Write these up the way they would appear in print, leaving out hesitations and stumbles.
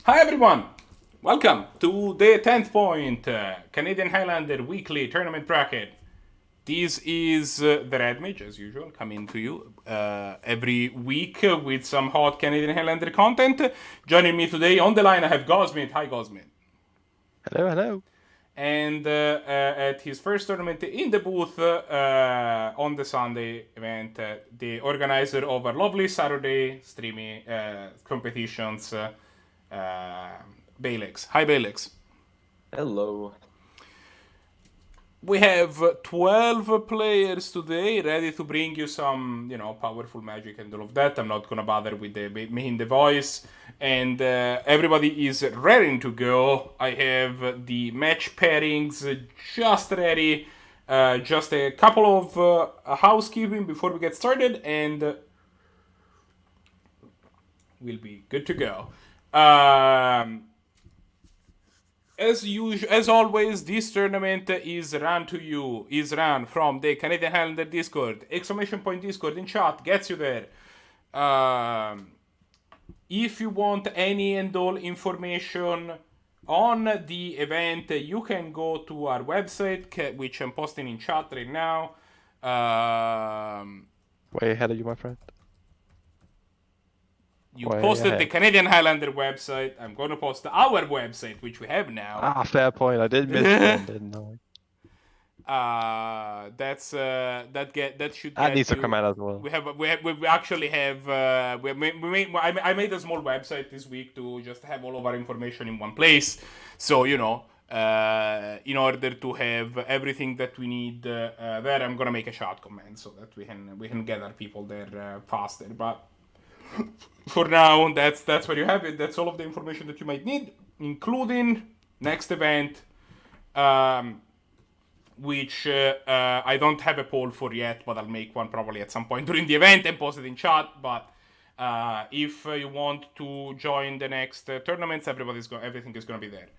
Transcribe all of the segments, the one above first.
Hi everyone! Welcome to the 10th point Canadian Highlander weekly tournament bracket. This is the Red Mage, as usual, coming to you every week with some hot Canadian Highlander content. Joining me today on the line, I have Gosmith. Hi, Gosmith. Hello, hello. And at his first tournament in the booth on the Sunday event, the organizer of a lovely Saturday streaming competitions, Balex. Hi, Balex. Hello. We have 12 players today ready to bring you some, powerful magic and all of that. I'm not going to bother with making the voice. And everybody is ready to go. I have the match pairings just ready. Just a couple of housekeeping before we get started, and we'll be good to go. As always, this tournament is run from the Canadian Highlander Discord. Exclamation point Discord in chat gets you there. If you want any and all information on the event, you can go to our website, which I'm posting in chat right now. Way ahead of you, my friend. You Way posted ahead. the Canadian Highlander website. I'm going to post our website, which we have now. Ah, fair point. I did miss one, didn't I? That should That get needs to you. come out as well. We actually have I made a small website this week to just have all of our information in one place. So in order to have everything that we need there, I'm gonna make a short command so that we can gather people there faster. But for now, that's where you have it. That's all of the information that you might need, including next event. Which I don't have a poll for yet, but I'll make one probably at some point during the event and post it in chat. But if you want to join the next tournaments, everything is going to be there.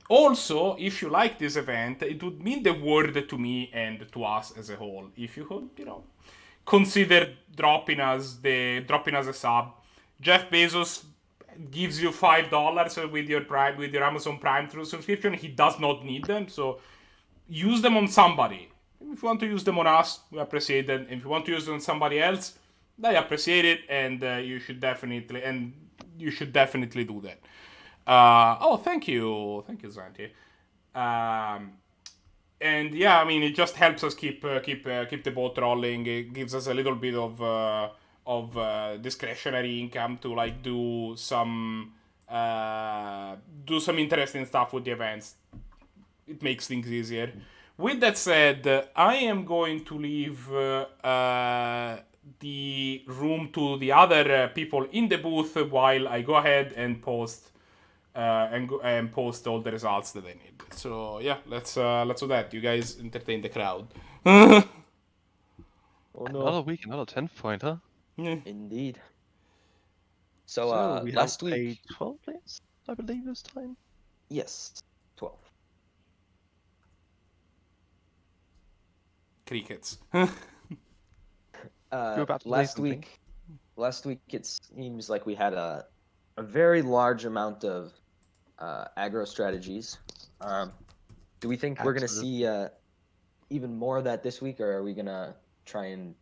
Also, if you like this event, it would mean the world to me and to us as a whole if you could, consider dropping us a sub. Jeff Bezos gives you $5 with your Amazon Prime subscription. He does not need them, so use them on somebody. If you want to use them on us, we appreciate them. If you want to use them on somebody else, I appreciate it, and you should definitely do that. Thank you, Zannty. And yeah, I mean, it just helps us keep the boat rolling. It gives us a little bit of discretionary income to like do some interesting stuff with the events. It makes things easier. With that said, I am going to leave the room to the other people in the booth while I go ahead and post post all the results that I need. So yeah, let's do that. You guys entertain the crowd. Oh no. Another week, another 10th point, huh? Indeed. So, we last have week, 12 players, I believe, this time. yes, 12. Crickets. You're about to say Last something. week it seems like we had a very large amount of aggro strategies. Do we think we're gonna see even more of that this week, or are we gonna try and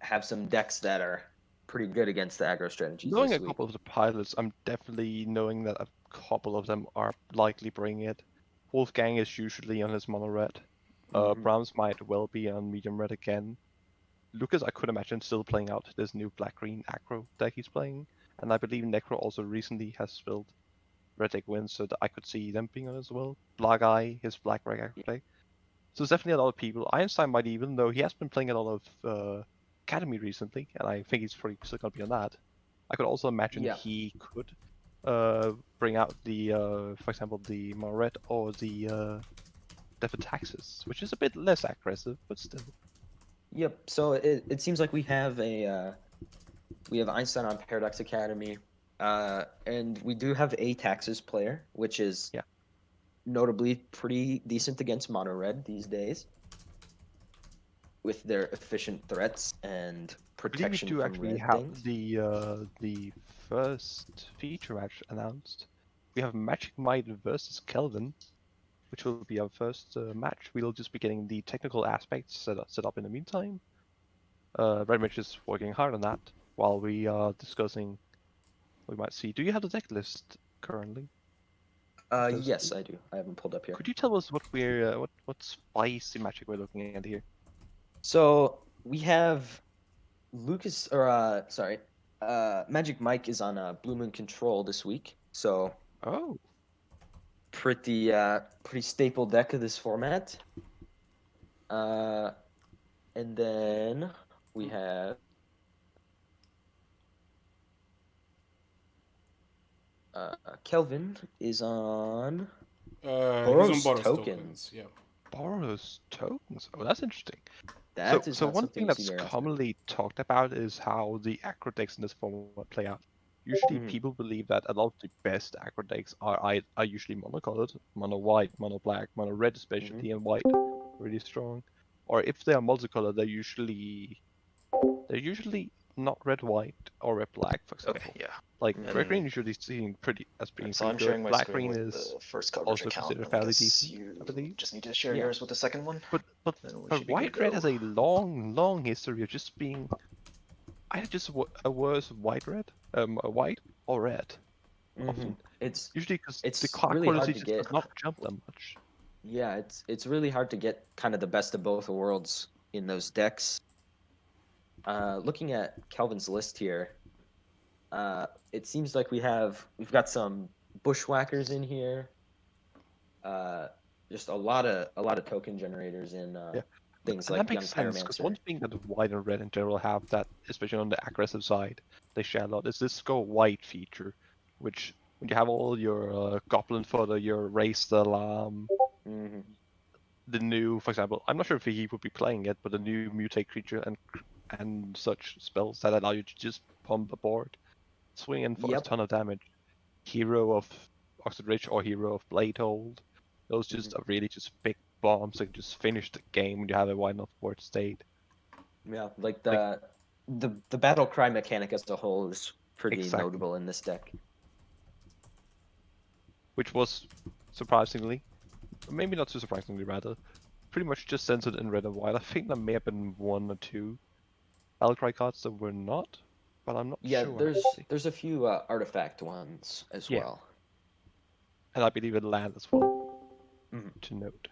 have some decks that are pretty good against the aggro strategies Knowing this a week? couple of the pilots, I'm definitely knowing that a couple of them are likely bringing it. Wolfgang is usually on his mono red. Brahms might well be on medium red again. Lucas, I could imagine still playing out this new black-green aggro deck he's playing. And I believe Necro also recently has built red deck wins, so that I could see them being on as well. Blahguy, his black red aggro deck. So there's definitely a lot of people. Einstein might even, though he has been playing a lot of Academy recently, and I think he's probably still going to be on that. I could also imagine he could bring out the, for example, the Moret or the Death Taxes, which is a bit less aggressive, but still. Yep. So it seems like we have Einstein on Paradox Academy, and we do have a Taxes player, which is notably pretty decent against mono red these days with their efficient threats and protection we do from actually red have things. the first feature match announced. We have MagikMike versus Kelvin, which will be our first match. We'll just be getting the technical aspects set up in the meantime. Redmich is working hard on that while we are discussing what we might see. Do you have the deck list currently? Yes, I do. I haven't pulled up here. Could you tell us what we're what spicy magic we're looking at here? So we have Lucas, or sorry, MagikMike is on Blue Moon Control this week. So Oh, pretty staple deck of this format. And then we have Kelvin is on He's on Boros Boros tokens. Yeah. Boros tokens. Oh, that's interesting. That is So not one something thing we see that's very often. commonly talked about is how the aggro decks in this format play out. Usually, Mhm. people believe that a lot of the best aggro decks are usually monocolored, mono white, mono black, mono red, especially, and white, really strong. Or if they are multicolored, they're usually not red white or red black, for example. Okay, yeah. Like Mhm. red green is usually seen as being So I'm pretty sharing good. my Black screen green with is the first coverage also account. considered And I fairly guess decent, you I believe. just need to share Yeah. yours with the second one. But Then we should be good white to red go. has a long history of just being either just a worse white red, a white or red. Often, It's usually because it's the card really hard quality to just get. does not jump that much. Yeah, it's really hard to get kind of the best of both worlds in those decks. Looking at Kelvin's list here, it seems like we've got some bushwhackers in here. Just a lot of token generators in Yeah, things and that like makes Young sense because Pyromancer. one thing that white and red in general have that, especially on the aggressive side, they share a lot is this go white feature, which when you have all your goblin fodder, your raise the alarm, Hmm the new, for example, I'm not sure if he would be playing it, but the new mutate creature and such spells that allow you to just pump a board, swing in for a Yep. ton of damage. Hero of Oxford Ridge or Hero of Bladehold, those just are really just big bombs that just finish the game when you have a wide enough board state. Yeah, like Like- the battle cry mechanic as a whole is pretty Exactly. notable in this deck. Which was surprisingly, maybe not too surprisingly rather, pretty much just censored in red and white. I think there may have been one or two Battlecry cards that were not, but I'm not Yeah, sure. there's a few artifact ones as Yeah. well. And I believe it land as well, Mhm. to note.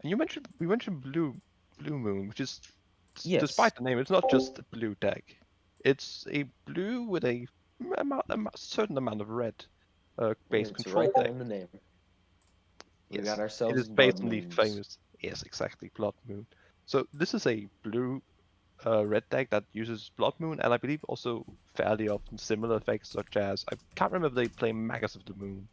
And we mentioned Blue Moon, which is, Yes. despite the name, it's not just a blue deck. It's a blue with a certain amount of red base It's control right there deck. in the name. We Yes, got it ourselves is based Blood on the Moons. famous, yes, exactly, Blood Moon. So this is a blue red deck that uses Blood Moon, and I believe also fairly often similar effects, such as, I can't remember if they play Magus of the Moon,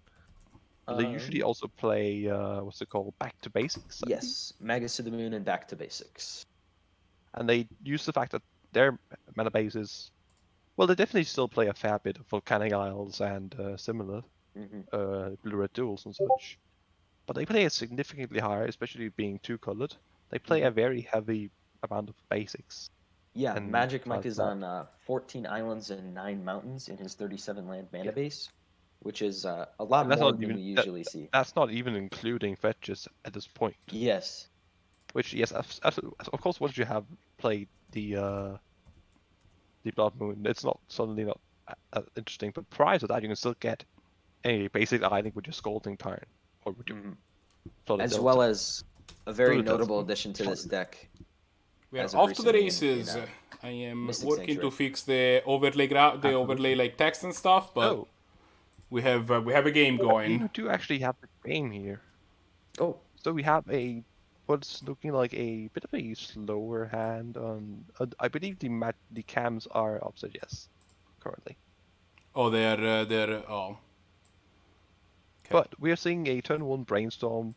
but they usually also play, what's it called, Back to Basics? I believe. Yes, Magus of the Moon and Back to Basics. And they use the fact that their mana base is, well, they definitely still play a fair bit of Volcanic Isles and similar blue-red duels and such. But they play it significantly higher, especially being two-colored. They play a very heavy amount of basics. Yeah, and MagikMike is that. on 14 islands and 9 mountains in his 37 land mana base, which is a lot And that's more not than even we usually see. that's not even including fetches at this point. Yes. Which, yes, of course, once you have played the Blood Moon, it's not suddenly not interesting. But prior to that, you can still get a basic island with your Scalding Tarn or with your Flooded As Delta. well as a very Flooded Delta. notable addition to this deck. We are as of off to the recently in, races. I am Mystic working Sanctuary. to fix the overlay like text and stuff, but we have a game going. We do actually have the game here. Oh, So we have what's looking like a bit of a slower hand on. I believe the cams are offset. Yes, currently. Oh, they're oh. Okay. But we are seeing a turn 1 brainstorm,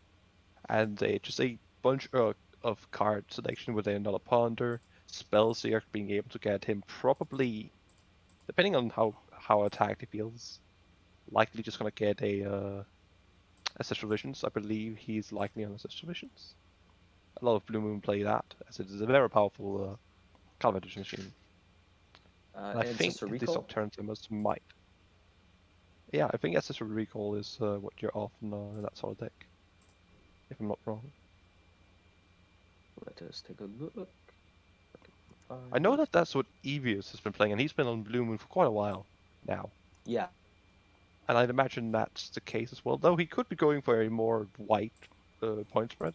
and just a bunch of card selection with another ponder, Spellseer being able to get him probably, depending on how attacked he feels, likely just gonna get a Ancestral Visions. I believe he's likely on Ancestral Visions. A lot of Blue Moon play that, as it is a very powerful card advantage machine. And I and think Ancestor the Recall? Subterraneans might. Yeah, I think Ancestor Recall is what you're often in that sort of deck. If I'm not wrong. Let us take a look. I know that that's what Evius has been playing, and he's been on Blue Moon for quite a while now. Yeah. And I'd imagine that's the case as well, though he could be going for a more white point spread,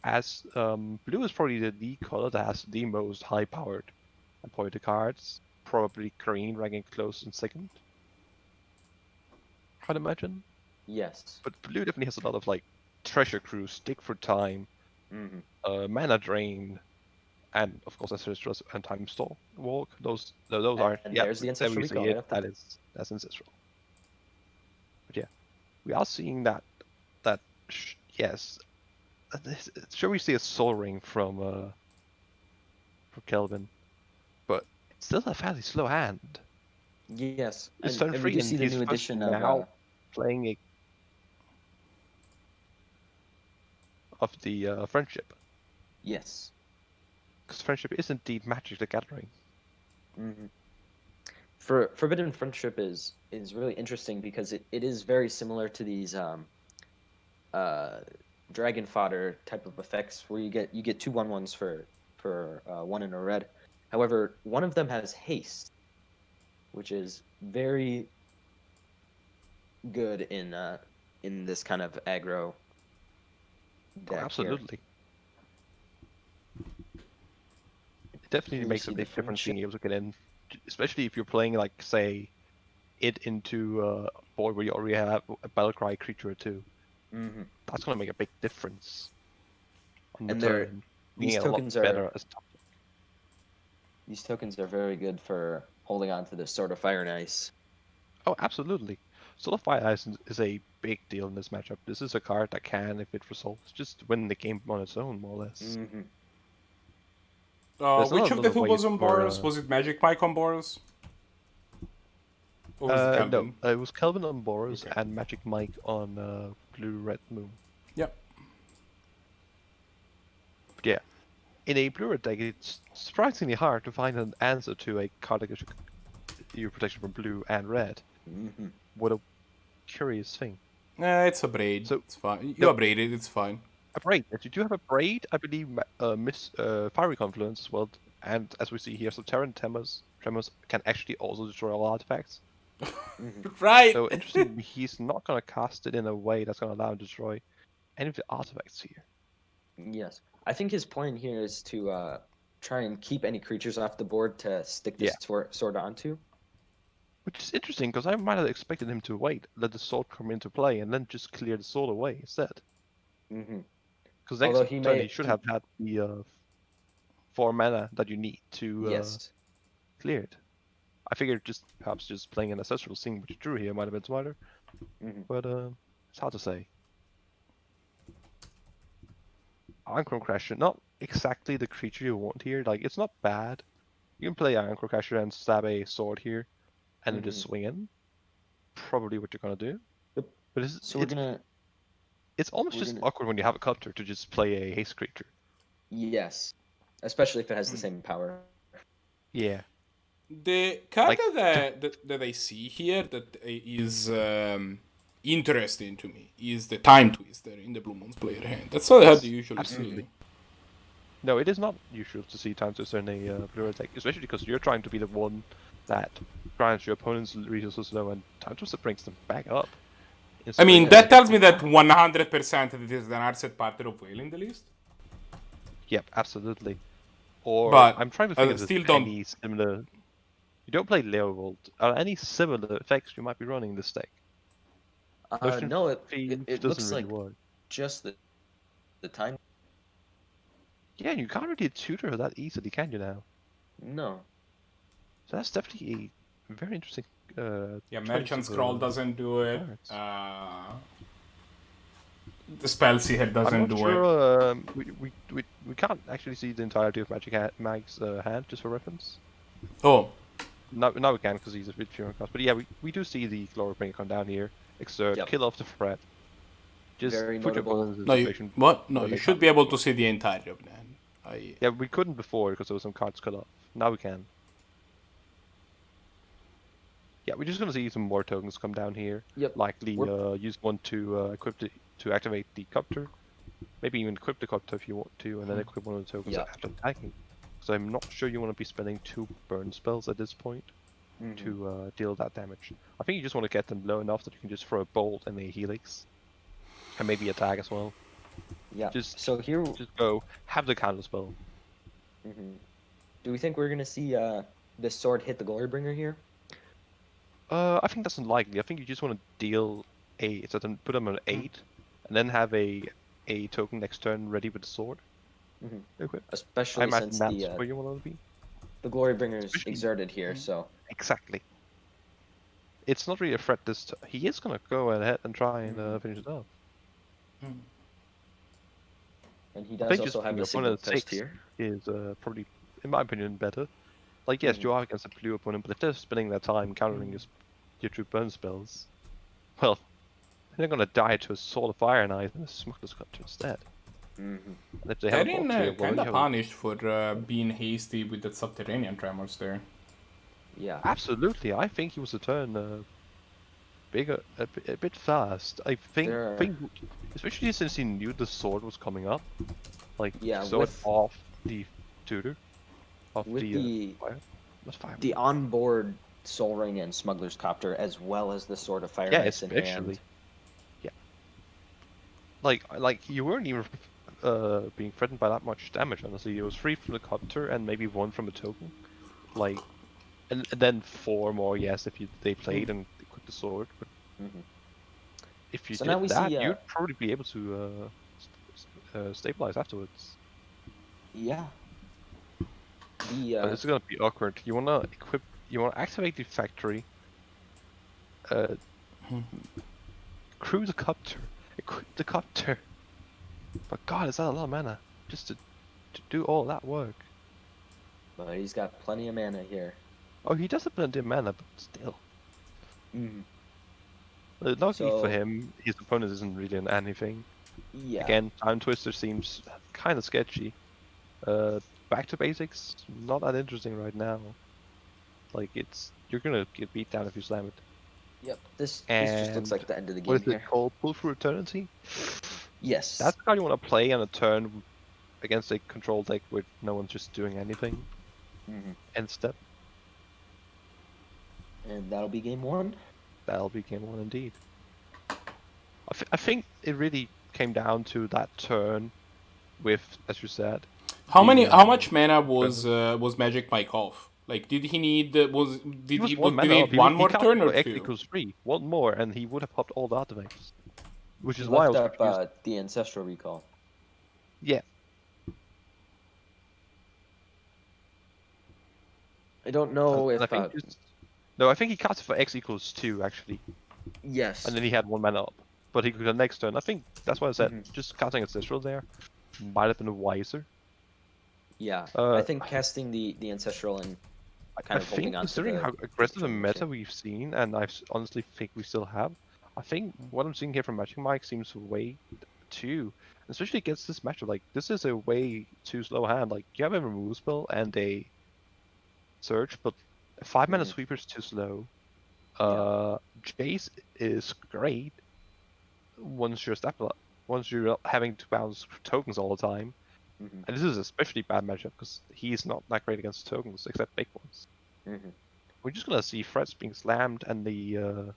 as blue is probably the color that has the most high-powered and pointed cards. Probably green ranking close in second, I'd imagine. Yes. But blue definitely has a lot of like Treasure Cruise, Stick for Time, Mana Drain, and of course Ancestral and Time Stall Walk. Those are And there's the there Ancestral we Recall. see Right it. up top. That's Ancestral. But yeah, we are seeing that yes. Sure, we see a Soul Ring from Kelvin, but it's still a fairly slow hand. Yes. It's And turn we 3, do and see the he's new first edition now of playing of the Friendship, yes. because Friendship is indeed Magic the Gathering. For Forbidden Friendship is really interesting because it is very similar to these dragon fodder type of effects where you get 2/1/1s for one in a red. However, one of them has haste, which is very good in this kind of aggro Oh, deck here. absolutely. It definitely Here you makes see a the big difference Friendship. being able to get in, especially if you're playing like say it into a board where you already have a Battlecry creature or two. That's gonna make a big difference on the And turn. Being a lot better as top. these tokens are very good for holding on to the Sword of Fire and Ice. Oh, absolutely. Sword of Fire Ice is a big deal in this matchup. This is a card that can, if it resolves, just win the game on its own, more or less. There's Which not of the another two way was on for, Boros? Was it MagikMike on Boros? Or was it Kelvin? No, it was Kelvin on Boros and MagikMike on Blue Red Moon. Yep. But yeah, in a Blue Red deck, it's surprisingly hard to find an answer to a card that gives you protection from blue and red. What a curious thing. It's a braid. So, it's fine. You no, braid it, it's fine. A braid. If you do have a braid, I believe Fiery Confluence as well. And as we see here, Subterran Tremors can actually also destroy all artifacts. Right! So interestingly, he's not going to cast it in a way that's going to allow him to destroy any of the artifacts here. Yes. I think his plan here is to try and keep any creatures off the board to stick this sword onto. Which is interesting, because I might have expected him to wait, let the sword come into play, and then just clear the sword away instead. Because next turn he should have had the 4 mana that you need to clear it. I figured perhaps just playing an ancestral, seeing what you drew here might have been smarter. But it's hard to say. Aggro Crasher, not exactly the creature you want here. Like, it's not bad. You can play Aggro Crasher and stab a sword here, and then just swing in. Probably what you're gonna do. But it's almost just awkward when you have a counter to just play a haste creature. Yes, especially if it has the same power. Yeah. The card that I see here that is interesting to me is the Time Twister in the Blue Moon's player hand. That's not how you usually see. No, it is not usual to see Time Twister in a blue red deck, especially because you're trying to be the one that grants your opponent's resources low, and Time Twister brings them back up. I mean, that tells me that 100% it is an Arset partner of Whale in the list. Yep, absolutely. Or but I'm trying to think of any similar. You don't play Leovold. Are any similar effects you might be running in this deck? No, it looks really like work. Just the time. Yeah, you can't really tutor that easily, can you now? No. So that's definitely a very interesting. Yeah, Merchant Scroll doesn't do it. The Spellseeker doesn't do it. We can't actually see the entirety of MagikMike's hand, just for reference. Oh. Now we can, because he's a bit fewer cost. But yeah, we do see the Glorybringer come down here, exert, kill off the threat. Just Very put your notable. opponent in a No, you situation what? No, where you they should can't be able score. to see the entirety of that. Yeah, we couldn't before because there was some cards cut off. Now we can. Yeah, we're just gonna see some more tokens come down here. Yep. Likely We're- use one to equip it to activate the copter. Maybe even equip the copter if you want to, and then equip one of the tokens Yeah. after attacking. So I'm not sure you want to be spending 2 burn spells at this point to deal that damage. I think you just want to get them low enough that you can just throw a bolt and a helix, and maybe attack as well. Yeah. Just So here, just go have the counter spell. do we think we're gonna see this sword hit the Glorybringer here? I think that's unlikely. I think you just want to deal so then put them on 8, and then have a token next turn ready with the sword. Okay. I Especially imagine since that's where you want to be. the Glorybringer's Especially- exerted here. So Exactly. It's not really a threat this turn. He is gonna go ahead and try and finish it off. and he I does think also just have putting a signal opponent at post 6 here. is probably, in my opinion, better. Like, yes, you are against a blue opponent, but if they're spending their time countering your 2 burn spells, well, they're gonna die to a Sword of Fire Knight and a Smuggler's Copter instead. And if they have They're a bolt in here, well, kind you of have punished for being hasty with the subterranean tremors there. Yeah. Absolutely, I think he was a turn bigger, a bit fast. I think, especially since he knew the sword was coming up, like Yeah, he saw it with- off the tutor, off With the fire. What's fire? the onboard Soul Ring and Smuggler's Copter, as well as the Sword of Fire Yeah, Knights in especially. hand. Yeah. Like you weren't even being threatened by that much damage. Honestly, it was 3 from the copter and maybe 1 from a token. Like, and then 4 more. Yes, if they played and equipped the sword. But if you So did now we that, see, you'd probably be able to stabilize afterwards. Yeah. But it's gonna be awkward. You wanna activate the factory. Crew the copter. Equip the copter. But God, is that a lot of mana? Just to do all that work. But he's got plenty of mana here. Oh, he does have plenty of mana, but still. Mm-hmm. Lucky for So- him, his opponent isn't really on anything. Yeah. Again, Time Twister seems kind of sketchy. Back to basics, not that interesting right now. Like, you're gonna get beat down if you slam it. Yep. This just looks And like the end of the game what is here. it called? Pull through Eternity? Yes. That's the card you want to play on a turn against a control deck with no one's just doing anything. End step. And that'll be game 1. That'll be game 1 indeed. I think it really came down to that turn with, as you said. How much mana was MagikMike off? Like, did he need did he need one more turn or X 2? equals 3, one more, and he would have popped all the artifacts. Which He is why I left was up confused. the Ancestral Recall. Yeah. I don't know if... I think no, I think he cast it for X equals 2, actually. Yes. And then he had 1 mana up. But he could go next turn. I think that's why I said just casting Ancestral there might have been wiser. Yeah. I think casting the Ancestral and kind I of holding think on to considering the... how aggressive a German meta ship. we've seen, and I honestly think we still have, I think what I'm seeing here from MagikMike seems way too, especially against this matchup. Like, this is a way too slow hand. Like, you have a remove spell and a search, but a 5 mana sweeper is too slow. Jace is great once you're having to bounce tokens all the time. And this is especially bad matchup because he's not that great against tokens except big ones. We're just gonna see threats being slammed, and the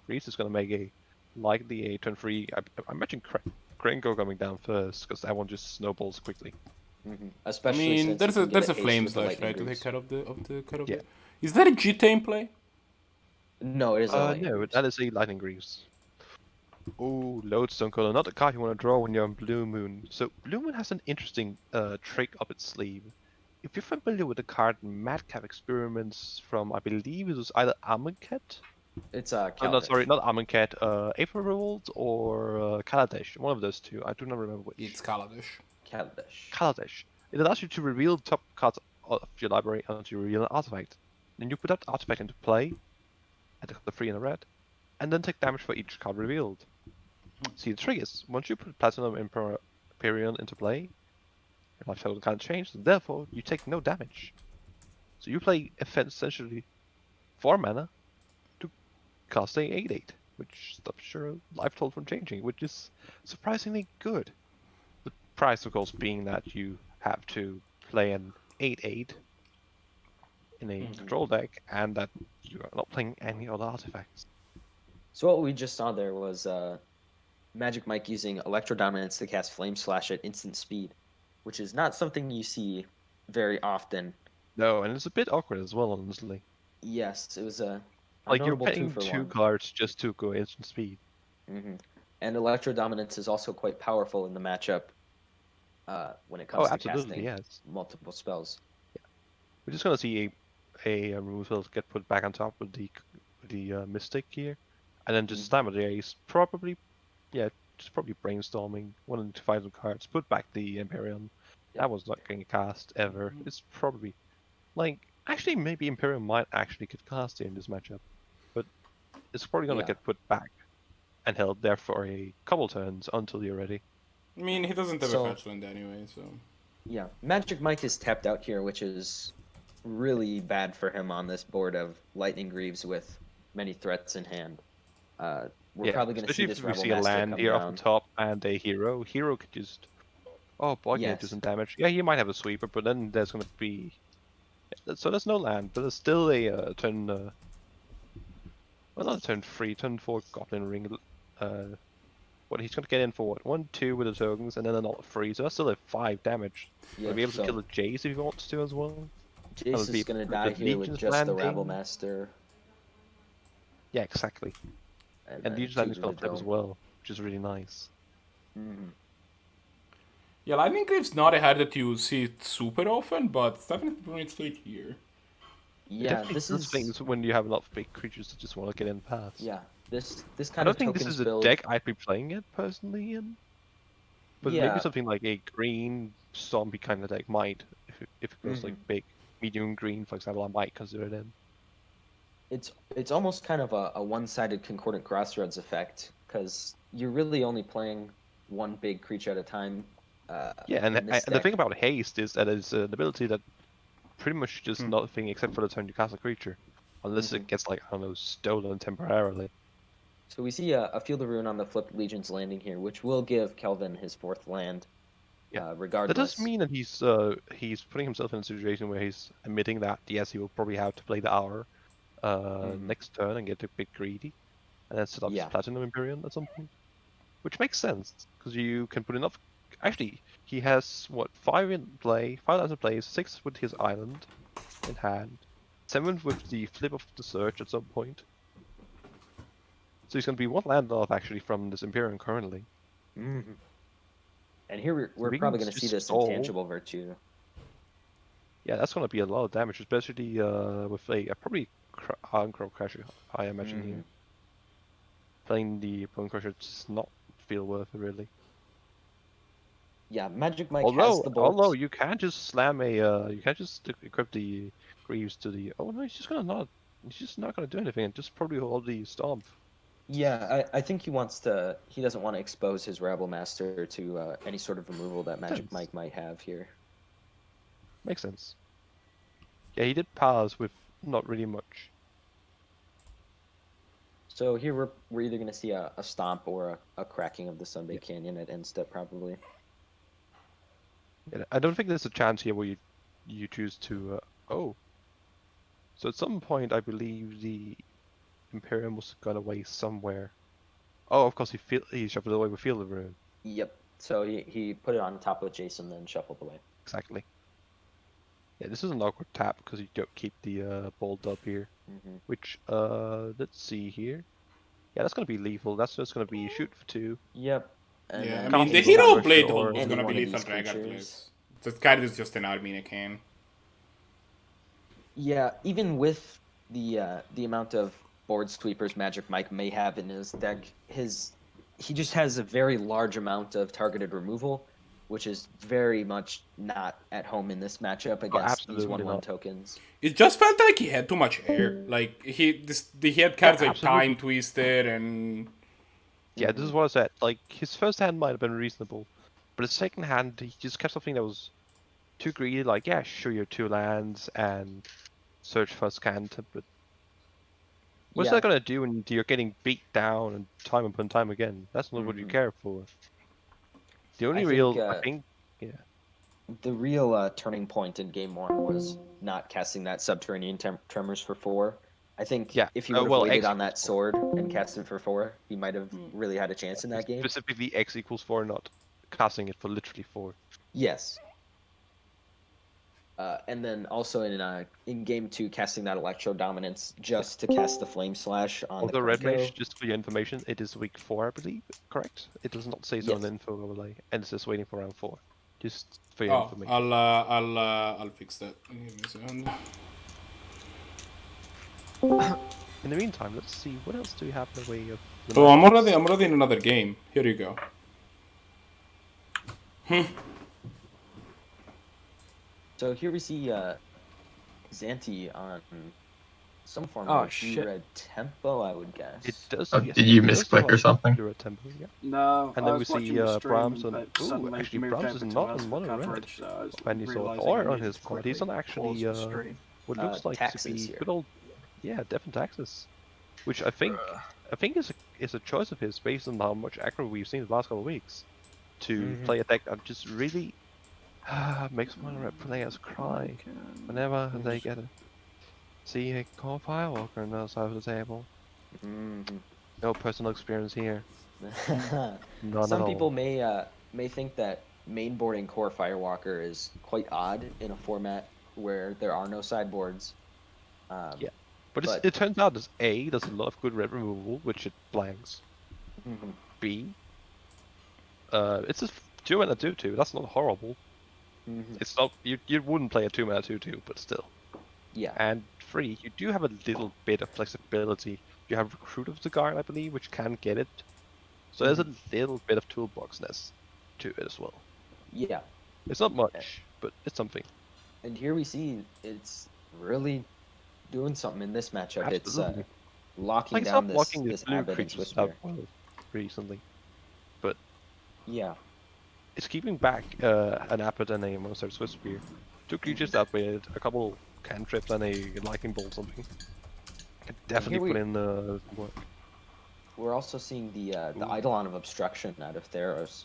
Grease is gonna make likely a turn 3. I imagine Krenko coming down first because that one just snowballs quickly. I Especially mean, since there's you a can there's get a flame haste with the slash, lightning right, to greaves. take care of the Yeah. Is that a G-Tay in play? No, it is a lightning No, greaves. that is a Lightning Greaves. Oh, Lodestone Color, not the card you want to draw when you're on Blue Moon. So Blue Moon has an interesting trick up its sleeve. If you're familiar with the card Madcap Experiments from, I believe it was either Amonkhet? It's Oh, no, Kaladesh. sorry, not Amonkhet, April Revolt or Kaladesh, one of those two. I do not remember which. It's Kaladesh. Kaladesh. Kaladesh. It allows you to reveal top cards of your library until you reveal an artifact. Then you put that artifact into play, at the 3 and the red, and then take damage for each card revealed. See, the trick is, once you put Platinum Empyrean into play, your life total can't change, and therefore you take no damage. So you play essentially 4 mana to cast a 8/8, which stops your life total from changing, which is surprisingly good. The price, of course, being that you have to play an 8/8 in a control deck, and that you are not playing any other artifacts. So what we just saw there was MagikMike using Electrodominance to cast Flame Slash at instant speed, which is not something you see very often. No, and it's a bit awkward as well, honestly. Yes, it was a Like, you're notable paying 2-for-1. 2 cards just to go instant speed. And Electrodominance is also quite powerful in the matchup when it Oh, comes to absolutely, casting yes. multiple spells. We're just gonna see a removal get put back on top with the Mystic here, and then just Slam with the Ace. Probably, yeah, just probably brainstorming, wanting to find some cards, put back the Imperium. That was not getting cast ever. It's probably, like, actually maybe Imperium might actually get cast in this matchup, but it's probably gonna get put back and held there for a couple turns until you're ready. I mean, he doesn't have a fetch land anyway, so... Yeah, MagikMike is tapped out here, which is really bad for him on this board of Lightning Greaves with many threats in hand. We're probably going to see this Rebel Rebel we see a Master land come here down. off the top and a hero. Hero could just... Oh, Blahguy do some damage. Yeah, he might have a sweeper, but then there's going to be... So there's no land, but there's still a turn... well, not a turn 3, turn 4 Goblin Ring. What he's going to get in for what? 1, 2 with the tokens, and then another 3, so that's still a 5 damage. Yeah, He'll be able to kill the Jace if he wants to as well. Jace is going to die here with just the Rebel Master. Yeah, exactly. And Legion's Landing is going to flip as well, which is really nice. Yeah, Lightning Greave's not a card that you see super often, but it's definitely doing its fate here. Yeah, this is things when you have a lot of big creatures that just want to get in past. Yeah, this kind of I don't think this tokens is a build... deck I'd be playing it personally in. But maybe something like a green zombie kind of deck might, if it goes like big, medium green, for example, I might consider it in. It's almost kind of a one-sided Concordant Crossroads effect, because you're really only playing one big creature at a time. Yeah, and the thing about haste is that it's an ability that pretty much does nothing except for the turn you cast a creature, unless it gets, like, I don't know, stolen temporarily. So we see a Field of Ruin on the flipped Legion's Landing here, which will give Kelvin his 4th land. Yeah, regardless. that does mean that he's putting himself in a situation where he's admitting that yes, he will probably have to play the hour next turn and get a bit greedy, and then set up his Platinum Imperium at some point, which makes sense because you can put enough. Actually, he has what 5 in play, 5 lands in play, 6 with his island in hand, 7 with the flip of the search at some point. So he's going to be 1 land off actually from this Imperium currently. And here we're probably going to see this Intangible Virtue. Yeah, that's going to be a lot of damage, especially with a probably Aggro Crusher, I imagine here. Playing the Bone Crusher does not feel worth it, really. Yeah, MagikMike has the bolts. Although you can just slam you can just equip the Greaves to the... Oh no, he's just not gonna do anything, and just probably hold the Stomp. Yeah, I think he doesn't want to expose his Rabble Master to any sort of removal that MagikMike might have here. Makes sense. Yeah, he did pass with not really much. So here we're either going to see a Stomp or a cracking of the Sunbaked Canyon at end step, probably. Yeah, I don't think there's a chance here where you choose to... oh. So at some point, I believe the Imperium was gone away somewhere. Oh, of course, he shuffled away with Field of Ruin. Yep. So he put it on top of Jason, then shuffled away. Exactly. Yeah, this is an awkward tap because you don't keep the bolt up here. Which, let's see here. Yeah, that's going to be lethal. That's just going to be shoot for 2. Yep. And yeah, I mean, the Hero Blade Hold was going to be lethal regardless. This card is just an army in a can. Yeah, even with the amount of board sweepers MagikMike may have in his deck, he just has a very large amount of targeted removal, which is very much not at home in this matchup against these 1/1 tokens. It just felt like he had too much air. Like he had cards like Time Twister and Yeah, this is what I said. Like, his first hand might have been reasonable, but his second hand, he just kept something that was too greedy. Like, yeah, show your 2 lands and search for a scan, but what's Yeah. that gonna do when you're getting beat down and time upon time again? That's not what you care for. The only I think, yeah. The real turning point in game 1 was not casting that subterranean tremors for 4. I think Yeah. if he would have Well, waited X on equals that 4. sword and cast it for 4, he might have really had a chance in that game. Specifically, X equals 4, not casting it for literally 4. Yes. And then also in game 2, casting that Electro Dominance just to cast the Flame Slash on the Although Red Krenko. Mage, just for your information, it is week 4, I believe. Correct? It does not say so on the info overlay, and it's just waiting for round 4. Just for your information. I'll fix that. Give me a second. In the meantime, let's see what else do we have in the way of. Oh, I'm already in another game. Here you go. So here we see Zannty on some form Oh, of blue-red tempo, I would guess. It does. Oh, Yes, did you it does misclick look or like something? blue-red tempo, yeah. No, And I then we was see watching the stream, Brahms on. but Ooh, suddenly actually, moved Brahms is over to not us on for mono red. coverage, so I was And he saw realizing R I on needed his to quad. He's on quickly actually close the stream. what looks like to Taxes be here. good old, yeah, different taxes, which I think is a choice of his based on how much aggro we've seen the last couple of weeks to play a deck that just really makes mono red players cry whenever they get it. See a core firewalker on the other side of the table. No personal experience here. None Some at people all. may think that mainboarding core Firewalker is quite odd in a format where there are no sideboards. Yeah, but it turns out there's a lot of good red removal, which it blanks. B, it's just 2 mana 2/2. That's not horrible. It's not you wouldn't play a 2 mana 2/2, but still. Yeah. And 3, you do have a little bit of flexibility. You have Recruit of the Guard, I believe, which can get it. So there's a little bit of toolboxness to it as well. Yeah. It's not much, but it's something. And here we see it's really doing something in this matchup. Absolutely. It's locking down this blue Abbot and creatures out Swiftspear. well recently, but yeah, it's keeping back an Abbot and a Monster Swiftspear. 2 creatures that with a couple cantrips and a lightning bolt something. Can definitely put in the work. We're also seeing the Eidolon of Obstruction out of Theros.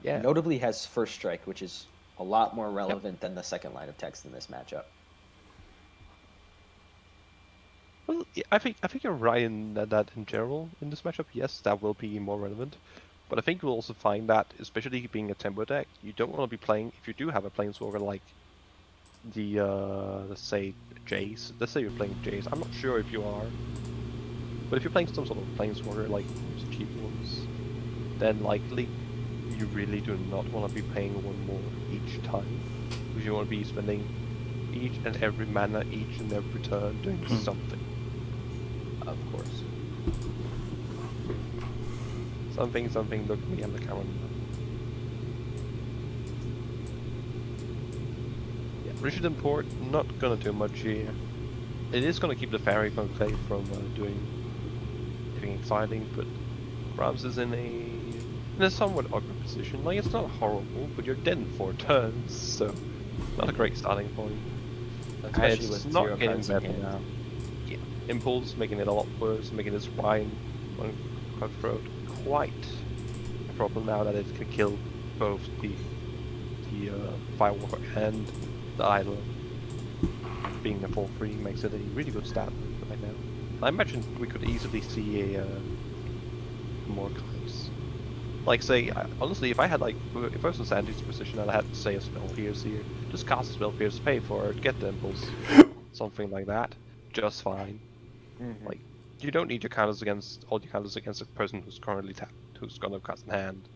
Yeah. Notably has First Strike, which is a lot more relevant than the second line of text in this matchup. Well, yeah, I think you're right in that in general in this matchup. Yes, that will be more relevant, but I think you'll also find that, especially being a tempo deck, you don't want to be playing if you do have a planeswalker like the let's say Jace. Let's say you're playing Jace. I'm not sure if you are, but if you're playing some sort of planeswalker like those cheap ones, then likely you really do not want to be paying 1 more each time, because you want to be spending each and every mana, each and every turn doing something. Of course. Something, look at me on the calendar. Yeah, Richard and Port, not gonna do much here. It is gonna keep the Fairy Conclave from doing anything exciting, but Brahms is in a somewhat awkward position. Like, it's not horrible, but you're dead in 4 turns, so not a great starting point. Especially and with it's not 0 getting cards in better hand. now. Yeah, Impulse making it a lot worse, making this Ryan on Cutthroat quite a problem now that it can kill both the Firewalker and the Idol. Being a 4/3 makes it a really good stat right now. I imagine we could easily see a more cards. Like, say, honestly, if I had if I was in Zannty's position and I had to say a spell pierce here, just cast a spell pierce, pay for it, get the impulse, something like that, just fine. Like, you don't need your counters against all your counters against a person who's currently tapped, who's gonna cast in hand,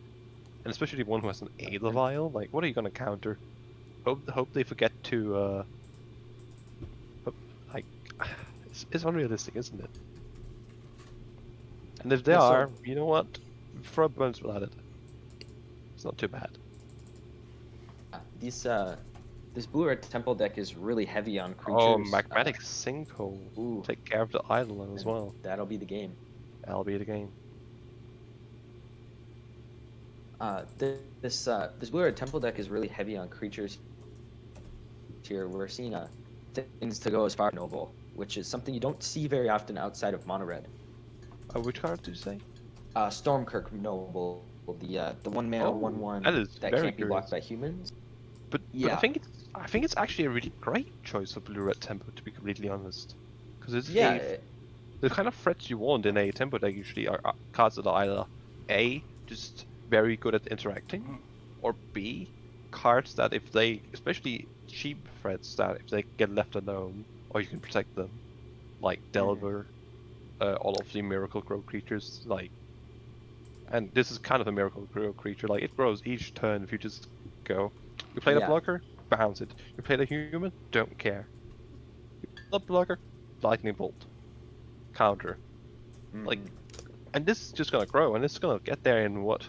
and especially one who has an Aether Vial. Like, what are you gonna counter? Hope they forget to like, it's unrealistic, isn't it? And if they are, you know what? Throw Bones will at it. It's not too bad. This blue-red temple deck is really heavy on creatures. Oh, Magmatic Sinkhole. Ooh. Take care of the Eidolon as well. That'll be the game. That'll be the game. This blue-red temple deck is really heavy on creatures. Here we're seeing things to go as far as noble, which is something you don't see very often outside of mono red. Which card did you say? Stormkirk Noble, the 1-mana 1/1 that is that very can't be blocked curious. by humans. But Yeah. I think it's actually a really great choice for blue red tempo, to be completely honest. Because it's Yeah, the kind of threats you want in a tempo deck usually are cards that are either A, just very good at interacting, or B, cards that if they, especially cheap threats, that if they get left alone, or you can protect them, like Delver, all of the Miracle Grow creatures, like, and this is kind of a Miracle Grow creature, like it grows each turn if you just go. You play the Yeah. blocker, bounce it. You play the human, don't care. You play the blocker, lightning bolt, counter. Like, and this is just gonna grow, and it's gonna get there in what?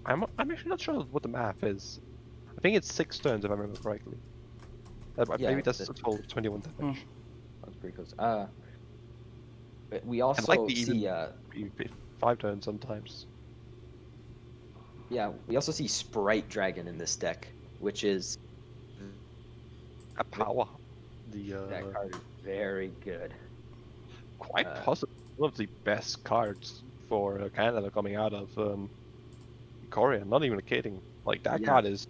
I'm actually not sure what the math is. I think it's 6 turns if I remember correctly. Maybe that's a total of 21 damage. That's pretty close. But we also and likely see even 5 turns sometimes. yeah, we also see Sprite Dragon in this deck, which is A power. that card is very good. Quite possibly one of the best cards for Canada coming out of Korea. Not even kidding. Like that card is,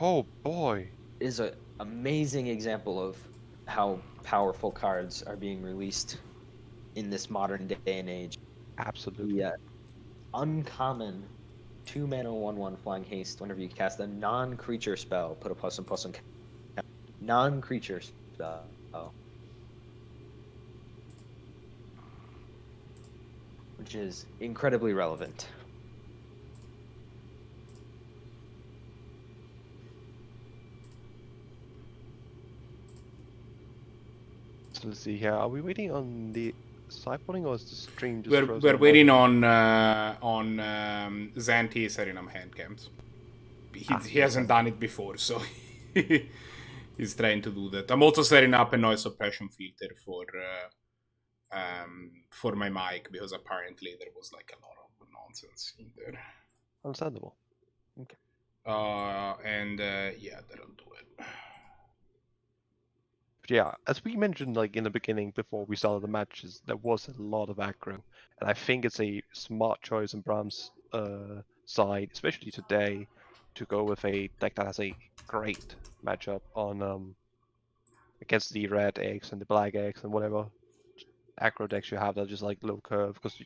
oh boy, is an amazing example of how powerful cards are being released in this modern day and age. Absolutely. The uncommon 2-mana 1/1 flying haste. Whenever you cast a non-creature spell, put a +1/+1 non-creature spell. Which is incredibly relevant. So let's see here. Are we waiting on the sideboarding or is the stream just We're waiting on Zannty setting up hand camps. He hasn't done it before, so he's trying to do that. I'm also setting up a noise suppression filter for my mic because apparently there was like a lot of nonsense in there. Understandable. Okay. Yeah, that'll do it. But yeah, as we mentioned, like in the beginning before we started the matches, there was a lot of aggro, and I think it's a smart choice on Brahms' side, especially today, to go with a deck that has a great matchup on against the red eggs and the black eggs and whatever aggro decks you have that are just like low curve. Because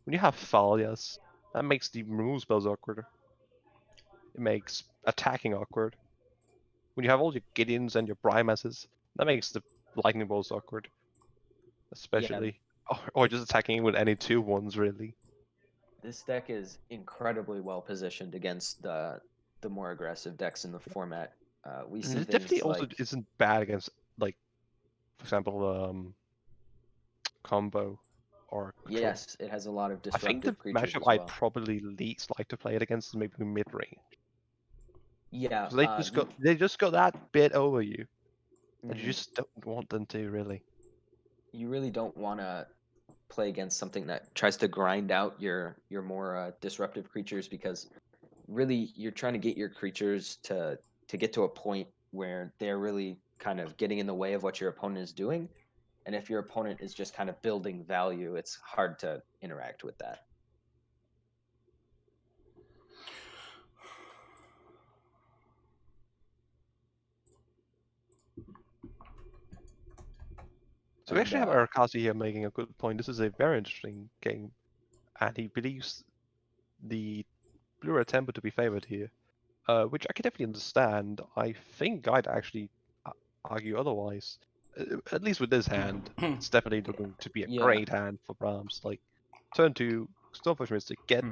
when you have Thalias, that makes the removal spells awkward. It makes attacking awkward. When you have all your Gideons and your Primuses, that makes the lightning bolts awkward. Especially. Or just attacking with any 2/1s, really. This deck is incredibly well positioned against the more aggressive decks in the format. We see it things definitely like... also isn't bad against, like, for example, combo or control. Yes, it has a lot of disruptive I think the creatures matchup as well. I'd probably least like to play it against is maybe mid-range. Yeah, They just go that bit over you. And you just don't want them to, really. You really don't want to play against something that tries to grind out your more disruptive creatures, because really you're trying to get your creatures to get to a point where they're really kind of getting in the way of what your opponent is doing. And if your opponent is just kind of building value, it's hard to interact with that. So we actually have Arakasi here making a good point. This is a very interesting game, and he believes the blue-red tempo to be favored here, which I can definitely understand. I think I'd actually argue otherwise. At least with this hand, it's definitely looking to be a great hand for Brahms. Like, turn 2, Stormforge Mystic, get,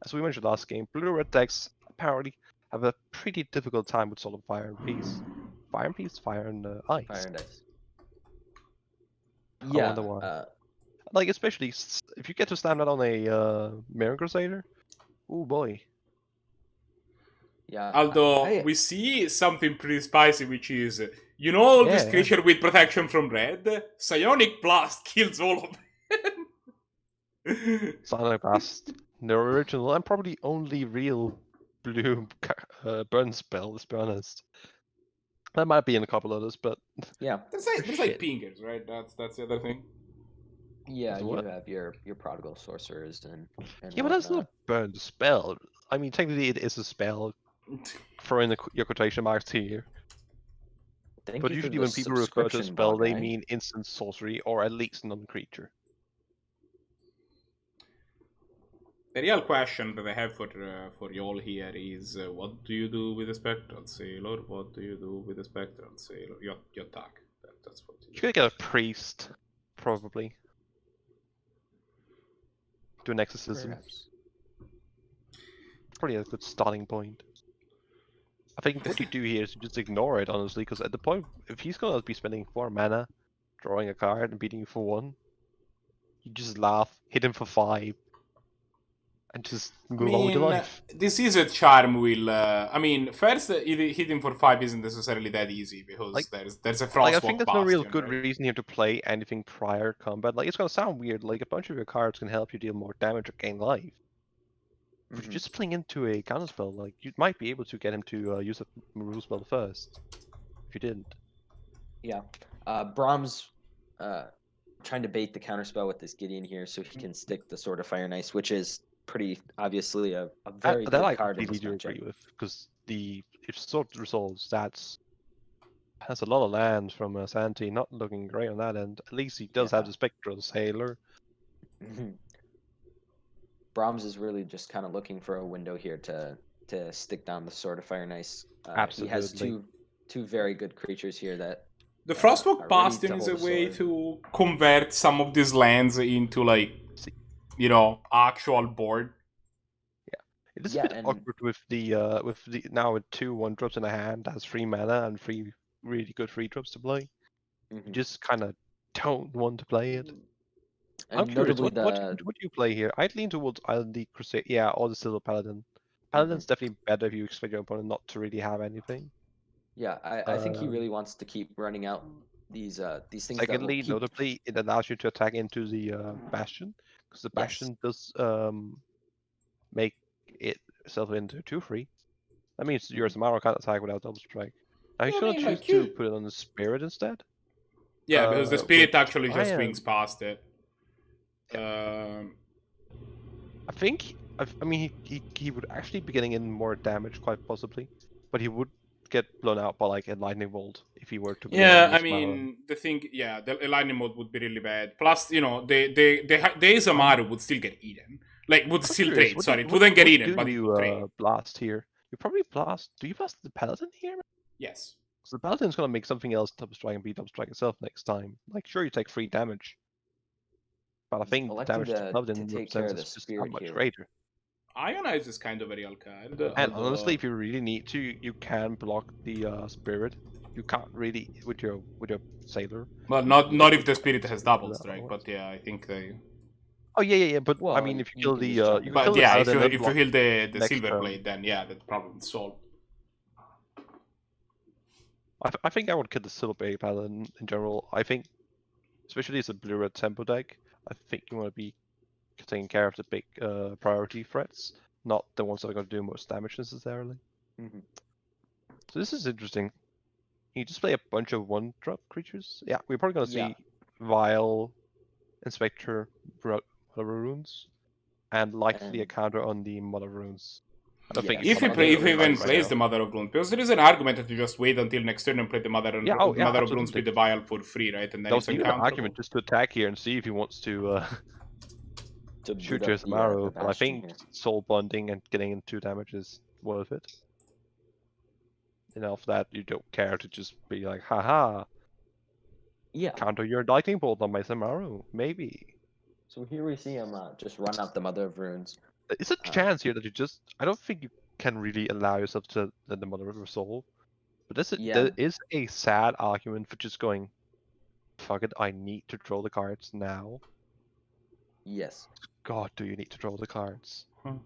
as we mentioned last game, blue-red decks apparently have a pretty difficult time with Solid Fire and Peace. Fire and Peace? Fire and Ice. Fire and Ice. I wonder why. Like, especially if you get to slam that on a Mirror Crusader, oh boy. Yeah. Although we see something pretty spicy, which is, you know, all this creature with protection from red, Psionic Blast kills all of them. Psionic Blast The original and probably only real blue burn spell, let's be honest. There might be in a couple others, but Yeah. There's like pingers, right? That's the other thing. Yeah, As you what? have your prodigal sorcerers and Yeah, but that's not whatnot. a burn spell. I mean, technically it is a spell. Throwing your quotation marks here. Thank But you for usually the when people refer to a subscription, spell, they Blahguy. mean instant sorcery or at least non-creature. The real question that I have for y'all here is, what do you do with a Spectral Sailor? What do you do with a Spectral Sailor? Your attack. That's what you You could get a priest, probably. Do an exorcism. Perhaps. Probably a good starting point. I think what you do here is you just ignore it, honestly, because at the point, if he's gonna be spending 4 mana, drawing a card and beating you for 1, you just laugh, hit him for 5, and just move on with your life. this is a charm will. I mean, first, hitting for 5 isn't necessarily that easy because Like- there's a Like, Frostwalk I think there's no real Bastion, good right? reason here to play anything prior combat. Like, it's gonna sound weird, like, a bunch of your cards can help you deal more damage or gain life. But Mhm. just playing into a counterspell, like, you might be able to get him to use a rule spell first. If you didn't. Yeah. Brahms trying to bait the counterspell with this Gideon here so he can stick the Sword of Fire and Ice, which is pretty obviously a very That good I card in completely this do agree matchup. with, because if Sword resolves, has a lot of lands from Zannty, not looking great on that end. At least he does have Yeah. the Spectral Sailor. Mhm. Brahms is really just kind of looking for a window here to stick down the Sword of Fire and Ice. He has Absolutely. two very good creatures here that The are Frostwalk ready Bastion to is hold a a way sword. to convert some of these lands into like, See- actual board. It is Yeah, a bit and- awkward with the now with 2 1-drops in a hand that has 3 mana and 3 really good 3-drops to play. You Mhm. just kind of don't want to play it. I'm And curious, notably what do you play here? I'd lean towards either the Crusade, yeah, or the Silver Paladin. Paladin's definitely better if you expect your opponent not to really have anything. Yeah, I think he really wants to keep running out these things that will Secondly, keep. notably, it allows you to attack into the Bastion, because the Yes. Bastion does make itself into 2/3. That means your Samaro can't attack without double strike. Now he's I gonna mean, choose like, to you- put it on the Spirit instead. Yeah, because the Spirit Which actually I just am- swings past it. I think, I mean, he would actually be getting in more damage, quite possibly, but he would get blown out by like a lightning bolt if he were to. put it Yeah, on the I Samaro. mean, the thing, yeah, the lightning mode would be really bad. Plus, the Isamaru would still get eaten. Like, would I'm still curious, trade, what sorry. do- It wouldn't get what eaten, do but it you would trade. blast here? You probably blast. Do you blast the Paladin here? Yes. So the Paladin's gonna make something else double strike and be double strike itself next time. Like, sure, you take 3 damage, but I He's think the electing damage to to Paladin take care of represents the just how spirit much here. greater. Ionize is kind of a real card. And honestly, if you really need to, you can block the Spirit. You can't really with your Sailor. Well, not if the Spirit has double strike, but yeah, I think they... Oh yeah. But Well, I mean, if you you kill can the just jump you in. can kill But the yeah, if Paladin you and if you block heal the next Silver turn. Blade, then yeah, that problem is solved. I think I would kill the Silver Blade Paladin in general. I think, especially as a blue red tempo deck, I think you want to be taking care of the big priority threats, not the ones that are going to do most damage necessarily. Mhm. So this is interesting. You just play a bunch of 1-drop creatures. Yeah, we're probably going to Yeah. see Vile, Inspector, Mother Runes, and likely a And- counter on the Mother Runes. I don't think Yes. If he Mother of even Runes, plays right the Mother of Runes, because there is an argument that you just wait until next turn and play the Mother, Yeah, Mother of Runes absolutely. with the Vial for free, right? And then That it's was even an uncounterable. argument just to attack here and see if he wants to to boot shoot up your the Samaro, but I Bastion think here. soul bonding and getting in 2 damage is worth it. Enough that you don't care to just be like, haha, Yeah. counter your lightning bolt on my Samaro, maybe. So here we see him just run out the Mother of Runes. It's a chance here that you just, I don't think you can really allow yourself to let the Mother resolve. But there is a sad argument for just going, fuck it, I need to draw the cards now. Yes. God, do you need to draw the cards? Hmm.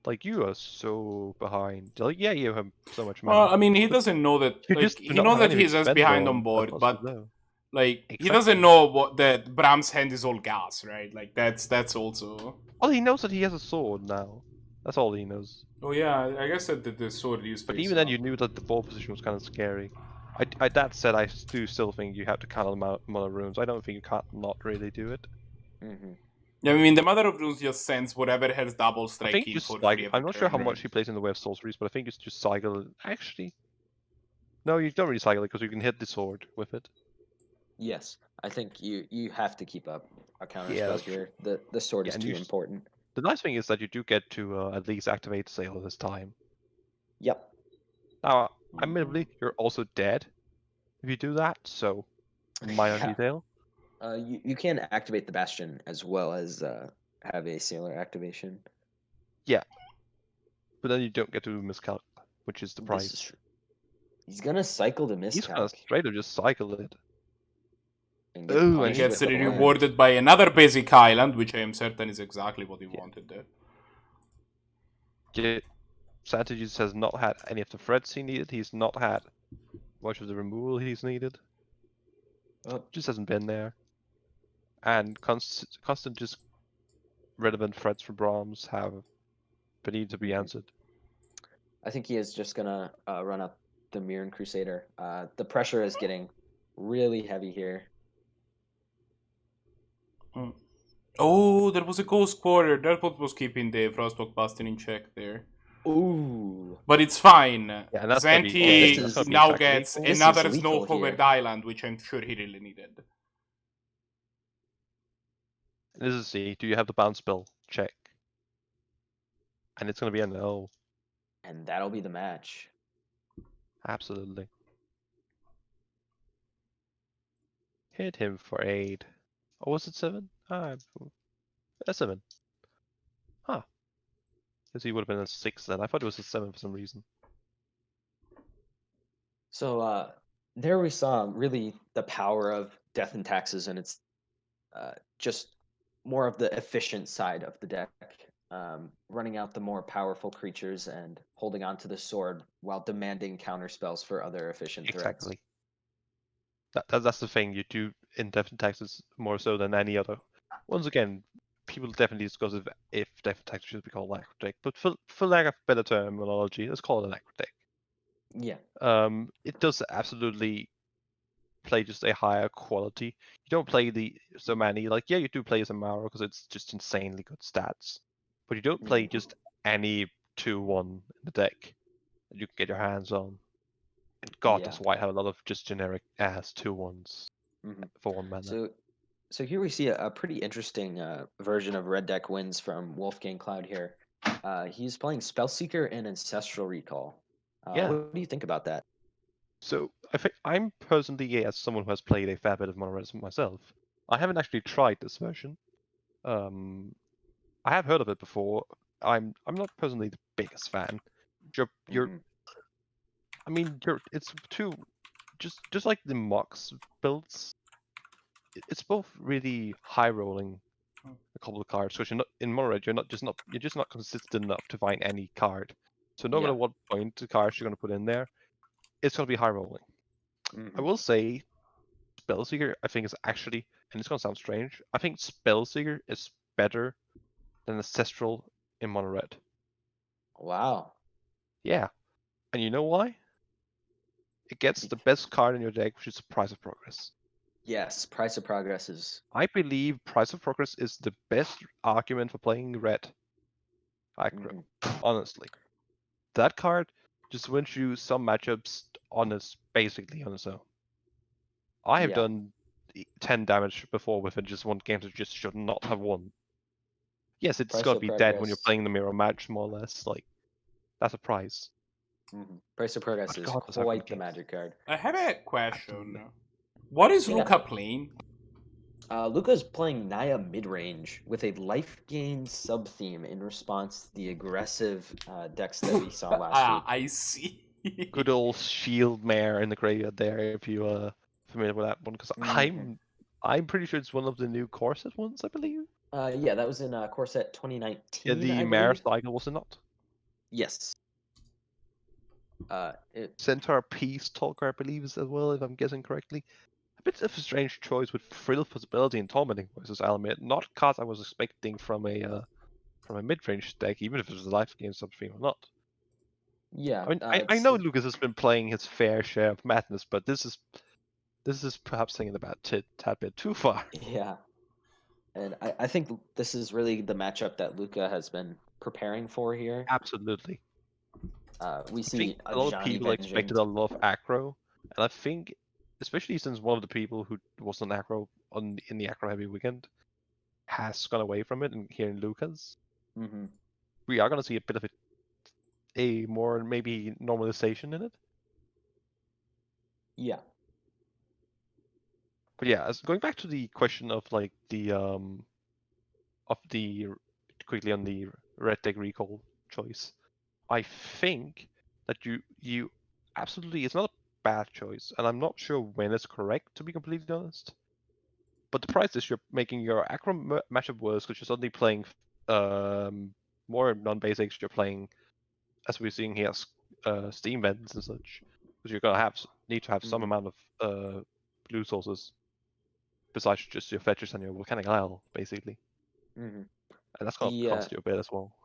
Like, you are so behind. Like, yeah, you have so much money. Well, I mean, he doesn't know that. You Like, just do he not knows have that anything he's to just spend behind on that board, costs but you though. like he Exactly. doesn't know that Brahms' hand is all gas, right? Like that's also. All he knows that he has a sword now. That's all he knows. Oh yeah, I guess that the sword is But face even then, up. you knew that the ball position was kind of scary. That said, I do still think you have to count on the Mother Runes. I don't think you can't not really do it. Mm-hmm. Yeah, I mean, the Mother of Runes just sends whatever has double I strike think in just for like free every I'm not sure turn. how much he plays in the way of sorceries, but I think it's just cycle. Actually, no, you don't really cycle it because you can hit the sword with it. Yes, I think you have to keep up a counter Yeah, spell that's true. here. The sword Yeah, is and too important. the nice thing is that you do get to at least activate Sail this time. Yep. Now, admittedly, you're also dead if you do that, so minor Yeah. detail. You can activate the Bastion as well as have a Sailor activation. Yeah, but then you don't get to miscalc, which is the This price. is he's gonna cycle the He's gonna miscalc straight up just cycle it. and get Ooh, and punished he's Gets with the land. rewarded by another basic island, which I am certain is exactly what he wanted there. Zannty just has not had any of the threats he needed. He's not had much of the removal he's needed. Just hasn't been there. And constant just relevant threats for Brahms have need to be answered. I think he is just gonna run up the Mirren Crusader. The pressure is getting really heavy here. Oh, there was a Ghost Quarter. That was keeping the Frostwalk Bastion in check there. Ooh. But it's fine. Yeah, and that's gonna be Zannty that's gonna be now exactly gets lethal. This another is lethal snow-covered here. island, which I'm sure he really needed. This is C. Do you have the bounce spell? Check. And it's gonna be a no. And that'll be the match. Absolutely. Hit him for 8. Or was it 7? That's 7. Huh. Because he would have been a 6 then. I thought it was a 7 for some reason. So there we saw really the power of Death and Taxes, and it's just more of the efficient side of the deck, running out the more powerful creatures and holding on to the sword while demanding counter spells for other efficient threats. Exactly. That's the thing you do in Death and Taxes more so than any other. Once again, people definitely discuss if Death and Taxes should be called Electric, but for lack of better terminology, let's call it Electric. Yeah. It does absolutely play just a higher quality. You don't play so many, like, yeah, you do play Zamaro because it's just insanely good stats, but you don't play just any 2-1 in the deck that you can get your hands on. And God, Yeah. does White have a lot of just generic ass 2-1s for 1 mana. So here we see a pretty interesting version of Red Deck wins from WolfgangCloud here. He's playing Spellseeker and Ancestral Recall. Yeah. What do you think about that? So I think I'm personally, as someone who has played a fair bit of Mono Red myself, I haven't actually tried this version. I have heard of it before. I'm not personally the biggest fan. It's just like the Mox builds. It's both really high rolling a couple of cards, because you're not in Mono Red. You're just not consistent enough to find any card. So no matter what point the cards you're going to put in there, it's going to be high rolling. I will say, Spellseeker, I think, is actually, and it's going to sound strange, I think Spellseeker is better than Ancestral in Mono Red. Wow. Yeah. And you know why? It gets the best card in your deck, which is Price of Progress. Yes, Price of Progress is. I believe Price of Progress is the best argument for playing red aggro. Honestly. That card just wins you some matchups basically on its own. I have done 10 damage before with it just one game that just should not have won. Yes, it's got to be dead when you're playing the mirror match, more or less. Like, that's a prize. Price of Progress is quite the magic card. I have a question. Absolutely. What is Luca playing? Luca's playing Naya mid-range with a Lifegain sub-theme in response to the aggressive decks that we saw last week. I see. Good old shield mare in the graveyard there, if you familiar with that one, because I'm pretty sure it's one of the new core set ones, I believe. Yeah, that was in core set 2019. Yeah, the mare cycle, was it not? Yes. Centaur Peace Talker, I believe, as well, if I'm guessing correctly. A bit of a strange choice with Frill Possibility and Tormenting Voices, I'll admit. Not cards I was expecting from a from a mid-range deck, even if it's a Lifegain substream or not. Yeah. I mean, I know Lucas has been playing his fair share of madness, but this is perhaps taking it about tad bit too far. Yeah. And I think this is really the matchup that Luca has been preparing for here. Absolutely. We I see think a a lot of Johnny people expected Vengeance. a lot of aggro, and I think, especially since one of the people who was on aggro in the aggro heavy weekend has gone away from it, and here in Lucas, Mm-hmm. we are going to see a bit of a more maybe normalization in it. Yeah. But yeah, as going back to the question of like the quickly on the red deck recall choice, I think that you absolutely, it's not a bad choice, and I'm not sure when it's correct, to be completely honest. But the price is you're making your aggro matchup worse because you're suddenly playing more non-basics. You're playing, as we're seeing here, steam vents and such, because you're gonna need to have some Mhm. amount of blue sources besides just your fetchers and your volcanic isle, basically, Mm-hmm. and that's gonna cost you a bit as well.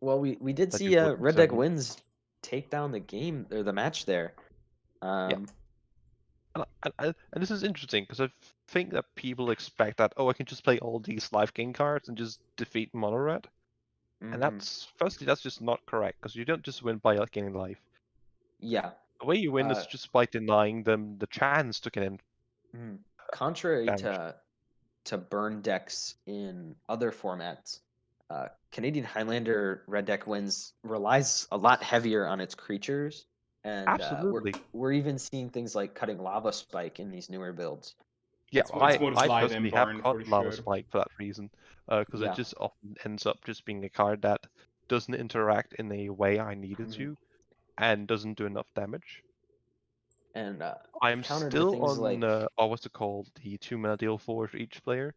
Well, we did That see you wouldn't Red Deck necessarily. Wins take down the game or the match there. Yeah. And this is interesting because I think that people expect that, oh, I can just play all these Lifegain cards and just defeat mono red. And Mhm. that's just not correct because you don't just win by gaining life. Yeah. The way you win Uh, is just by denying them the chance to get in Contrary damage. to burn decks in other formats, Canadian Highlander Red Deck Wins relies a lot heavier on its creatures, and Absolutely. we're even seeing things like cutting Lava Spike in these newer builds. Yeah, It's more I slide and personally have burn cut for Lava sure. Spike for that reason, because Yeah. it just often ends up just being a card that doesn't interact in a way I need it Mhm. to, and doesn't do enough damage. And I'm counter to still things on like what's it called, the 2-mana deal 4 for each player,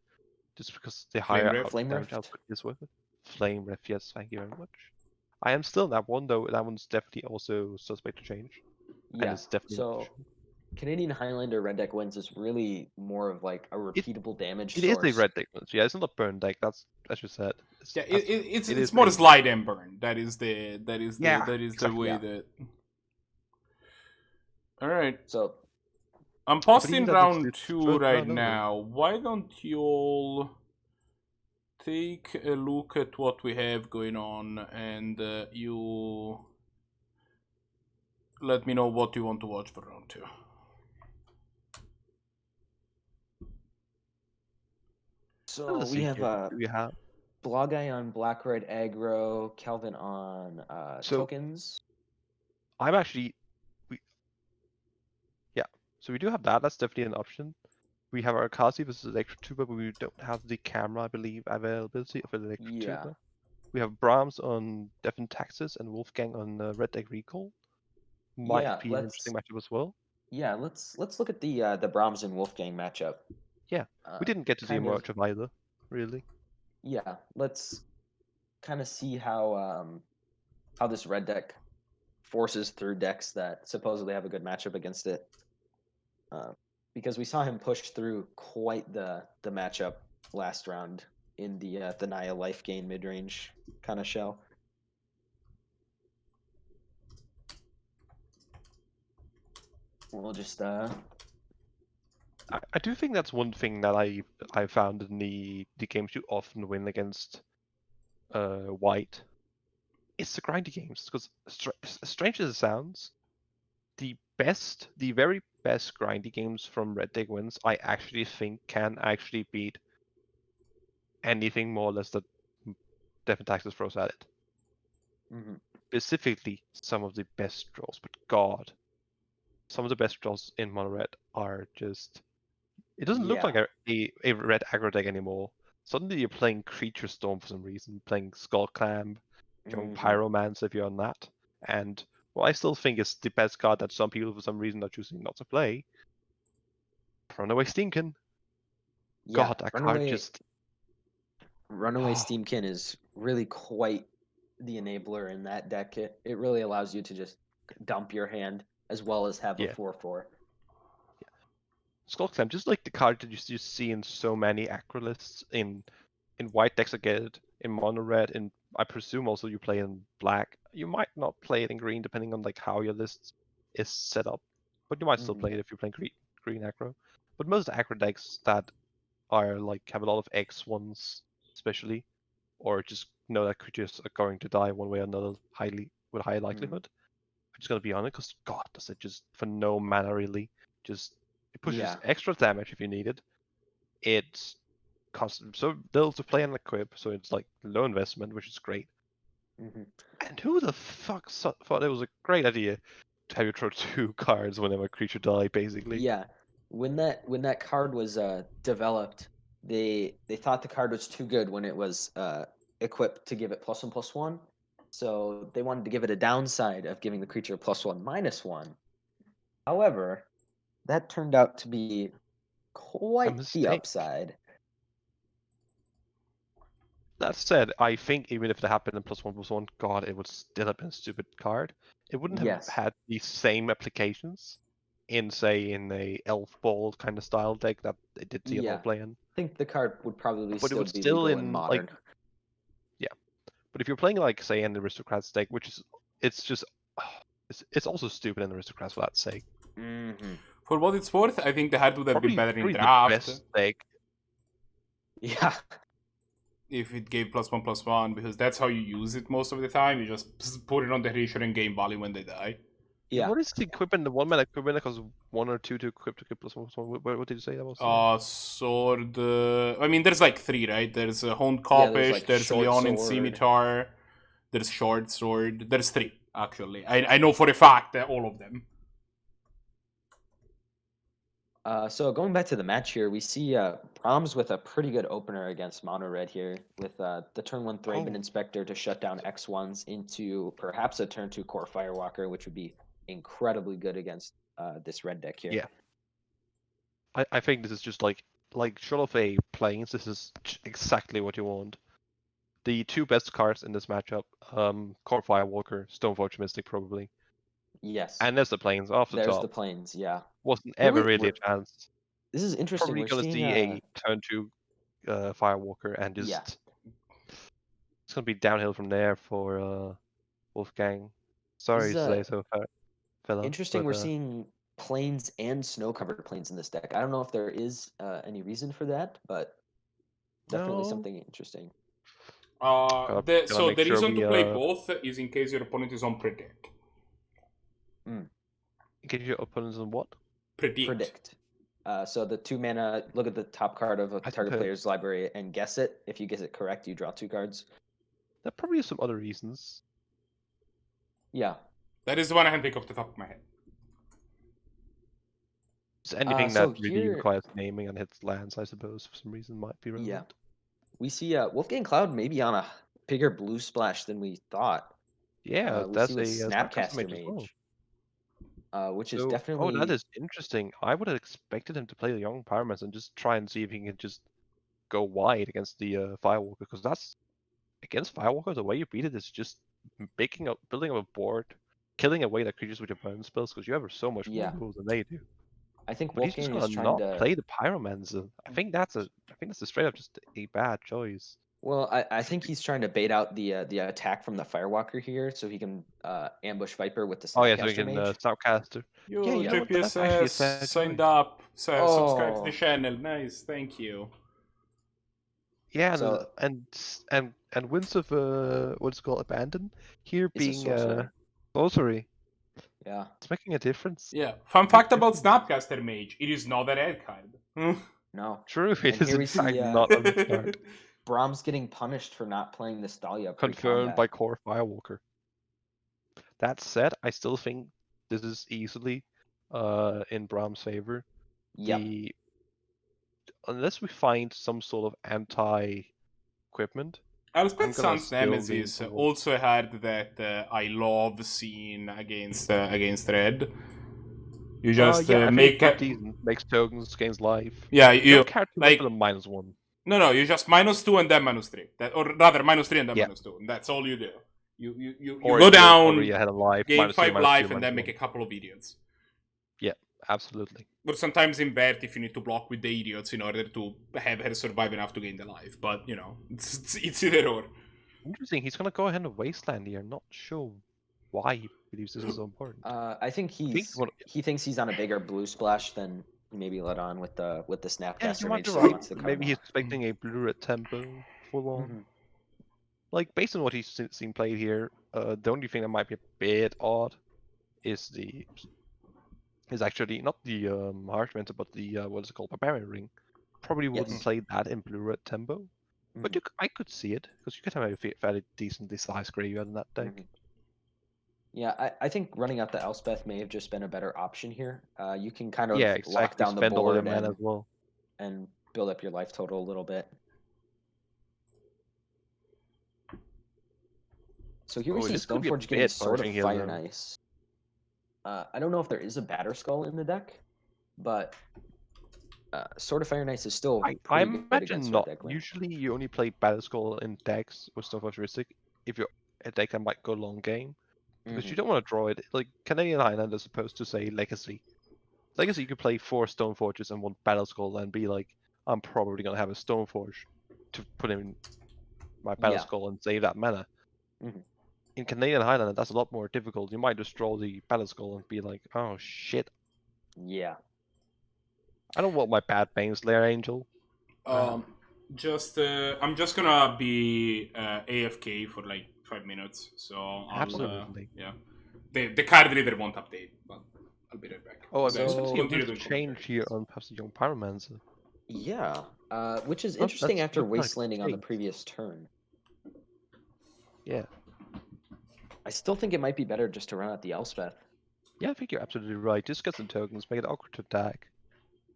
just because the Flame higher Rift? Flame damage Rift. output is with it. Flame Rift, yes, thank you very much. I am still in that one though. That one's definitely also suspect to change, and Yeah. it's definitely an So option. Canadian Highlander Red Deck Wins is really more of like a repeatable damage It is a source. red deck, yeah. It's not a burn deck. That's as you said. Yeah, It is it's more a slide and burn. That is the exactly. way Yeah. that. All right, So I'm I believe posting that round it's 2 first right round only. now. Why don't you all take a look at what we have going on, and you let me know what you want to watch for round 2. so Let's we see have here. Do we have Blahguy on Black Red Aggro, Kelvin on so? tokens. I'm actually yeah. So we do have that. That's definitely an option. We have Arakasi versus ElectricTuba, but we don't have the camera, I believe, availability of Yeah. ElectricTuba. We have Brahms on Devon Taxes and Wolfgang on Red Deck Recall. Might Yeah, be an interesting matchup as well. let's look at the Brahms and Wolfgang matchup. Yeah, we didn't get to see Kind of much of either, really. yeah, let's kind of see how this red deck forces through decks that supposedly have a good matchup against it. Because we saw him push through quite the matchup last round in the Naya Lifegain mid range kind of shell. We'll just I do think that's one thing that I found in the games you often win against white. It's the grindy games, because as strange as it sounds, the very best grindy games from Red Deck Wins, I actually think can actually beat anything more or less that Devon Taxes throws at it. mhm. Specifically, some of the best draws, but God, some of the best draws in mono red are just. It doesn't look like a red aggro deck anymore. Suddenly you're playing Creature Storm for some reason, playing Skull Clamp, going Pyromancer if you're on that, and what I still think is the best card that some people for some reason are choosing not to play, Runaway Steamkin. Yeah, God, that card just. Runaway Steamkin is really quite the enabler in that deck. It really allows you to just dump your hand as well as have a Yeah. 4/4. Skull Clamp, just like the card that you just see in so many aggro lists in white decks, I get it, in mono red, in I presume also you play in black. You might not play it in green depending on like how your list is set up, but you might still play it if you're playing green aggro. But most aggro decks that are like have a lot of X ones, especially, or just know that creatures are going to die one way or another, with high likelihood. I'm just gonna be on it because God does it just for no mana really. Just it pushes extra damage if you need it. It's so little to play and equip, so it's like low investment, which is great. And who the fuck thought it was a great idea to have you draw 2 cards whenever a creature die, basically? Yeah, when that card was developed, they thought the card was too good when it was equipped to give it +1/+1. So they wanted to give it a downside of giving the creature +1/-1. However, that turned out to be quite the mistake. upside. That said, I think even if it happened in +1/+1, God, it would still have been a stupid card. It wouldn't have had the same applications in, say, in a elf ball kind of style deck that it did TNO play in. I think the card would probably But it would be still legal in modern. like, yeah. But if you're playing like, say, an aristocrats deck, which is, it's just, it's also stupid in aristocrats for that sake. For what it's worth, I think the hat would have Probably, been better in probably draft. the best deck. Yeah. If it gave +1/+1, because that's how you use it most of the time. You just put it on the creature and gain value when they die. Yeah. What is the equipment? The 1-mana equipment that costs 1 or 2 to equip to get +1/+1. What did you say that was? Sword. I mean, there's like 3, right? There's Honed Kopish, there's Leonin Scimitar, there's Short Sword. There's 3, actually. I know for a fact that all of them. So going back to the match here, we see Brahms with a pretty good opener against Mono Red here, with the turn 1 Thraben Inspector to shut down X1s into perhaps a turn 2 Core Firewalker, which would be incredibly good against this red deck here. Yeah. I think this is just like short of a Plains, this is exactly what you want. The 2 best cards in this matchup, Core Firewalker, Stoneforge Mystic probably. Yes. And there's the Plains off the top. There's the Plains, yeah. Wasn't ever really a chance. This is interesting. Probably gonna see a turn 2 Firewalker and just it's gonna be downhill from there for Wolfgang. Sorry to say so, fella. Interesting, we're seeing Plains and snow-covered Plains in this deck. I don't know if there is any reason for that, but definitely something interesting. So the reason to play both is in case your opponent is on Predict. In case your opponent is on what? Predict. So the 2 mana, look at the top card of a target player's library and guess it. If you guess it correct, you draw 2 cards. There probably is some other reasons. Yeah. That is the one I can think off the top of my head. So anything that really requires naming and hits lands, I suppose, for some reason might be relevant. Yeah. We see WolfgangCloud maybe on a bigger blue splash than we thought. Yeah, that's a Snapcaster Mage. Which is definitely... Oh, that is interesting. I would have expected him to play the Young Pyromancer and just try and see if he can just go wide against the Firewalker, because that's... Against Firewalker, the way you beat it is just building up a board, killing away the creatures with your burn spells, because you have so much more moves than they do. I think but Wolfgang is trying not to play the Pyromancer. I think that's a straight up just a bad choice. Well, I think he's trying to bait out the attack from the Firewalker here, so he can ambush Viper with the Snapcaster. Oh yeah, so he can Snapcaster. Yo, JPSS signed up, subscribe to the channel. Nice, thank you. Yeah, so, and Winds of what's it called, Abandon here being sorcery. Yeah, it's making a difference. Yeah, fun fact about Snapcaster Mage: it is not a red card. No, true. It is in fact not a red card. Brahms getting punished for not playing this Dahlia. Confirmed by Core Firewalker. That said, I still think this is easily in Brahms' favor. Yeah. Unless we find some sort of anti-equipment. Elspeth Sun's Nemesis also had that I love scene against red. You just makes tokens, gains life. Yeah, you like -1. No, you just -2 and then -3. Or rather, -3 and then -2. And that's all you do. You go down, gain 5 life, and then make a couple of idiots. Yeah, absolutely. But sometimes in Bert, if you need to block with the idiots in order to have her survive enough to gain the life. But, you know, it's either or. Interesting. He's gonna go ahead and wasteland here. Not sure why he believes this is so important. I think I think he thinks he's on a bigger blue splash than he maybe let on with the yeah, Snapcaster. you Maybe might be still right. wants to cut Maybe him he's off. expecting a blue red tempo full on. Mhm. Like based on what he's seen played here, the only thing that might be a bit odd is actually not the harsh mentor, but the what is it called, barbarian ring. Probably wouldn't Yes. play that in blue red tempo, but Mhm. I could see it because you could have a fairly decently sized graveyard in that deck. Mhm. Yeah, I think running out the Elspeth may have just been a better option here. You can kind of Yeah, lock exactly. down the Spend all your board mana as well. and build up your life total a little bit. So here we Oh, see this could be a Stoneforge getting bit Sword of punishing here, Fire though. Nice. I don't know if there is a Batter Skull in the deck, but Sword of Fire Nice is still I pretty good imagine against not. Red Deck land. Usually, you only play Battle Skull in decks with stuff futuristic if you're a deck that might go long game, because you Mhm. don't want to draw it. Like Canadian Highlander is supposed to say Legacy. Legacy, you could play 4 Stoneforges and 1 Battle Skull and be like, I'm probably gonna have a Stoneforge to put in my Battle Yeah. Skull and save that mana. Mhm. In Canadian Highlander, that's a lot more difficult. You might just draw the Battle Skull and be like, oh shit, Yeah. I don't want my bad Baneslayer Angel. I'm just gonna be AFK for like 5 minutes, so Absolutely. yeah. The card reader won't update, but I'll be right back. Oh, You I'm guys just gonna see a continue nice doing change commentary. here on perhaps the Young Pyromancer. Yeah. Which is Oh, interesting that's after looking like wastelanding on the change. previous turn. Yeah. I still think it might be better just to run out the Elspeth. Yeah, I think you're absolutely right. Just get some tokens, make it awkward to attack.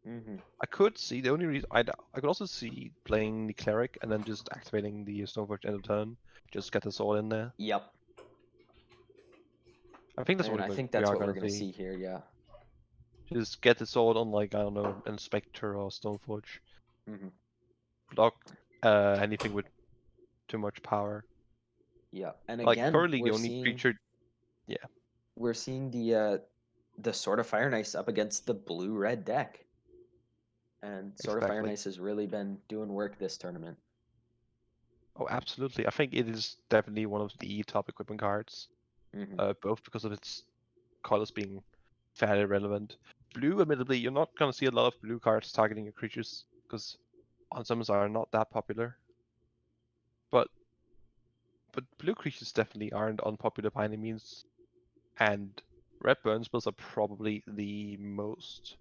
Mhm. I could see the only reason I could also see playing the cleric and then just activating the Stoneforge end of turn. Just get the sword in there. Yep. I think that's And what I think we that's are what we're gonna gonna see. see here, yeah. Just get the sword on like I don't know, an Specter or Stoneforge. Mhm. Block anything with too much power. Yeah. And Like again, currently the only creature. Yeah. we're seeing the Sword of Fire Nice up against the blue-red deck. And Sword of Fire Exactly. Nice has really been doing work this tournament. Oh, absolutely. I think it is definitely one of the top equipment cards. Mhm. Both because of its colors being fairly relevant. Blue, admittedly, you're not gonna see a lot of blue cards targeting your creatures because ensembles are not that popular. But blue creatures definitely aren't unpopular by any means, and red burn spells are probably the most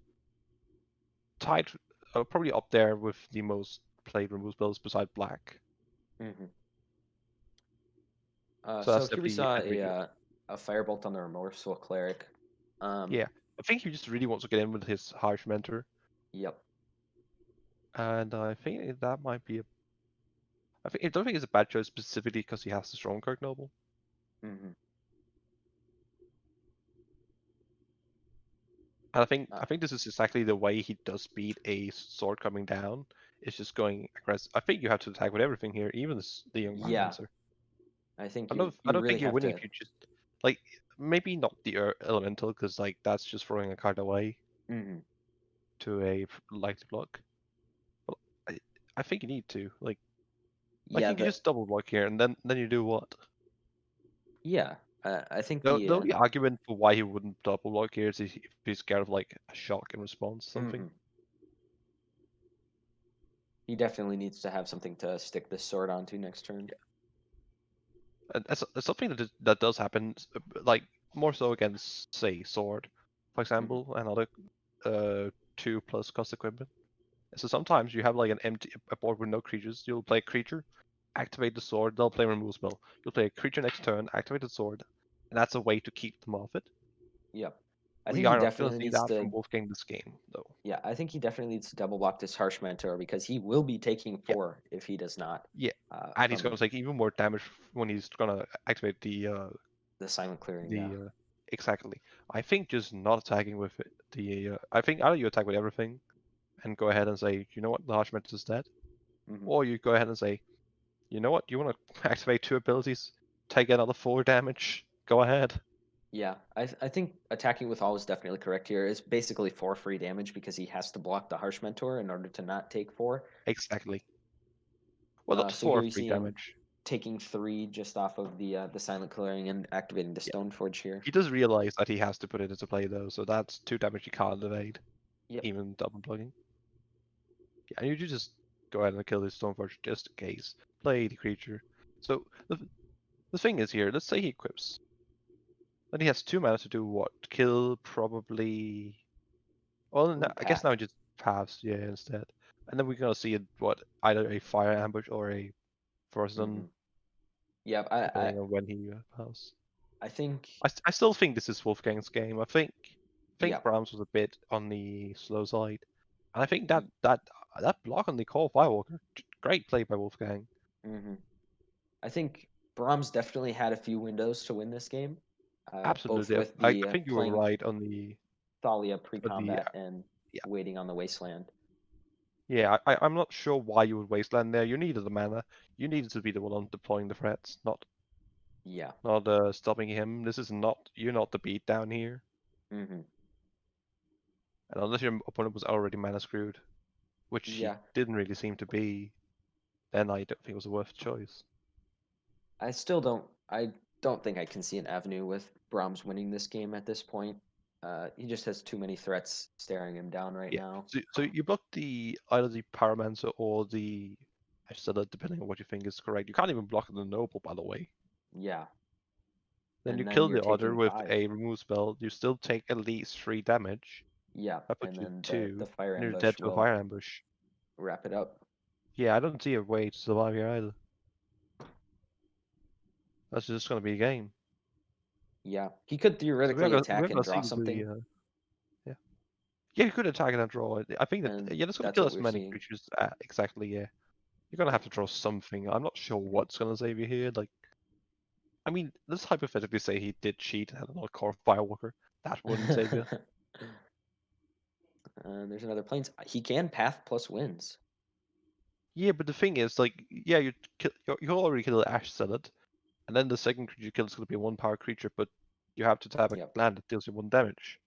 tied, probably up there with the most played remove spells beside black. Mhm. So So that's here we definitely saw a great here. a Firebolt on the Remorseful Cleric. Yeah, I think he just really wants to get in with his harsh mentor, Yep. and I think that might be a. I don't think it's a bad choice specifically because he has the strong Kirk Noble. Mhm. And I think this is exactly the way he does beat a sword coming down. It's just going aggressive. I think you have to attack with everything here, even the young Yeah. Pyromancer. I think I you don't really think you're have winning to. if you just like maybe not the elemental because like that's just throwing a card away Mhm. to a likely block. But I think you need to Yeah, you can just double block here and then you do what? yeah. I think The only argument for why he wouldn't double block here is if he's scared of like a shock in response or something. Mhm. He definitely needs to have something to stick this sword onto next turn. And that's something that does happen, like more so against say sword, for example, and other 2+ cost equipment. So sometimes you have like a board with no creatures. You'll play a creature, activate the sword. They'll play remove spell. You'll play a creature next turn, activate the sword, and that's a way to keep them off it. Yep. I We think he are not going to definitely see needs that to. from Wolfgang this game, though. Yeah, I think he definitely needs to double block this Harsh Mentor because he will be taking Yeah, 4 if he does not. yeah, and he's going From to take even more damage when he's going to activate the Silent Clearing. Yeah. the exactly. I think just not attacking with it, I think either you attack with everything and go ahead and say, you know what, the Harsh Mentor is dead, Mhm. or you go ahead and say, you know what, you want to activate 2 abilities, take another 4 damage, go ahead. Yeah, I think attacking with all is definitely correct here. It's basically 4 free damage because he has to block the Harsh Mentor in order to not take 4. Exactly. Well, not So here 4 you free see him damage. taking 3 just off of the silent clearing and activating the Stoneforge here. He does realize that he has to put it into play though, so that's 2 damage he can't evade. Yep. Even double plugging. Yeah, and you just go ahead and kill this Stoneforge just in case. Play the creature. So the thing is here, let's say he equips. Then he has 2 mana to do what? Kill probably. Well, no, I guess Path. now he just paths, yeah, instead. And then we're gonna see either a fire ambush or a frozen, Yeah, depending on when he paths. I think I still think this is Wolfgang's game. I think Yeah. Brahms was a bit on the slow side, and I think that block on the Call Firewalker, great play by Wolfgang. I think Brahms definitely had a few windows to win this game. Absolutely, Both with I the think you were playing right on the Thalia pre-combat and yeah. waiting on the Wasteland. Yeah, I'm not sure why you would Wasteland there. You needed the mana. You needed to be the one on deploying the threats, not stopping him. This is not you're not the beat down here. And unless your opponent was already mana screwed, which he didn't really seem to be, then I don't think it was a worth choice. I don't think I can see an avenue with Brahms winning this game at this point. He just has too many threats staring him down right now. So you block either the Pyromancer or the Izzet, depending on what you think is correct. You can't even block the Noble, by the way. Yeah. Then And you then kill you're the other taking with 5. a remove spell. You still take at least 3 damage. Yeah, I put and you then 2. the fire and you're ambush dead to a will fire ambush. wrap it up. Yeah, I don't see a way to survive here either. That's just going to be a game. Yeah, he could theoretically attack and draw see something. Yeah, you could attack and draw. I think that that's going to kill as many seeing. creatures. Exactly, yeah. You're going to have to draw something. I'm not sure what's going to save you here. Like, I mean, let's hypothetically say he did cheat and had another core Firewalker. That wouldn't save you. There's another planes. He can path plus wins. Yeah, but the thing is, like, yeah, you already kill the Ash Zealot, and then the second creature you kill is going to be a 1-power creature, but you have to tap a land that deals you 1 damage.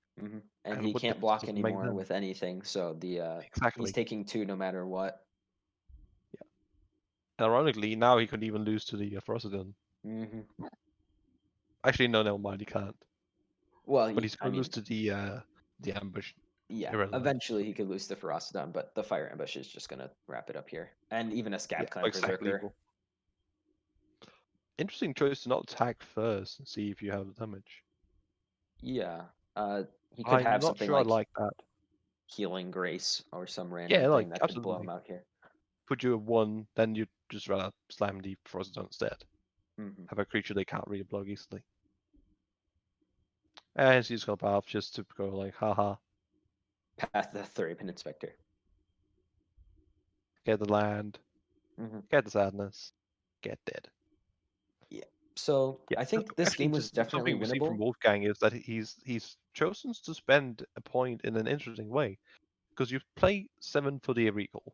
And he can't block anymore with anything, so he's taking 2 no matter what. Yeah. And ironically, now he could even lose to the Rodan. Actually, no, never mind, he can't. Well, but he's going to lose to the ambush. Yeah, Irrelevant. Eventually he could lose to Ferocidon, but the fire ambush is just going to wrap it up here. And even a Scab Clan Berserker. Equal. Interesting choice to not attack first and see if you have damage. Yeah, he could have something like that. Healing Grace or some random thing that could blow him out here. Put you at 1, then you just rather slam the Ferocidon instead. Have a creature they can't really block easily. And he's got path just to go like, haha. Path the Thuripin Specter. Get the land. Get the sadness. Get dead. Yeah. So I think this game was definitely winnable. Something we see from Wolfgang is that he's chosen to spend a point in an interesting way, because you play 7 for the recall.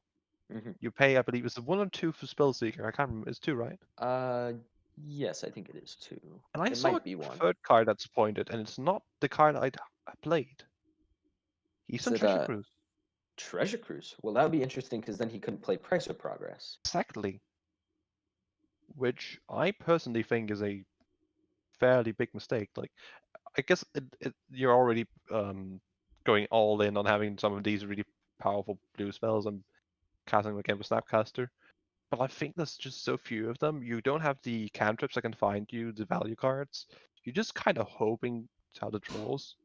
You pay, I believe, it's 1 or 2 for Spellseeker. I can't remember. It's 2, right? Yes, I think it is 2. And I saw a third card that's appointed, and it's not the card I played. He's on Treasure Cruise. Treasure Cruise? Well, that would be interesting, because then he couldn't play Price of Progress. Exactly. Which I personally think is a fairly big mistake. Like, I guess you're already going all in on having some of these really powerful blue spells and casting them again with Snapcaster. But I think there's just so few of them. You don't have the cantrips that can find you, the value cards. You're just kind of hoping to have the draws.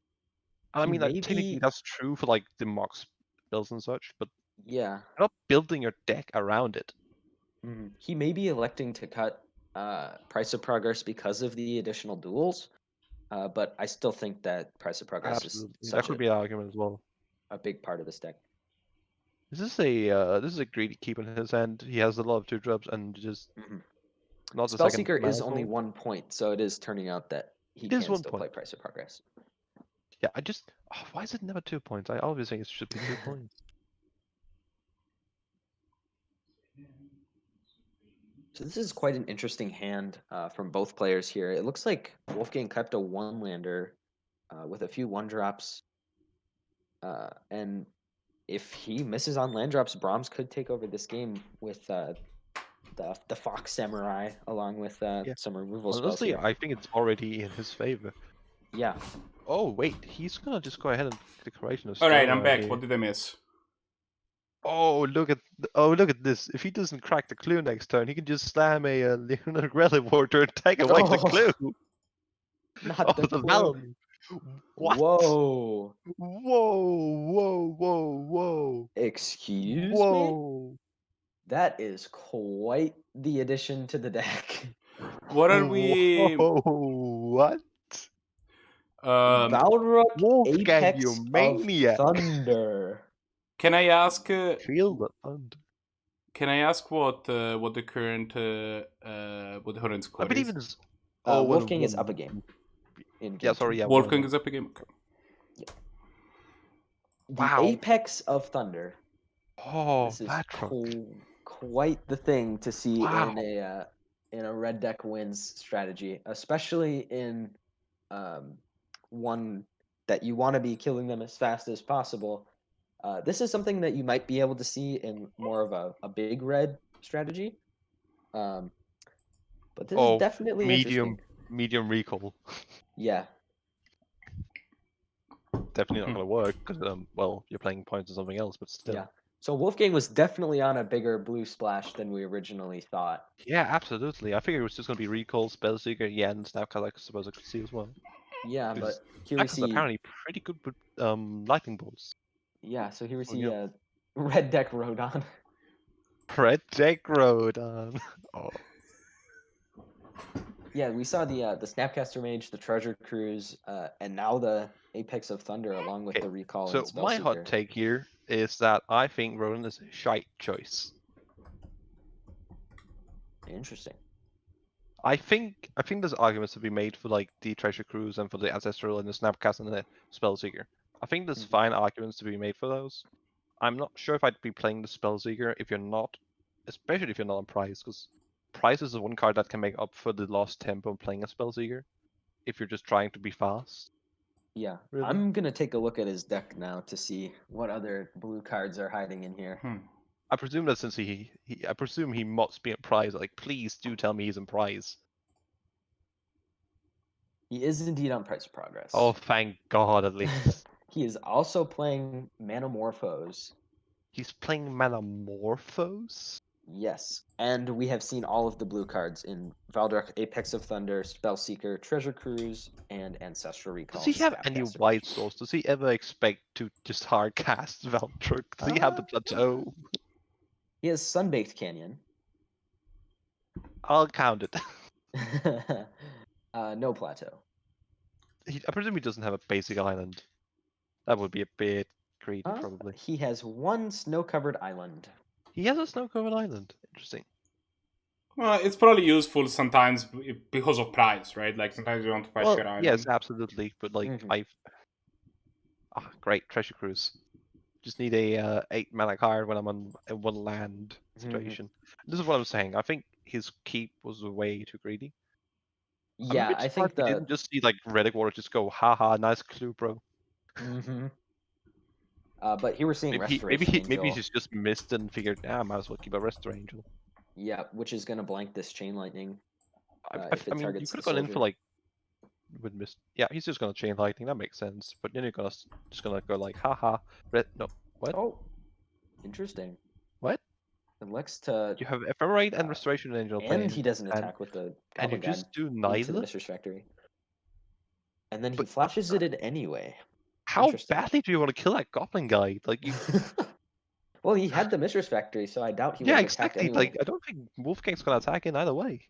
And I mean, technically that's true for like the Mox spells and such, but you're not building your deck around it. He may be electing to cut Price of Progress because of the additional duels, but I still think that Price of Progress is that could be an argument as well. A big part of this deck. This is a greedy keep in his hand. He has a lot of 2-drops and just not the second. Spellseeker is only 1 point, so it is turning out that he can still play Price of Progress. Yeah, why is it never 2 points? I always think it should be 2 points. So this is quite an interesting hand from both players here. It looks like Wolfgang kept a 1-lander with a few 1-drops. And if he misses on land drops, Brahms could take over this game with the Fox Samurai along with some removal spells Honestly, here. I think it's already in his favor. Yeah. Oh wait, he's gonna just go ahead and Declaration of All right, I'm Samurai back. here. What did I miss? Oh look at this! If he doesn't crack the clue next turn, he can just slam a Leonard Relivore to take away the Oh. clue. Not the clue. value. What? Whoa. Whoa! Excuse me? Whoa! That is quite the addition to the deck. What are we? Whoa! What? Balrog Wolfgang, Apex you of maniac! Thunder. Can I ask? Feel the thunder. Can I ask what the current score I believe is? it's. Wolfgang is up a game. Yeah, sorry, yeah. Wolfgang is up a game. Okay. The Wow. Apex of Thunder. Oh, This is that truck. quite the thing to see Wow. in a red deck wins strategy, especially in one that you want to be killing them as fast as possible. This is something that you might be able to see in more of a big red strategy. But this is definitely interesting. Medium recall. Yeah. Definitely not going to work because well, you're playing points or something else, but still. Yeah. So Wolfgang was definitely on a bigger blue splash than we originally thought. Yeah, absolutely. I figured it was just going to be recall, Spellseeker, yeah, and Snapcast. I suppose I could see as well. Yeah, but here Snapcast we is see apparently pretty good with lightning bolts. Yeah, so here we see yeah. red deck Rodan. Red deck Rodan. Oh. Yeah, we saw the Snapcaster Mage, the Treasure Cruise, and now the Apex of Thunder along with the Recall So and Spellseeker. my hot take here is that I think Rodan is a shite choice. Interesting. I think there's arguments to be made for like the Treasure Cruise and for the Ancestral and the Snapcast and the Spellseeker. I think there's fine arguments to be made for those. I'm not sure if I'd be playing the Spellseeker if you're not, especially if you're not on Prize, because Prize is the one card that can make up for the lost tempo of playing a Spellseeker if you're just trying to be fast. Yeah, really. I'm gonna take a look at his deck now to see what other blue cards are hiding in here. I presume that since I presume he must be in Prize. Like, please do tell me he's in Prize. He is indeed on Price of Progress. Oh, thank God, at least. He is also playing Manamorphose. He's playing Manamorphose? Yes, and we have seen all of the blue cards in Valdrak, Apex of Thunder, Spellseeker, Treasure Cruise, and Ancestral Recall. Does he have any white source? Does he ever expect to just hard cast Valdrak? Does he have the plateau? He has Sunbaked Canyon. I'll count it. No plateau. I presume he doesn't have a basic island. That would be a bit greedy, probably. He has one snow-covered island. He has a snow-covered island. Interesting. Well, it's probably useful sometimes because of price, right? Like sometimes you want to patch your island. Yes, absolutely. But like, great Treasure Cruise. Just need a 8 mana card when I'm on a 1 land situation. This is what I'm saying. I think his keep was way too greedy. Yeah, I think he didn't just see like Relic Water just go, haha, nice clue, bro. But here we're seeing Restoration Angel. Maybe he's just missed and figured, I might as well keep a Restoration Angel. Yeah, which is gonna blank this Chain Lightning. I mean, you could have gone in for like with miss. Yeah, he's just gonna Chain Lightning. That makes sense. But then you're just gonna go like, haha, no, what? Oh, interesting. What? It looks to. You have Ephemerate and Restoration Angel. And he doesn't attack with the. And you just do neither. The Mistress Factory. And then he flashes it in anyway. How badly do you want to kill that Goblin guy? Like you. Well, he had the Mistress Factory, so I doubt he would attack anyway. Like, I don't think Wolfgang's gonna attack in either way.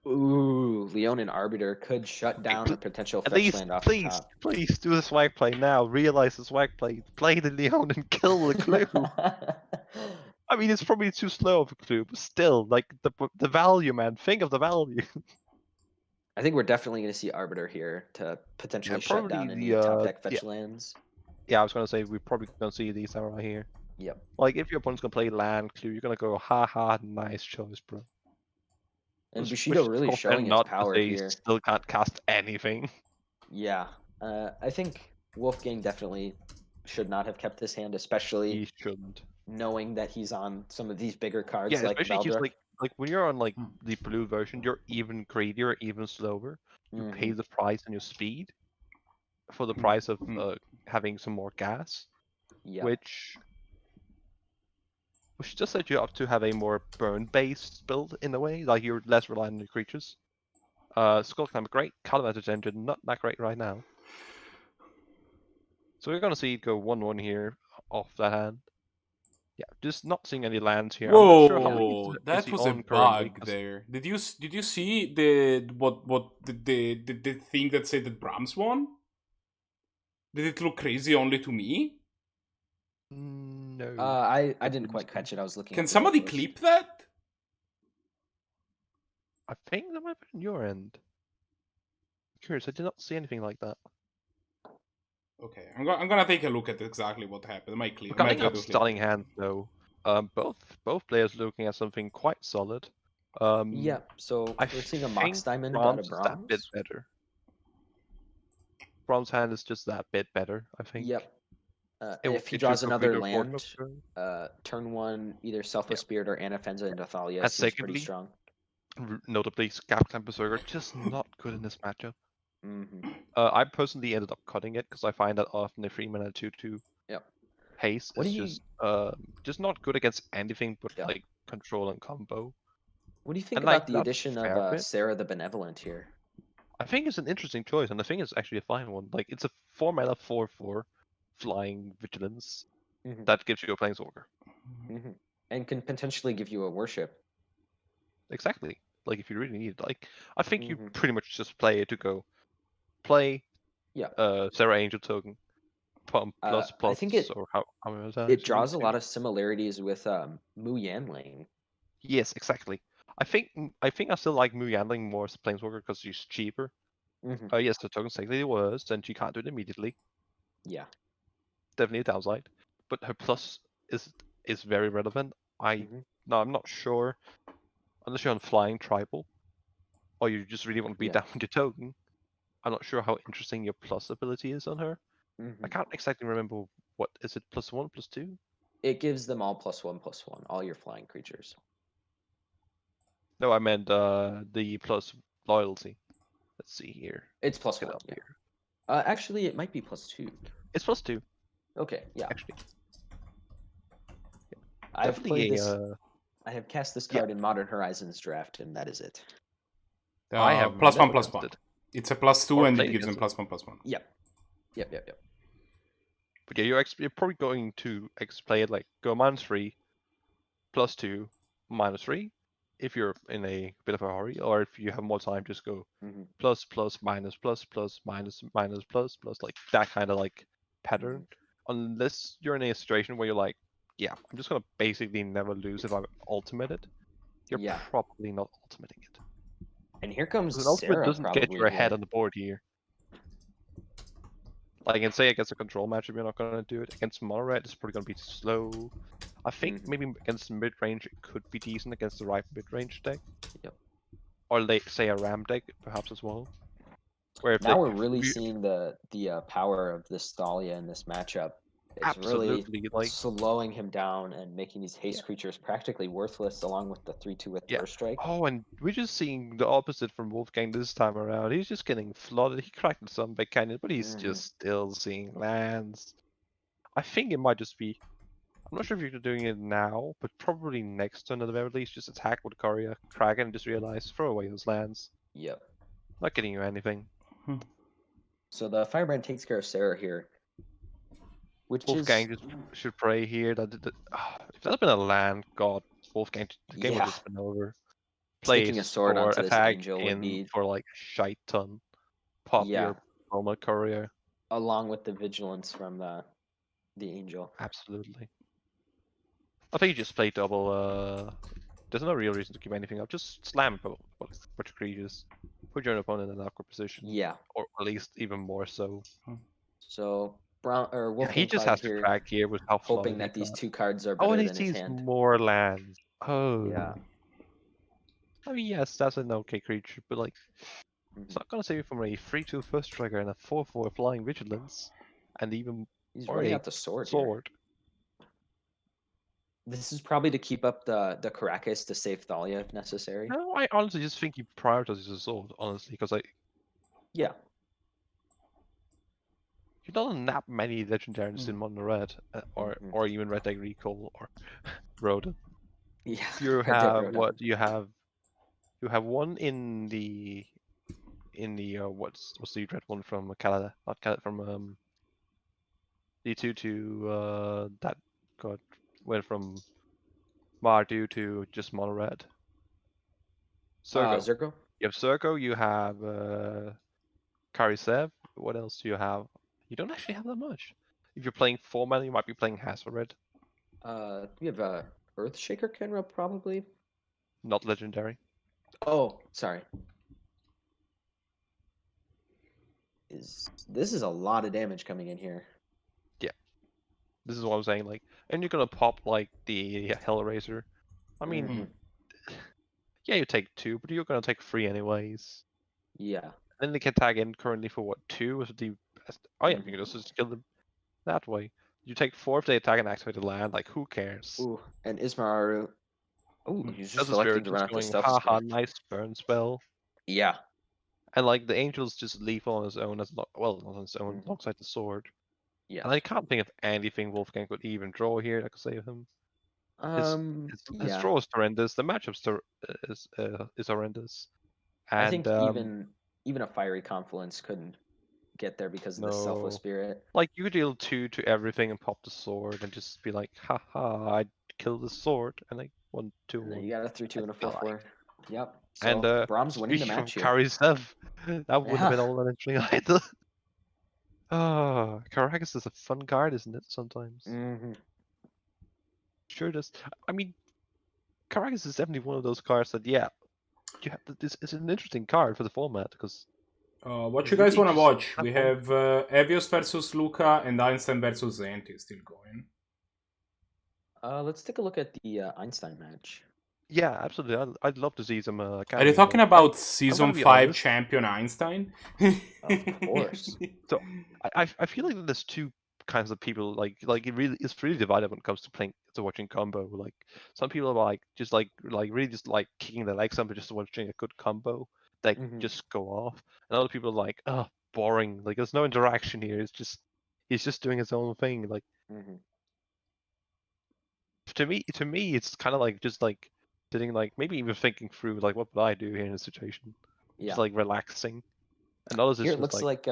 Ooh, Leonin Arbiter could shut down a potential fetch land off the top. Please do the swag play now. Realize the swag play. Play the Leon and kill the clue. I mean, it's probably too slow of a clue, but still, like the value, man. Think of the value. I think we're definitely going to see Arbiter here to potentially shut down any top deck fetch lands. Yeah, I was gonna say we're probably gonna see these Samurai here. Yep. Like if your opponent's gonna play land clue, you're gonna go, haha, nice choice, bro. And Bushido really showing his power here. Still can't cast anything. Yeah, I think Wolfgang definitely should not have kept this hand, especially. He shouldn't. knowing that he's on some of these bigger cards Yeah, like especially he's Valdor. like when you're on like the blue version, you're even greedier, even slower. You pay the price on your speed for the price of having some more gas, Yeah. which just set you up to have a more burn-based build in a way. Like you're less reliant on your creatures. Skull Climber great, Calamitous Engine not that great right now. So we're gonna see it go 1/1 here off that hand. Yeah, just not seeing any lands here. I'm not sure how many Whoa, is that he was a on currently. bug there. Did you see the the thing that said that Brahms won? Did it look crazy only to me? No. I didn't quite catch it. I was looking. Can at the somebody whitelist. clip that? I think that might be on your end. Curious, I did not see anything like that. Okay, I'm gonna take a look at exactly what happened. My clip. Regarding our starting hand, though, both players looking at something quite solid. Yeah, so we're seeing a Mox Diamond out of Brahms is that bit Brahms. better. Brahms' hand is just that bit better, I think. Yep. It- If he it draws should go another bigger for land, turn. turn one, either Selfless Spirit or Anafenza into Thalia And seems pretty secondly, strong. Notably, Scapclan Berserker just not good in this matchup. I personally ended up cutting it because I find that often a 3-mana 2/2 haste is just not good against anything but like control and combo. What do you think And, about like, the that's addition fair of bit. Sarah the Benevolent here? I think it's an interesting choice, and I think it's actually a fine one. Like, it's a 4-mana 4/4 flying vigilance that gives you a planeswalker. And can potentially give you a worship. Exactly. Like, if you really need it. Like, I think you pretty much just play it to go play Sarah Angel token, pump plus I think or how many times it draws a lot of similarities with Mu Yanling. Yes, exactly. I think I still like Mu Yanling more as a planeswalker because she's cheaper. Yes, the token's technically worse, and she can't do it immediately. Yeah. Definitely a downside. But her plus is very relevant. I'm not sure. Unless you're on flying tribal, or you just really want to be down with your token, I'm not sure how interesting your plus ability is on her. I can't exactly remember what is it, +1, +2? It gives them all +1/+1, all your flying creatures. No, I meant the plus loyalty. Let's see here. It's +1. Yeah. Here. Actually, it might be +2. It's +2. Okay. Yeah. Actually. I've played this. I have cast this card in Modern Horizons draft, and that is it. I have +1/+1. It's a +2, and it gives them +1/+1. Yep. But yeah, you're probably going to play it like go -3, +2, -3. If you're in a bit of a hurry, or if you have more time, just go plus, minus, plus, minus, minus, plus, like that kind of like pattern. Unless you're in a situation where you're like, yeah, I'm just gonna basically never lose if I ultimate it. You're probably not ultimating it. And here comes an ultimate Sarah, doesn't get you ahead on the board here. Like, and say against a control matchup, you're not gonna do it. Against mono red, it's probably gonna be slow. I think maybe against mid range, it could be decent against the right mid range deck. Or say a ram deck, perhaps as well. Where if now we're really seeing the power of this Thalia in this matchup. It's really slowing him down and making these haste creatures practically worthless, along with the 3/2 with Burst Strike. Oh, and we're just seeing the opposite from Wolfgang this time around. He's just getting flooded. He cracked some big cannon, but he's just still seeing lands. I think it might just be. I'm not sure if you're doing it now, but probably next turn at the very least, just attack with Courier, crack it, and just realize throw away those lands. Yep. Not getting you anything. So the Firebrand takes care of Sarah here. Which Wolfgang just should pray here that if that had been a land, God, Wolfgang, the game would have just been over. Play a sword onto attack this angel in for like shite ton. Pop your Roma Courier. Along with the vigilance from the angel. Absolutely. I think you just play double. There's no real reason to keep anything up. Just slam what your creatures. Put your opponent in an awkward position. Yeah. Or at least even more so. So Wolfgang he just has to crack here with how hoping that these two cards are better than his hand. Oh, and he sees more lands. Oh. Yeah. I mean, yes, that's an okay creature, but like, it's not gonna save you from a 3/2 first trigger and a 4/4 flying vigilance, and even he's running out the sword. This is probably to keep up the Caracas to save Thalia if necessary. No, I honestly just think he prioritizes his sword, honestly, because like Yeah. you don't nap many legendaries in Mono Red, or even Red Deck Recall or Rodan. Yeah. You Red Dead have Rodan. what? You have one in the what's the red one from Canada? Not Canada, from D2 to that god went from Mardu to just Mono Red. Zergo. Zergo? You have Zergo, you have Karisev. What else do you have? You don't actually have that much. If you're playing 4 mana, you might be playing Hasselred. We have Earthshaker Kenra probably. Not legendary. Oh, sorry. This is a lot of damage coming in here. Yeah. This is what I'm saying, like, and you're gonna pop like the Hellraiser. I mean, yeah, you take 2, but you're gonna take 3 anyways. Yeah. Then they can tag in currently for what, 2 with the best. Oh yeah, you can just kill them that way. You take 4 if they attack and activate the land, like who cares? Ooh, and Ismaru. Ooh, he's just As a electing spirit to just run out the going, stuff. haha, nice burn spell. Yeah. And like the angels just leave on his own not on his own alongside the sword. Yeah. And I can't think of anything Wolfgang could even draw here that could save him. His draw is horrendous. The matchup is horrendous. And I think even a Fiery Confluence couldn't get there because of the Selfless Spirit. Like you could deal 2 to everything and pop the sword and just be like, haha, I killed the sword, and like 1, 2, And then you got a 3/2 and a 4/4. Yep. So and Brahms winning the match here. Karisev, that wouldn't have been all that interesting either. Oh, Caracas is a fun card, isn't it? Sometimes. Sure does. I mean, Caracas is definitely one of those cards that, yeah, you have. This is an interesting card for the format because. What you guys want to watch? We have Evios versus Luca and Einstein versus Zannty still going. Let's take a look at the Einstein match. Yeah, absolutely. I'd love to see some. Are you talking about Season 5 champion Einstein? Of course. So I feel like there's 2 kinds of people. Like it's really divided when it comes to watching combo. Like some people are like really just like kicking their legs up and just watching a good combo. They just go off. And other people are like, oh, boring. Like there's no interaction here. He's just doing his own thing. Like to me, it's kind of like just like sitting like maybe even thinking through like what would I do here in this situation. Yeah. Just like relaxing. And others here it looks like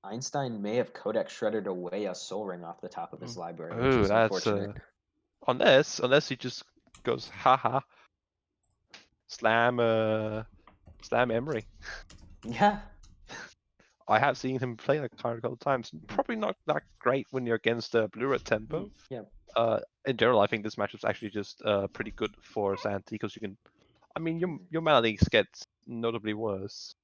Einstein may have Codex shredded away a Soul Ring off the top of his library, which is unfortunate. Unless he just goes, haha, slam Emery. Yeah. I have seen him play that card a couple of times. Probably not that great when you're against Blue Red Tempo. Yeah. In general, I think this matchup's actually just pretty good for Zannty because you can. I mean, your mana leaks gets notably worse.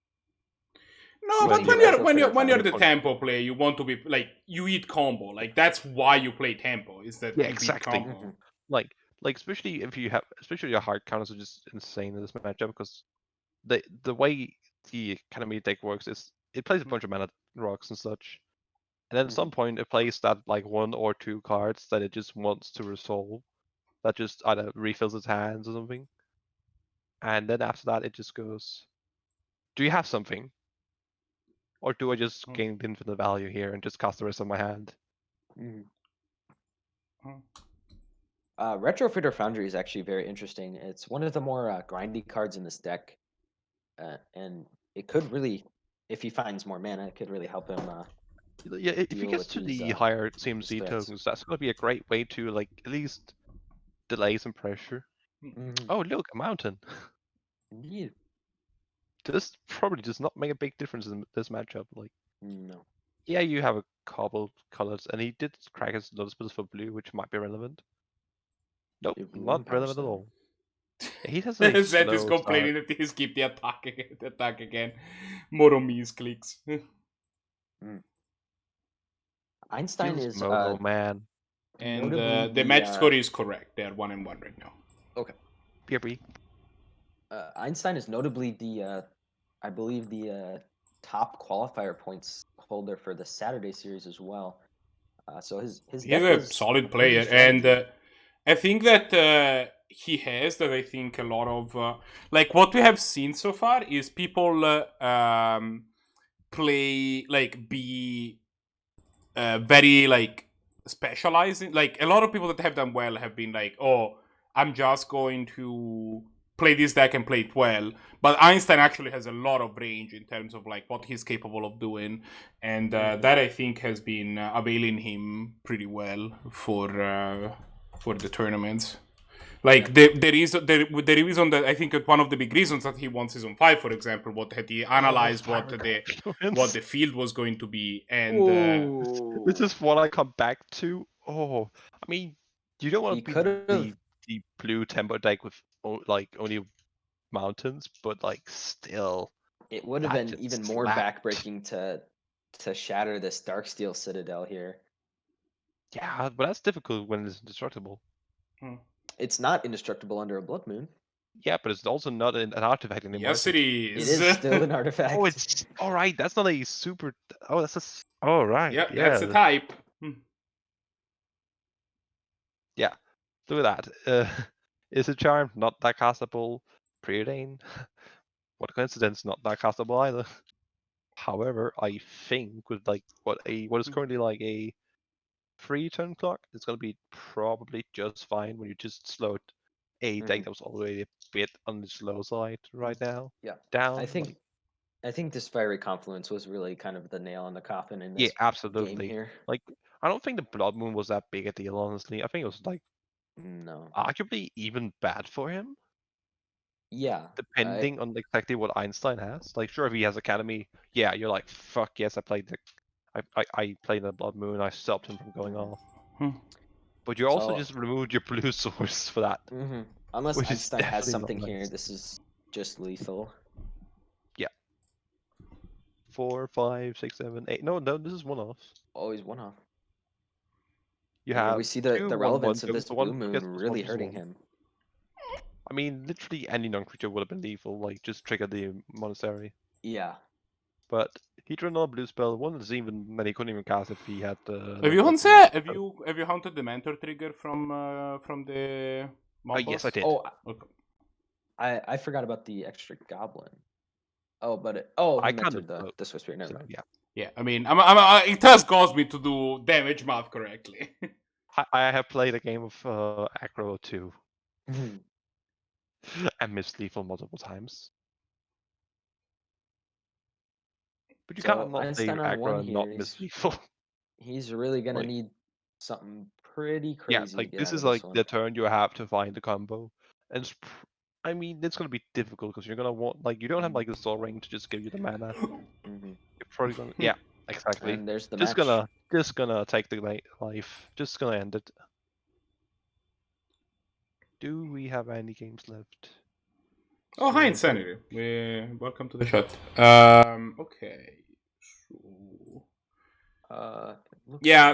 No, but when you're the tempo player, you want to be like you eat combo. Like that's why you play tempo. Is that yeah, you exactly. Beat combo. Like especially if you have your hard counters are just insane in this matchup because the way the Academy deck works is it plays a bunch of mana rocks and such, and then at some point it plays that like 1 or 2 cards that it just wants to resolve, that just either refills its hands or something, and then after that it just goes, do you have something? Or do I just gain infinite value here and just cast the rest of my hand? Retrofitter Foundry is actually very interesting. It's one of the more grindy cards in this deck. And it could really, if he finds more mana, it could really help him. Yeah, if he gets to the higher CMC tokens, that's going to be a great way to like at least delay some pressure. Oh, look, a mountain. Indeed. This probably does not make a big difference in this matchup. Like, no. Yeah, you have a couple colors, and he did crack his lotus spells for blue, which might be relevant. Nope, not relevant at all. He has a Zed is complaining that he skipped the attack again. More on misclicks. Einstein is man. And the match score is correct. They are 1-1 right now. Okay. PRP. Einstein is notably the, I believe the top qualifier points holder for the Saturday series as well. So his he's a solid player, and I think that he has that. I think a lot of like what we have seen so far is people play like be very like specializing. Like a lot of people that have done well have been like, oh, I'm just going to play this deck and play it well. But Einstein actually has a lot of range in terms of like what he's capable of doing, and that I think has been availing him pretty well for the tournaments. Like the reason that I think one of the big reasons that he won season 5, for example, what had he analyzed what the field was going to be, and this is what I come back to. Oh, I mean, you don't want to be the blue tempo deck with like only mountains, but like still, it would have that been just even more slapped. backbreaking to shatter this Darksteel Citadel here. Yeah, but that's difficult when it's indestructible. It's not indestructible under a Blood Moon. Yeah, but it's also not an artifact anymore. Yes, it is. It is still an artifact. Oh, it's all right. That's not a super. Oh, that's a. Oh, right. Yeah, Yeah, that's a type. Yeah, look at that. Is it charm? Not that castable. Preordain. What a coincidence! Not that castable either. However, I think with like what is currently like a 3-turn clock, it's gonna be probably just fine when you just slowed a deck that was already a bit on the slow side right now. Yeah, down. I think this Fiery Confluence was really kind of the nail in the coffin in this absolutely. game here. Like, I don't think the Blood Moon was that big a deal, honestly. I think it was like No, arguably even bad for him. Yeah, Depending on exactly what Einstein has. Like, sure, if he has Academy, yeah, you're like, fuck yes, I played the Blood Moon, I stopped him from going off. But you also just removed your blue source for that. Unless Einstein has something here, this is just lethal. Yeah. 4, 5, 6, 7, 8. No, this is one off. Always one off. You have we see the relevance of this blue moon really hurting him. I mean, literally any non-creature would have been lethal, like just trigger the monastery. Yeah. But he drew another blue spell. One is even that he couldn't even cast if he had the. Have you hunted the mentor trigger from the mob boss? Yes, I did. Oh, okay. I forgot about the extra goblin. Oh, but I mentored the Swiss Spirit. Never mind. Yeah. Yeah, I mean, it has caused me to do damage math correctly. I have played a game of Aggro too. And missed lethal multiple times. But you can't not play Aggro and not miss lethal. He's really gonna need something pretty crazy. Yeah, like this is like the turn you have to find the combo, and I mean it's gonna be difficult because you're gonna want you don't have like the Soul Ring to just give you the mana. You're probably gonna exactly. And there's the just gonna take the life. Just gonna end it. Do we have any games left? Oh, hi, Insanity. Welcome to the chat. Okay.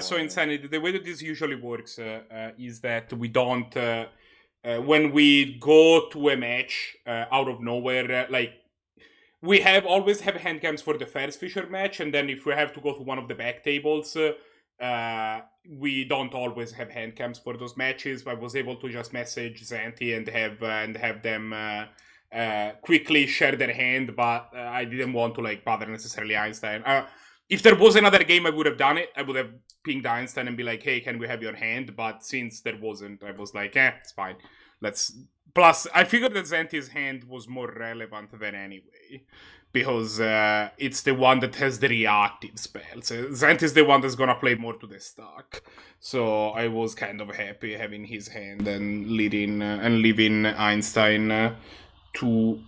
So Insanity, the way that this usually works is that we don't, when we go to a match out of nowhere, we always have hand cams for the first Fisher match, and then if we have to go to one of the back tables, we don't always have hand cams for those matches. I was able to just message Zannty and have them quickly share their hand, but I didn't want to bother necessarily Einstein. If there was another game, I would have done it. I would have pinged Einstein and be like, "Hey, can we have your hand?" But since there wasn't, I was like, "It's fine. Let's." Plus, I figured that Zannty's hand was more relevant than anyway, because it's the one that has the reactive spells. Zannty's the one that's gonna play more to the stack. So I was kind of happy having his hand and leaving Einstein to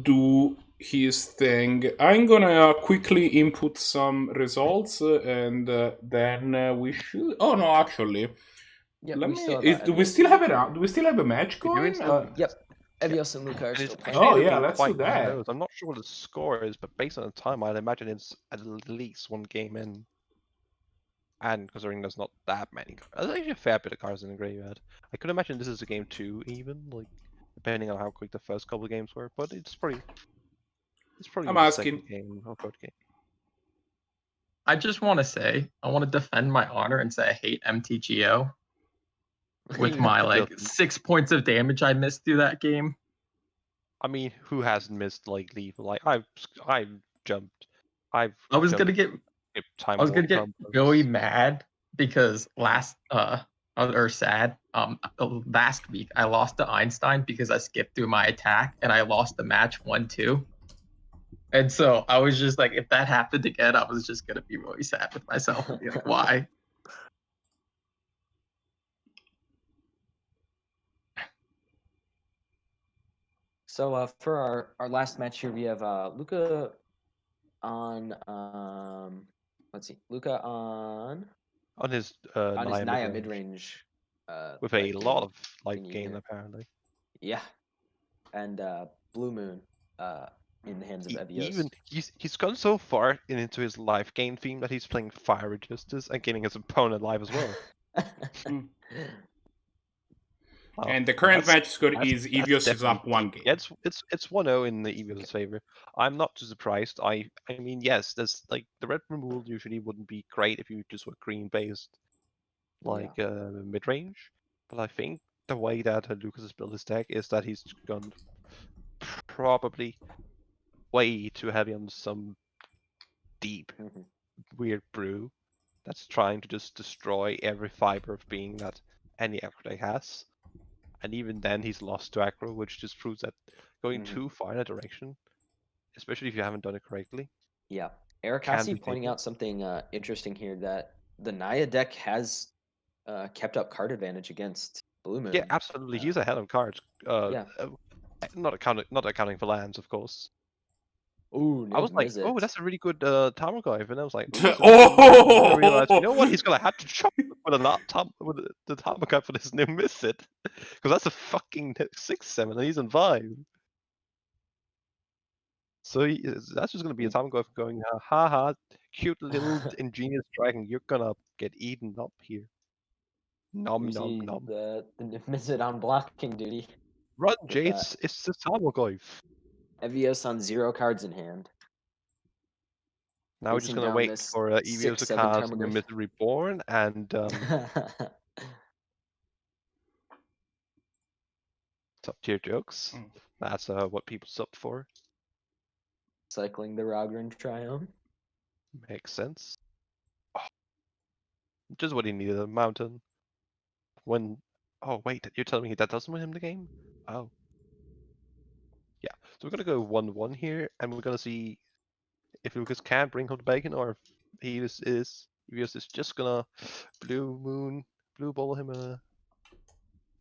do his thing. I'm gonna quickly input some results and then we should. Oh no, actually. Yeah, do we still have a match going? Yep. Evios and Luca are still playing. Oh yeah, let's do that. Close. I'm not sure what the score is, but based on the time, I'd imagine it's at least one game in. And considering there's not that many cards, there's actually a fair bit of cards in the graveyard. I could imagine this is a game 2 even, depending on how quick the first couple of games were, but it's probably I'm asking. Game or third game. I just want to say, I want to defend my honor and say I hate MTGO. with my like Doesn't- 6 points of damage I missed through that game. I mean, who hasn't missed like lethal? Like I've jumped. I was gonna get really mad because last last week I lost to Einstein because I skipped through my attack and I lost the match 1-2. And so I was just like, if that happened again, I was just gonna be really sad with myself and be like, why? So for our last match here, we have Luca on let's see, Luca on his his Naya mid-range mid-range with a Lifegain lot of life thingy gain here. apparently. Yeah, and Blue Moon in the hands of Evios. Even he's gone so far into his life gain theme that he's playing Fire Resistance and gaining his opponent life as well. And the current match score that's- is that's Evios is up definitely 1 deep. game. Yeah, it's 1-0 in the Evios' favor. I'm not too surprised. I mean, yes, there's like the red removal usually wouldn't be great if you just were green based, like mid range. But I think the way that Lucas has built his deck is that he's gone probably way too heavy on some deep weird brew that's trying to just destroy every fiber of being that any aggro deck has. And even then he's lost to aggro, which just proves that going too far in a direction, especially if you haven't done it correctly. Yeah. Can Arakasi be pointing fatal. out something interesting here, that the Naya deck has kept up card advantage against Blue Moon. Yeah, absolutely. He's ahead on cards. Yeah. Not accounting for lands, of course. Ooh, I was like, Izzet. oh, that's a really good Tarmogoyf, and I was like, Oh! I realized, you know what? He's gonna have to chop with the Tarmogoyf for this new Izzet, because that's a fucking 6/7, and he's on 5. So that's just gonna be a Tarmogoyf going, haha, cute little ingenious dragon, you're gonna get eaten up here. Nom We nom see nom. the Izzet on blocking duty. Run, with, Jace, it's the Tarmogoyf. Evios on 0 cards in hand. Now we're just Facing gonna down wait this for Evios to 6/7 cast Tarmogoyf. Myth Reborn and top tier jokes. That's what people sub for. Cycling the Rogran Triumph. Makes sense. Oh, just what he needed, a mountain. When oh wait, you're telling me that doesn't win him the game? Oh. Yeah. So we're gonna go 1-1 here, and we're gonna see if Lucas can bring home the bacon or if he is just gonna blue ball him a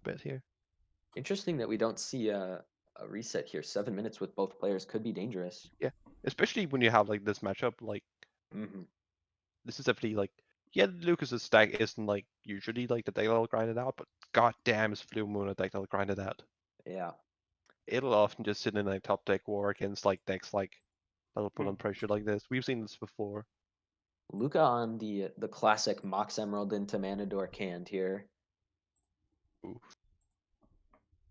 bit here. Interesting that we don't see a reset here. 7 minutes with both players could be dangerous. Yeah, especially when you have like this matchup. Like, this is definitely like, yeah, Lucas's stack isn't like usually like the deck that'll grind it out, but goddamn, is Blue Moon a deck that'll grind it out. Yeah. It'll often just sit in a top deck war against like decks like that'll put on pressure like this. We've seen this before. Luca on the classic Mox Emerald into Manador canned here. Oof.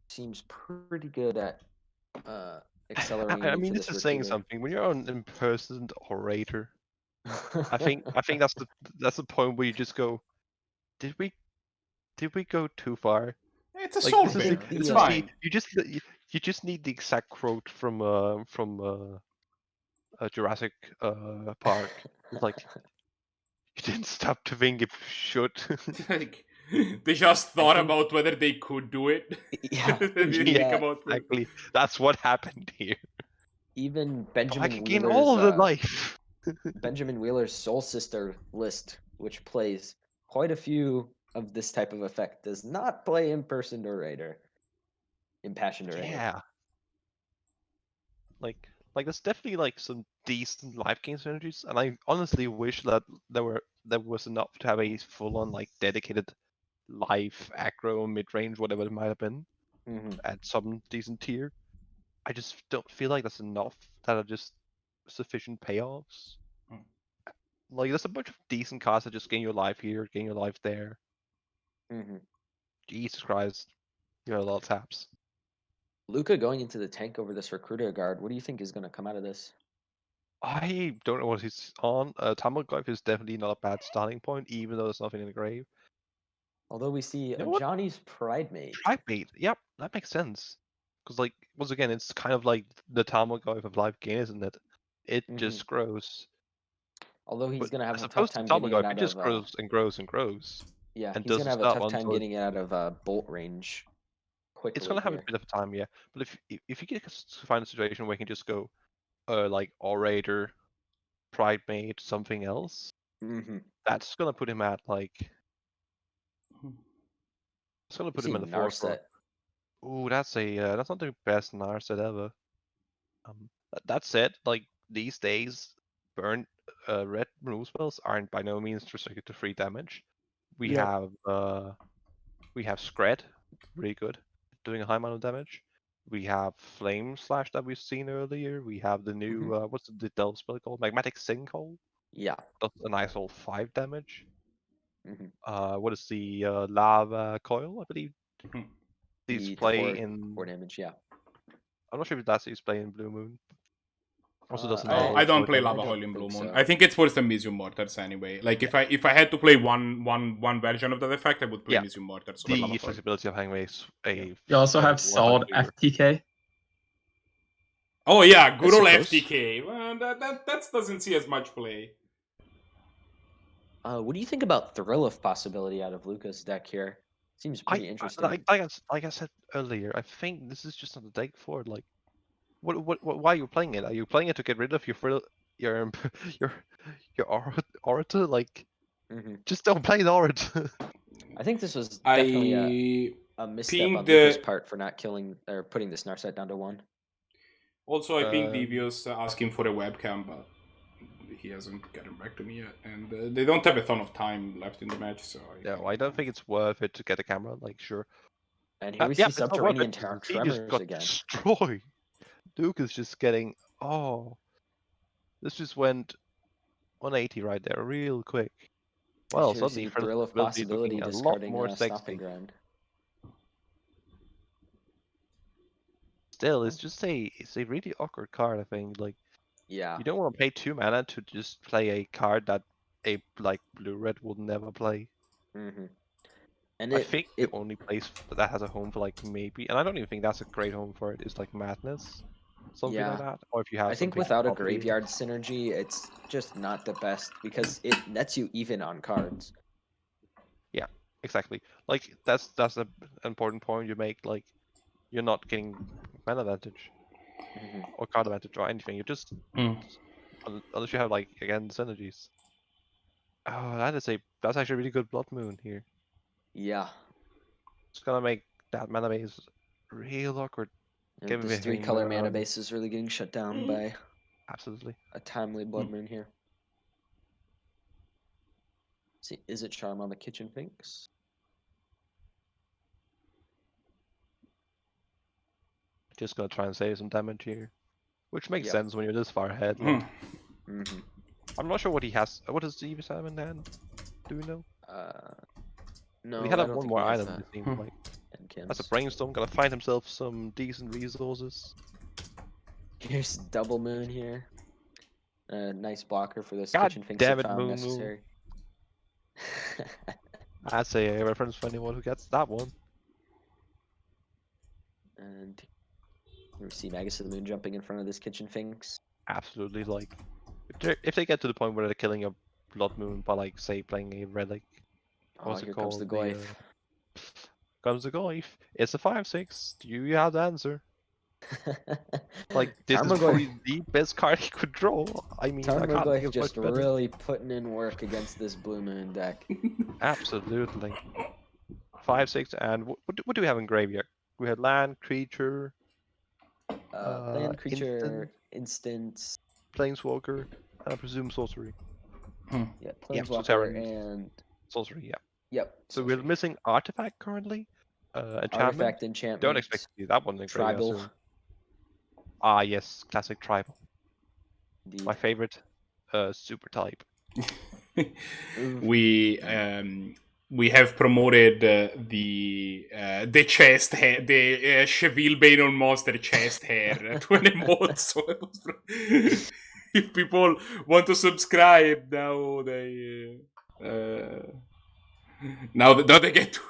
Seems pretty good at accelerating. I mean, this is saying something. When you're an impersonal orator, I think that's the point where you just go, did we go too far? It's a Like, soul this is bear. the- It's this is fine. you just need the exact quote from Jurassic Park. It's like, you didn't stop to think if you should. Like, they just thought think- about whether they could do it. Yeah, They didn't think about it. Exactly. That's what happened here. even I Benjamin can gain all the Wheeler's life. Benjamin Wheeler's Soul Sister list, which plays quite a few of this type of effect, does not play Impassioned Orator. Yeah. Like there's definitely like some decent life gain synergies, and I honestly wish that there was enough to have a full-on like dedicated life aggro mid-range, whatever it might have been, at some decent tier. I just don't feel like that's enough that are just sufficient payoffs. Like, there's a bunch of decent cards that just gain your life here, gain your life there. Jesus Christ, you got a lot of taps. Luca going into the tank over this Recruiter Guard. What do you think is going to come out of this? I don't know what he's on. Tarmogoyf is definitely not a bad starting point, even though there's nothing in the grave. Although we see know what? Johnny's Pride Mate. Primate. Yep, that makes sense. Because, like, once again, it's kind of like the Tamagotchi of Lifegain, isn't it? It just grows. Although he's But going to have as a tough opposed to time getting it Tamagotchi, it out just of... grows and grows and grows. yeah, and he's does going to have a stuff tough time until getting it out of bolt range quickly. it's gonna have here. a bit of time, yeah. But if you get to find a situation where you can just go, like Orator, Pride Mate, something else, that's gonna put him at like. It's gonna put him in the forefront. Ooh, that's not the best Narset ever. That said, like these days, burn red remove spells aren't by no means restricted to 3 damage. We have Scred, really good, doing a high amount of damage. We have Flame Slash that we've seen earlier. We have the new what's the delve spell called? Magmatic Sinkhole. Yeah. That's a nice old 5 damage. What is the Lava Coil? I believe these play in 4 damage. Yeah. I'm not sure if that's display in Blue Moon. Also doesn't I don't play damage. Lava Coil in Blue Moon. so. I think it's worse than Misium Mortars anyway. Like if I had to play one version of that effect, I would play Misium Mortars. The flexibility of Hangway is a. You also have Solid FTK. Oh yeah, good old FTK. Well, that doesn't see as much play. What do you think about Thrill of possibility out of Lucas' deck here? Seems pretty interesting. Like I said earlier, I think this is just not the deck for it. Like, why are you playing it? Are you playing it to get rid of your Orator? Like, just don't play the Orator. I think this was definitely a misstep on Lucas' part for not killing or putting this Narset down to 1. Also, I think Devious asking for a webcam, but he hasn't gotten back to me yet, and they don't have a ton of time left in the match, so I don't think it's worth it to get a camera. Like, sure. And here we see Subterranean Terror Tremors just got again. Destroyed. Duke is just getting. Oh, this just went 180 right there, real quick. Well, suddenly Thrill of possibility a lot more Stomping Ground. Still, it's a really awkward card. I think like. Yeah. You don't want to pay 2 mana to just play a card that a like blue-red would never play. And I think the only place that has a home for like maybe, and I don't even think that's a great home for it, is like Madness, something like that. Or if you have, I think without a graveyard synergy, it's just not the best because it nets you even on cards. Yeah, exactly. Like that's an important point you make. Like you're not getting mana advantage. Or card advantage or anything. You just unless you have like again synergies. Oh, that's actually a really good Blood Moon here. Yeah. It's gonna make that mana base real awkward. And this 3-color mana base is really getting shut down by absolutely a timely Blood Moon here. See, Izzet Charm on the Kitchen Finks. Just gonna try and save some damage here. Which makes sense when you're this far ahead. Like. I'm not sure what he has. What does the Evis have in hand? Do we know? No. He had one more item. It seems like. That's a brainstorm. Gotta find himself some decent resources. Here's Double Moon here. Nice blocker for this God Kitchen Finks damn if it, found Moon necessary. That's a reference for anyone who gets that one. And here we see Magus of the Moon jumping in front of this Kitchen Finks. Absolutely, like if they get to the point where they're killing a Blood Moon by like say playing a relic. What's it called? Comes the Goyf. Comes the Goyf. It's a 5/6. You have the answer. Like this is probably the best card he could draw. I mean, Tarmogoyf just really putting in work against this Blue Moon deck. Absolutely. 5/6, and what do we have in graveyard? We had land, creature, instant, planeswalker, and I presume sorcery. Yeah, planeswalker and sorcery. Yeah. Yep. So we're missing artifact currently. Artifact enchantment. Don't expect to see that one in tribal. Ah yes, classic tribal. Indeed. My favorite super type. We have promoted the chest hair, the Cheville Bane Monster chest hair to an emote. So if people want to subscribe now, they Now they get to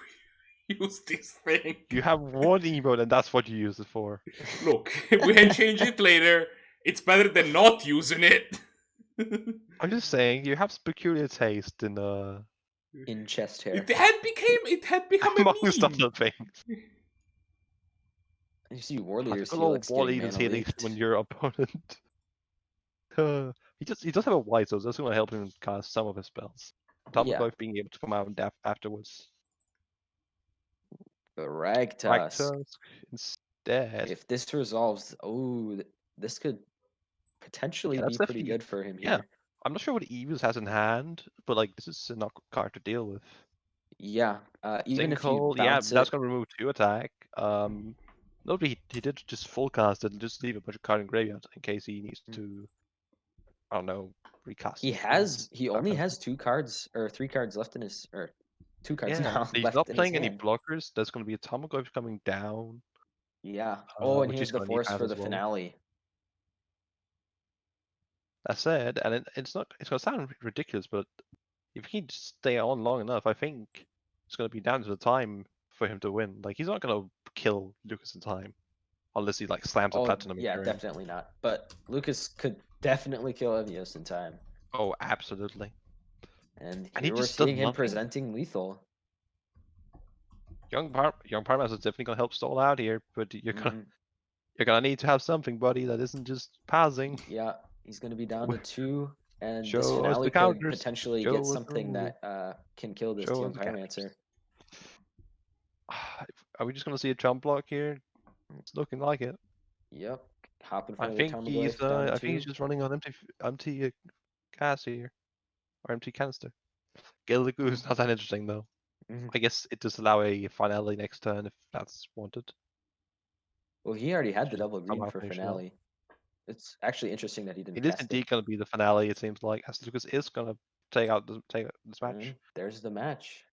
use this thing. You have one emote and that's what you use it for. Look, we can change it later. It's better than not using it. I'm just saying, you have peculiar taste in chest hair. It had become a amongst meme. other things. You see War Leader Little Helix War getting Leader's mana Helix leaked. when your opponent. He does have a white, so that's going to help him cast some of his spells. Tarmogoyf being able to come out and afterwards. But Rakdos, Rakdos instead. if this resolves, this could potentially that's be pretty definitely- good for him yeah. here. I'm not sure what Evil's has in hand, but like this is a card to deal with. Yeah, even if you Sinkhole, bounce that's it, going to remove 2 attack. Nobody he did just full cast it and just leave a bunch of card in graveyard in case he needs to. I don't know, recast. he only has 2 cards or 3 cards left in his 2 cards Yeah, now he's left not in playing his any hand. blockers. There's going to be a Tarmogoyf coming down. Yeah. And which here's he's the gonna need force hand for as the well. finale. That said, and it's going to sound ridiculous, but if he just stay on long enough, I think it's going to be down to the time for him to win. Like he's not going to kill Lucas in time, unless he like slams a platinum. Yeah, into him. definitely not. But Lucas could definitely kill Evios in time. Oh, absolutely. And he here we're just does seeing him nothing. presenting lethal. Young Parmas is definitely going to help stall out here, but you're gonna need to have something, buddy, that isn't just passing. Yeah, he's going to be down to 2, and Show this us finale the could counters. potentially Show get us the something rule. that can kill this Show Young us the counters. Pyromancer. Are we just gonna see a jump block here? It's looking like it. Yep, hopping I for the think he's Tarmogoyf down to I think he's 2. just running on empty gas here, or empty canister. Gilligoo is not that interesting though. I guess it does allow a finale next turn if that's wanted. Well, he already had the Should double green somehow for finish it finale. It's actually interesting that he didn't It is cast indeed it. going to be the finale. It seems like as Lucas is going to take this match. And there's the match.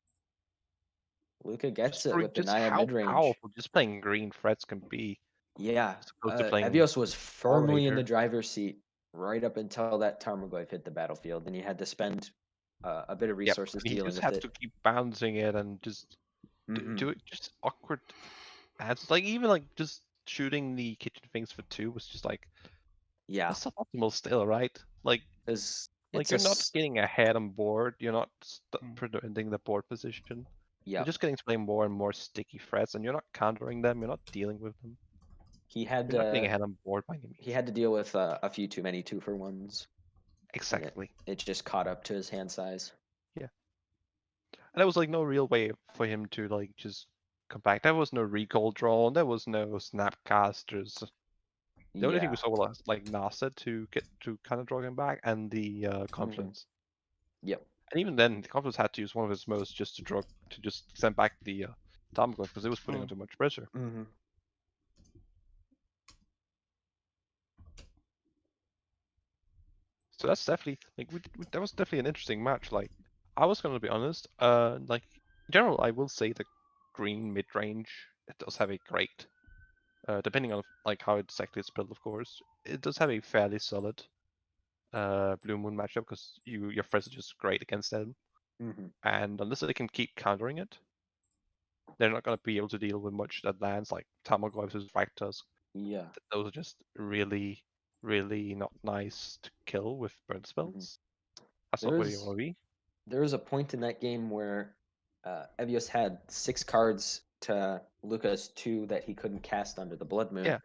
Luca gets Just it for with the just Naya how mid-range. powerful just playing green threats can be. Yeah, As opposed to playing Evios was firmly in Orator. the driver's seat right up until that Tarmogoyf hit the battlefield, and he had to spend a bit of resources and he dealing just with had it. to keep bouncing it and just do it just awkward. Ads. Like even like just shooting the kitchen things for 2 was just like Yeah, that's suboptimal still, right? Like because you're not getting ahead on board. You're not preventing the board position. Yeah, You're just getting to play more and more sticky threats, and you're not countering them. You're not dealing with them. he had You're not getting ahead on board by any means. he had to deal with a few too many 2-for-1s. Exactly. It just caught up to his hand size. Yeah. And there was like no real way for him to like just come back. There was no recall drawn. There was no snapcasters. The only thing we saw was like Nasa to get to kind of draw him back, and the Confluence. Yep. And even then, the Confluence had to use one of his most just to just send back the Tarmogoyf because it was putting on too much pressure. So that's definitely like that was definitely an interesting match. Like I was gonna be honest, like in general, I will say the green mid range it does have a great, depending on like how exactly it's built, of course, it does have a fairly solid Blue Moon matchup because your threats are just great against them, and unless they can keep countering it, they're not gonna be able to deal with much that lands like Tarmogoyfs versus Rakdos. Yeah. Those are just really not nice to kill with burn spells. That's not where you want to be. There was a point in that game where Evios had 6 cards to Lucas 2 that he couldn't cast under the Blood Moon. Yeah,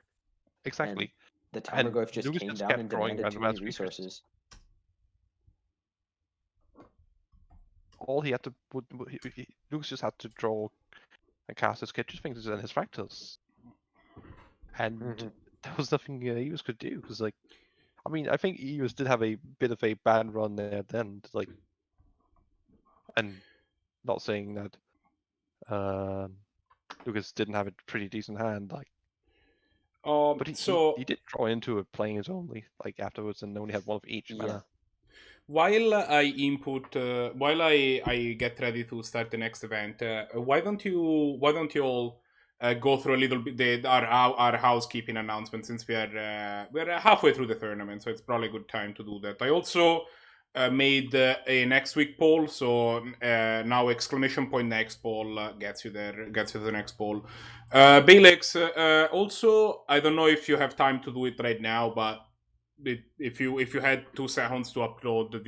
exactly. And the Tarmogoyf just Lucas came just down kept and drawing demanded too random many ass creatures. resources. All he had to Lucas just had to draw and cast his kitchen things and his Rakdos. And there was nothing Eos could do because, like, I mean, I think Eos did have a bit of a bad run there then, like, and not saying that Lucas didn't have a pretty decent hand, like, but he did draw into it playing his only like afterwards and only had one of each mana. While I get ready to start the next event, why don't you all go through a little bit our housekeeping announcement, since we're halfway through the tournament, so it's probably a good time to do that. I also made a next week poll, so now !next poll gets you there, gets you to the next poll. Balex, also, I don't know if you have time to do it right now, but if you had 2 seconds to upload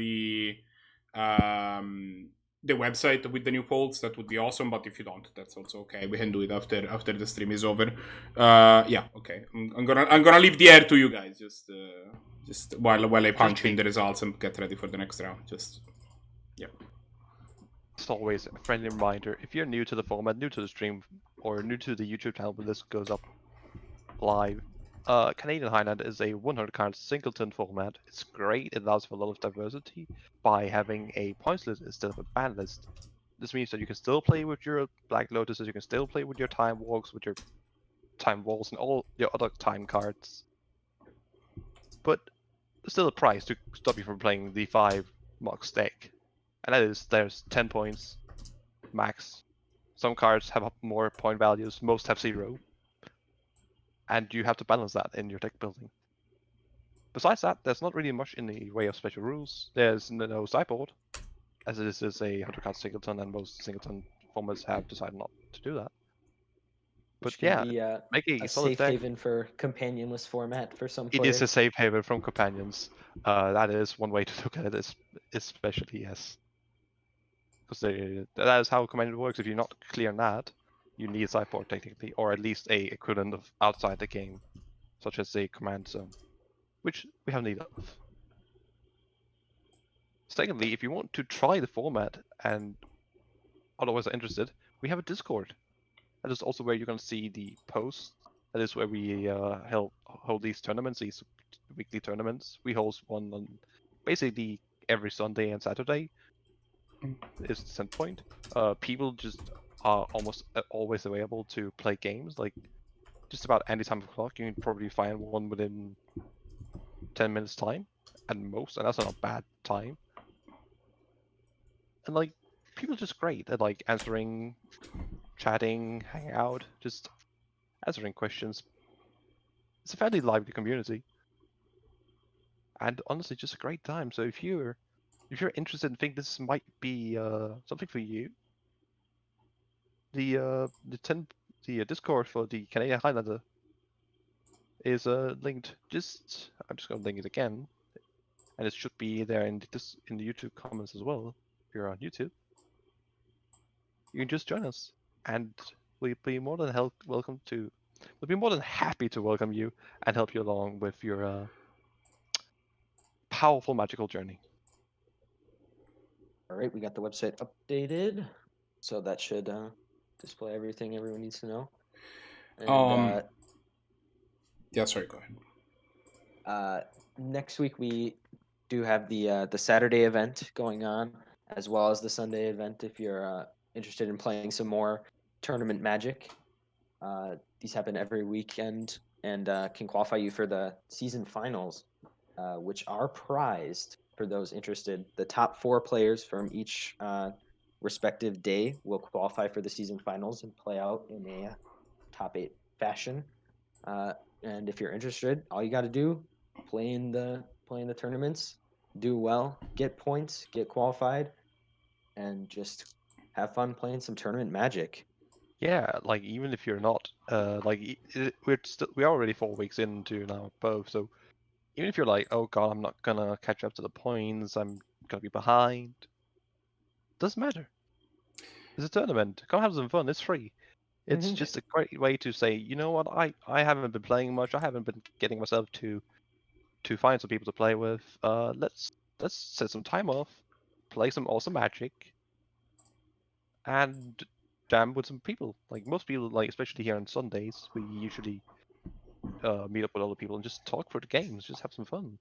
the website with the new polls, that would be awesome. But if you don't, that's also okay. We can do it after the stream is over. Yeah, okay. I'm gonna leave the air to you guys. Just while I punch in the results and get ready for the next round. Yeah. It's always a friendly reminder, if you're new to the format, new to the stream, or new to the YouTube channel when this goes up live, Canadian Highlander is a 100-card singleton format. It's great, it allows for a lot of diversity by having a points list instead of a ban list. This means that you can still play with your Black Lotuses, you can still play with your Time Walks, with your Time Walls, and all your other time cards. But there's still a price to stop you from playing the 5 Mox deck. And that is, there's 10 points max. Some cards have more point values, most have 0. And you have to balance that in your deck building. Besides that, there's not really much in the way of special rules. There's no sideboard, as this is a 100-card singleton, and most singleton formats have decided not to do that. But yeah, make a solid safe deck. haven for companionless format for some It players. is a safe haven from companions. That is one way to look at it, especially, yes. Because that is how companion works. If you're not clear on that, you need a sideboard technically, or at least a equivalent of outside the game, such as a command zone, which we have need of. Secondly, if you want to try the format and otherwise are interested, we have a Discord. That is also where you're going to see the posts. That is where we hold these tournaments, these weekly tournaments. We host one on basically every Sunday and Saturday. Is the center point. People just are almost always available to play games. Like just about any time of clock, you can probably find one within 10 minutes time at most, and that's not a bad time. And like people are just great at like answering, chatting, hanging out, just answering questions. It's a fairly lively community, and honestly, just a great time. So if you're interested and think this might be something for you, the Discord for the Canadian Highlander is linked. I'm just gonna link it again, and it should be there in the YouTube comments as well. If you're on YouTube, you can just join us, and we'll be more than happy to welcome you and help you along with your powerful magical journey. All right, we got the website updated, so that should display everything everyone needs to know. And, yeah, sorry, go ahead. Next week we do have the Saturday event going on, as well as the Sunday event. If you're interested in playing some more tournament Magic, these happen every weekend and can qualify you for the season finals, which are prized. For those interested, the top 4 players from each respective day will qualify for the season finals and play out in a top 8 fashion. And if you're interested, all you got to do, play in the tournaments, do well, get points, get qualified, and just have fun playing some tournament Magic. Yeah, like even if you're not, we're already 4 weeks into now both, so even if you're like, oh god, I'm not gonna catch up to the points, I'm gonna be behind, doesn't matter. It's a tournament. Come have some fun. It's free. It's just a great way to say, you know what, I haven't been playing much. I haven't been getting myself to find some people to play with. Let's set some time off, play some awesome Magic, and jam with some people. Like most people, like especially here on Sundays, we usually meet up with other people and just talk for the games, just have some fun.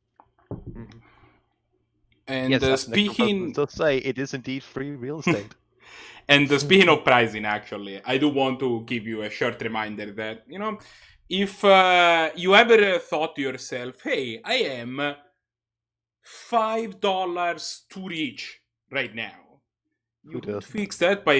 And yes, speaking, to say it is indeed free real estate. And speaking of pricing, actually, I do want to give you a short reminder that, you know, if you ever thought to yourself, hey, I am $5 too rich right now, you could fix that by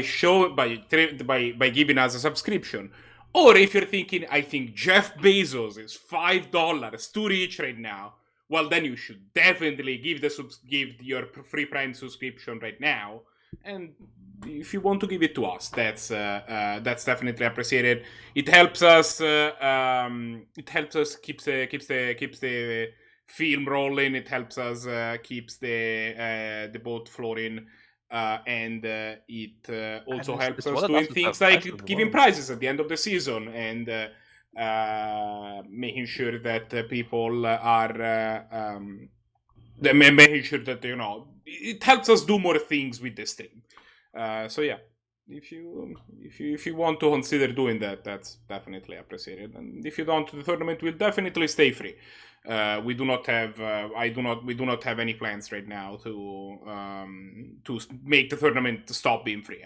giving us a subscription. Or if you're thinking, I think Jeff Bezos is $5 too rich right now, well, then you should definitely give your free Prime subscription right now. And if you want to give it to us, that's definitely appreciated. It helps us. Keeps the film rolling. It helps us keeps the boat floating. And it also And helps it's us what it doing does with things the like rest of the giving world. prizes at the end of the season and making sure that people are making sure that it helps us do more things with the stream. So yeah, if you want to consider doing that, that's definitely appreciated. And if you don't, the tournament will definitely stay free. We do not have we do not have any plans right now to make the tournament stop being free.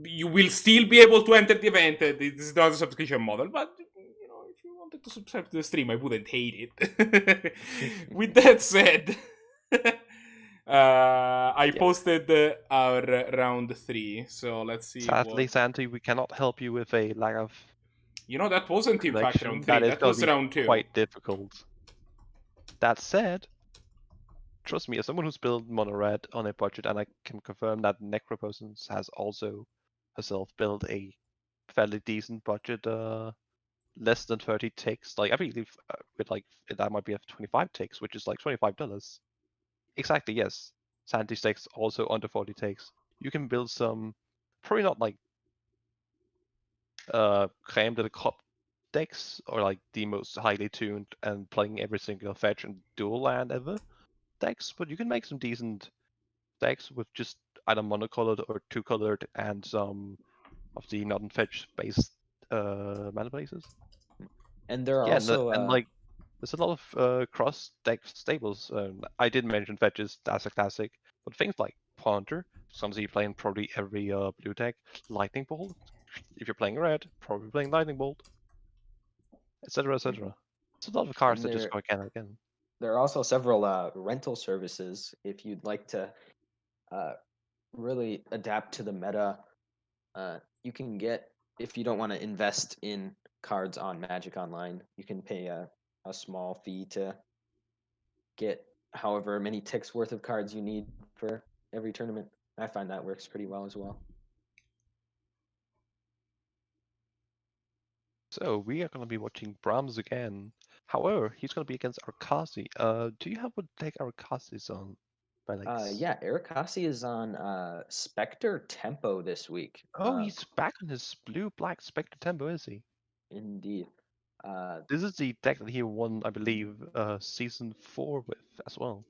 You will still be able to enter the event. This is not a subscription model, but if you wanted to subscribe to the stream, I wouldn't hate it. With that said, I posted our round 3, so let's see. Sadly, Zannty, we cannot help you with a lack of That wasn't in fact round 3. That is That going was to be round 2. quite difficult. That said, trust me, as someone who's built mono red on a budget, and I can confirm that Necropotence has also herself built a fairly decent budget, less than 30 ticks. Like I believe with like that might be 25 ticks, which is like $25. Exactly, yes. Zannty stakes also under 40 ticks. You can build some, probably not like creme de la crop decks or like the most highly tuned and playing every single fetch and dual land ever decks, but you can make some decent decks with just either monocolored or two-colored and some of the non-fetch based mana bases. And there are Yeah, also and like there's a lot of cross deck stables. I did mention fetches, that's a classic, but things like Ponder, something you play in probably every blue deck, Lightning Bolt. If you're playing red, probably playing Lightning Bolt, etc., etc. It's a lot of cards that just go again. There are also several rental services if you'd like to really adapt to the meta. You can get, if you don't want to invest in cards on Magic Online, you can pay a small fee to get however many ticks worth of cards you need for every tournament. I find that works pretty well as well. So we are going to be watching Brahms again. However, he's going to be against Arakasi. Do you have what deck Arakasi is on? Yeah, Arakasi is on Specter Tempo this week. Oh, he's back on his blue-black Specter Tempo, is he? Indeed. This is the deck that he won, I believe, season 4 with as well.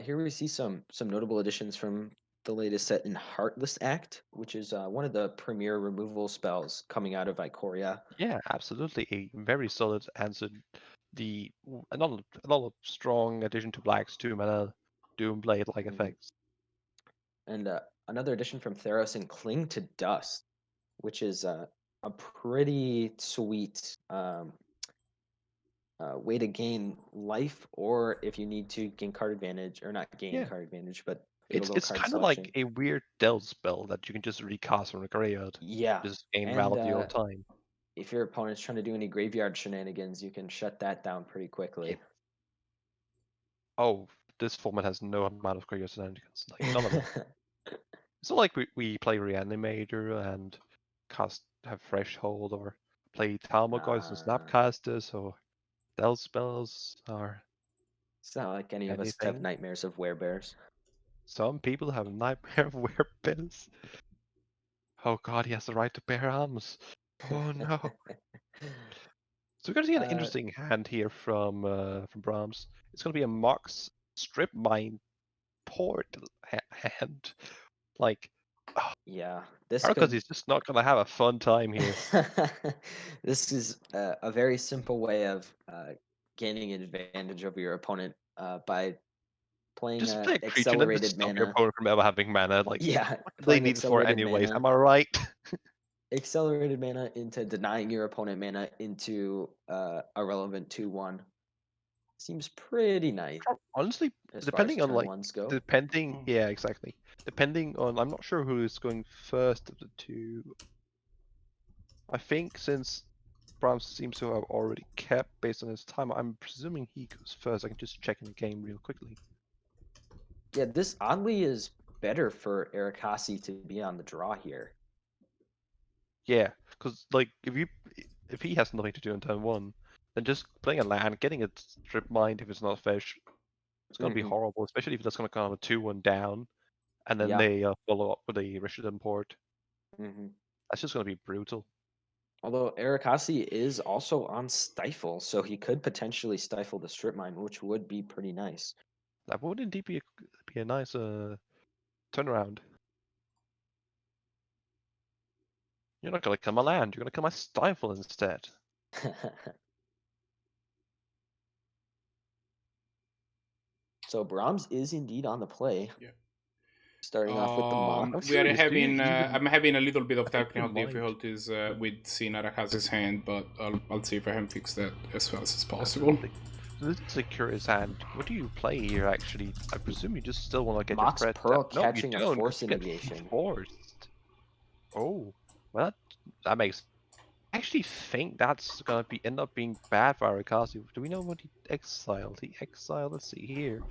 Here we see some notable additions from the latest set in Heartless Act, which is one of the premier removal spells coming out of Ikoria. Yeah, absolutely, a very solid answer. Another strong addition to Black's 2-mana Doomblade-like effects. And another addition from Theros and Cling to Dust, which is a pretty sweet way to gain life, or if you need to gain card advantage, or not gain card advantage, but it's card kind of like a weird Delve spell that you can just recast from the graveyard. Yeah. Just gain value over time. If your opponent's trying to do any graveyard shenanigans, you can shut that down pretty quickly. Yeah. Oh, this format has no amount of graveyard shenanigans. Like none of them. It's not like we play Reanimator and have Threshold or play Tarmogoyfs and Snapcasters or Delve spells or. It's not like any of us have nightmares of werebears. Some people have nightmare of werebears. Oh god, he has the right to bear arms. Oh no. So we're gonna see an interesting hand here from Brahms. It's gonna be a Mox Strip Mine Port hand. Like, yeah, this because he's just not gonna have a fun time here. This is a very simple way of gaining an advantage over your opponent by playing just play a creature accelerated and stop mana. your opponent from ever having mana. Like, yeah, what do they need for anyways? Mana. Am I right? Accelerated mana into denying your opponent mana into a relevant 2/1. Seems pretty nice. Honestly, depending on like yeah, exactly. Depending on, I'm not sure who is going first of the two. I think since Brahms seems to have already kept based on his time. I'm presuming he goes first. I can just check in the game real quickly. Yeah, this oddly is better for Arakasi to be on the draw here. Yeah, because like if he has nothing to do in turn 1, then just playing a land, getting a strip mined if it's not fish, it's gonna be horrible. Especially if that's gonna come a 2-1 down, and then they follow up with a Richard import. That's just gonna be brutal. Although Arakasi is also on Stifle, so he could potentially stifle the strip mine, which would be pretty nice. That would indeed be a nice turnaround. You're not gonna come a land, you're gonna come a Stifle instead. So Brahms is indeed on the play. Yeah. Starting off with the Maw. We are having. I'm having a little bit of technical difficulties with seeing Arakasi's hand, but I'll see if I can fix that as fast as possible. This is a curious hand. What do you play here, actually? I presume you just still want to get Mox your Pearl no, catching you a don't. force You get negation. forced. Oh, well, that makes. I actually think that's gonna end up being bad for Arakasi. Do we know what he exiled? He exiled. Let's see here.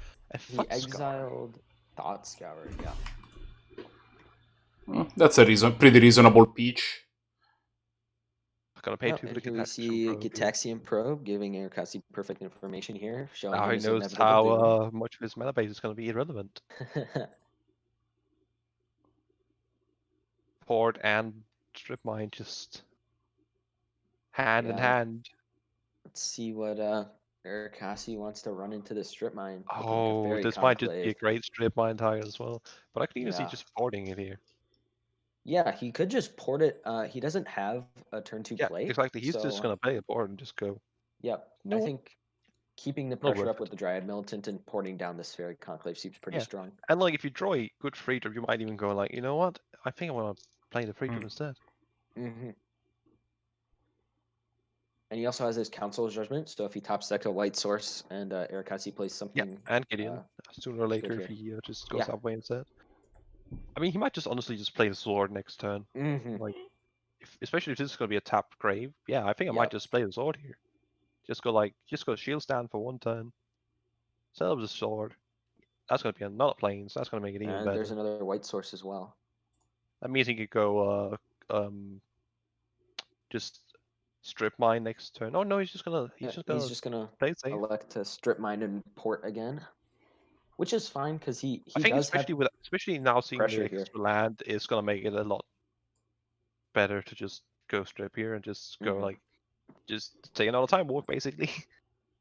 He exiled Thought Scour. Yeah. That's a pretty reasonable pitch. Gonna pay 2 for the Here we see Gitaxian Probe giving Arakasi perfect information here, showing now him he his knows inevitable how much of his mana base is gonna be irrelevant. doom. Port and strip mine just hand in hand. Let's see what Arakasi wants to run into the strip mine. Oh, this might just be a great strip mine target as well. But I can even see just porting it here. Yeah, he could just port it. He doesn't have a turn 2 play. Exactly. He's just gonna play a board and just go. Yep. I think keeping the pressure up with the Dryad Militant and porting down the Spheric Conclave seems pretty strong. And like if you draw a good free drop, you might even go like, you know what? I think I want to play the free drop instead. And he also has his Council's Judgment, so if he top deck a Light Source and Arakasi plays something... and Gideon. Sooner or later, if he just goes that way instead. I mean, he might just honestly just play the sword next turn. Like, especially if this is going to be a tapped grave. Yeah, I think I might just play the sword here. Just go shield stand for 1 turn. Set up the sword. That's going to be another planes. That's going to make it even better. And there's another white source as well. That means he could go just strip mine next turn. Oh no, he's just gonna play it safe. Elect to strip mine and port again, which is fine because he I think does especially now seeing the extra here. land is gonna make it a lot better to just go strip here and just go like just take another time walk basically.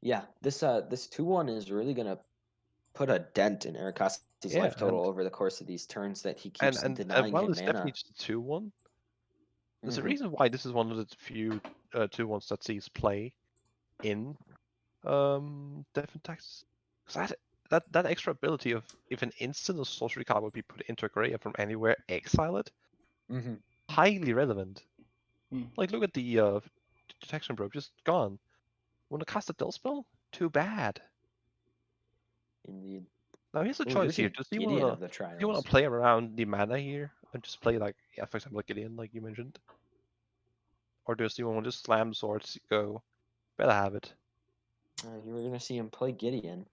Yeah, this 2/1 is really gonna put a dent in Arakasi's life total over the course of these turns that he keeps denying him it's mana. definitely just a 2/1. There's a reason why this is one of the few 2/1s that sees play in different texts. Because that extra ability of if an instant or sorcery card would be put into a graveyard from anywhere, exile it, highly relevant. Like look at the detection probe, just gone. Want to cast a dull spell? Too bad. Indeed. Now here's a choice here. Do you want to play around the mana here and just play like for example like Gideon, like you mentioned, or do you want to just slam swords? Go, better have it. You were gonna see him play Gideon.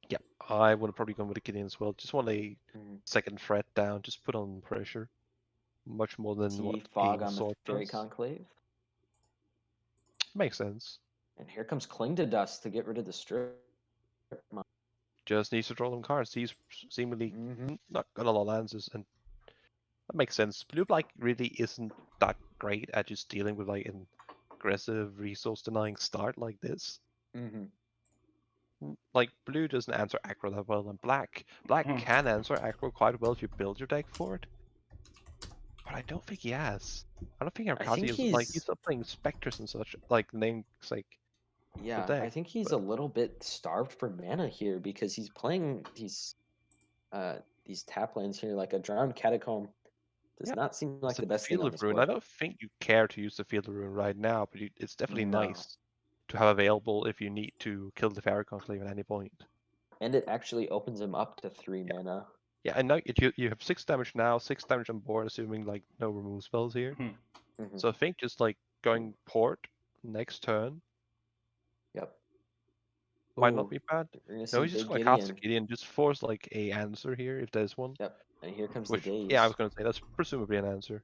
Yep, I would have probably gone with a Gideon as well. Just want a second threat down. Just put on pressure, much more than what fog on the Fairy Conclave. Makes sense. And here comes Cling to Dust to get rid of the strip. Just needs to draw them cards. He's seemingly not got a lot of answers, and that makes sense. Blue-black really isn't that great at just dealing with like an aggressive resource-denying start like this. Like blue doesn't answer aggro that well, and black can answer aggro quite well if you build your deck for it. But I don't think he has. I don't think Arakasi is like he's not playing specters and such like names like. Yeah, I think he's a little bit starved for mana here because he's playing these tap lands here like a Drowned Catacomb. Does not seem like the best thing on this board. I don't think you care to use the Field of Ruin right now, but it's definitely nice to have available if you need to kill the Fairy Conclave at any point. And it actually opens him up to 3 mana. Yeah, and now you have 6 damage now, 6 damage on board, assuming like no remove spells here. So I think just like going port, next turn. Yep. Might Ooh, not be bad. we're gonna No, see he's just big gonna cast a Gideon. Gideon, just force like a answer here if there's one. Yep. And here comes Which, the daze. yeah, I was gonna say that's presumably an answer.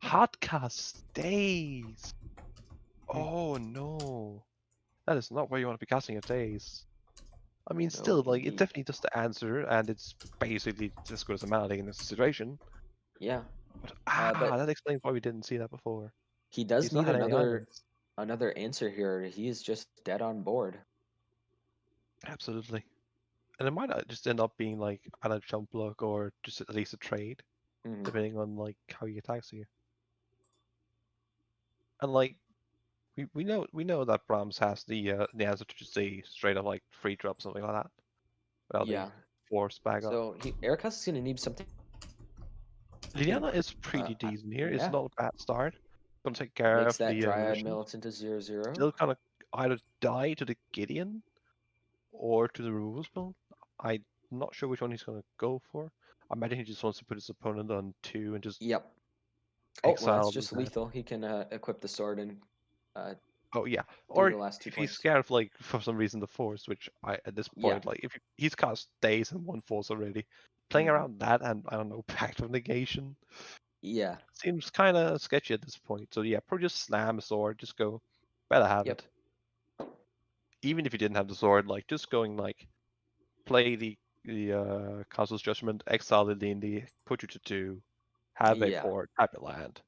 Hardcast daze. Oh no, that is not where you want to be casting a daze. I mean, No, still, like it's indeed. definitely just the answer, and it's basically just as good as a malady in this situation. Yeah. But But that explains why we didn't see that before. he does He's not need had any islands. another answer here. He is just dead on board. Absolutely. And it might just end up being like either jump block or just at least a trade, Mhm. depending on like how he attacks you. And like we know that Brahms has the answer to just a straight up like free drop something like that. Without Yeah. the force back up. So Arakasi is gonna need something. Liliana is pretty decent here. It's yeah. not a bad start. Gonna take care Makes of that the Dryad evolution. Militant to 0/0. Still kind of either die to the Gideon or to the removal spell. I'm not sure which one he's gonna go for. I imagine he just wants to put his opponent on 2 and just Yep. Oh, well, exile that's just them. lethal. He can equip the sword and Oh yeah, do or the last 2 if he's points. scared of like for some reason the force, which at this point like if he's cast days and 1 force already, playing around that and I don't know Pact of Negation Yeah. seems kind of sketchy at this point. So yeah, probably just slam a sword, just go, better have Yep. it. Even if you didn't have the sword, like just going like play the Council's Judgment, exile the D&D, put you to 2, have a Yeah. port, tap a land.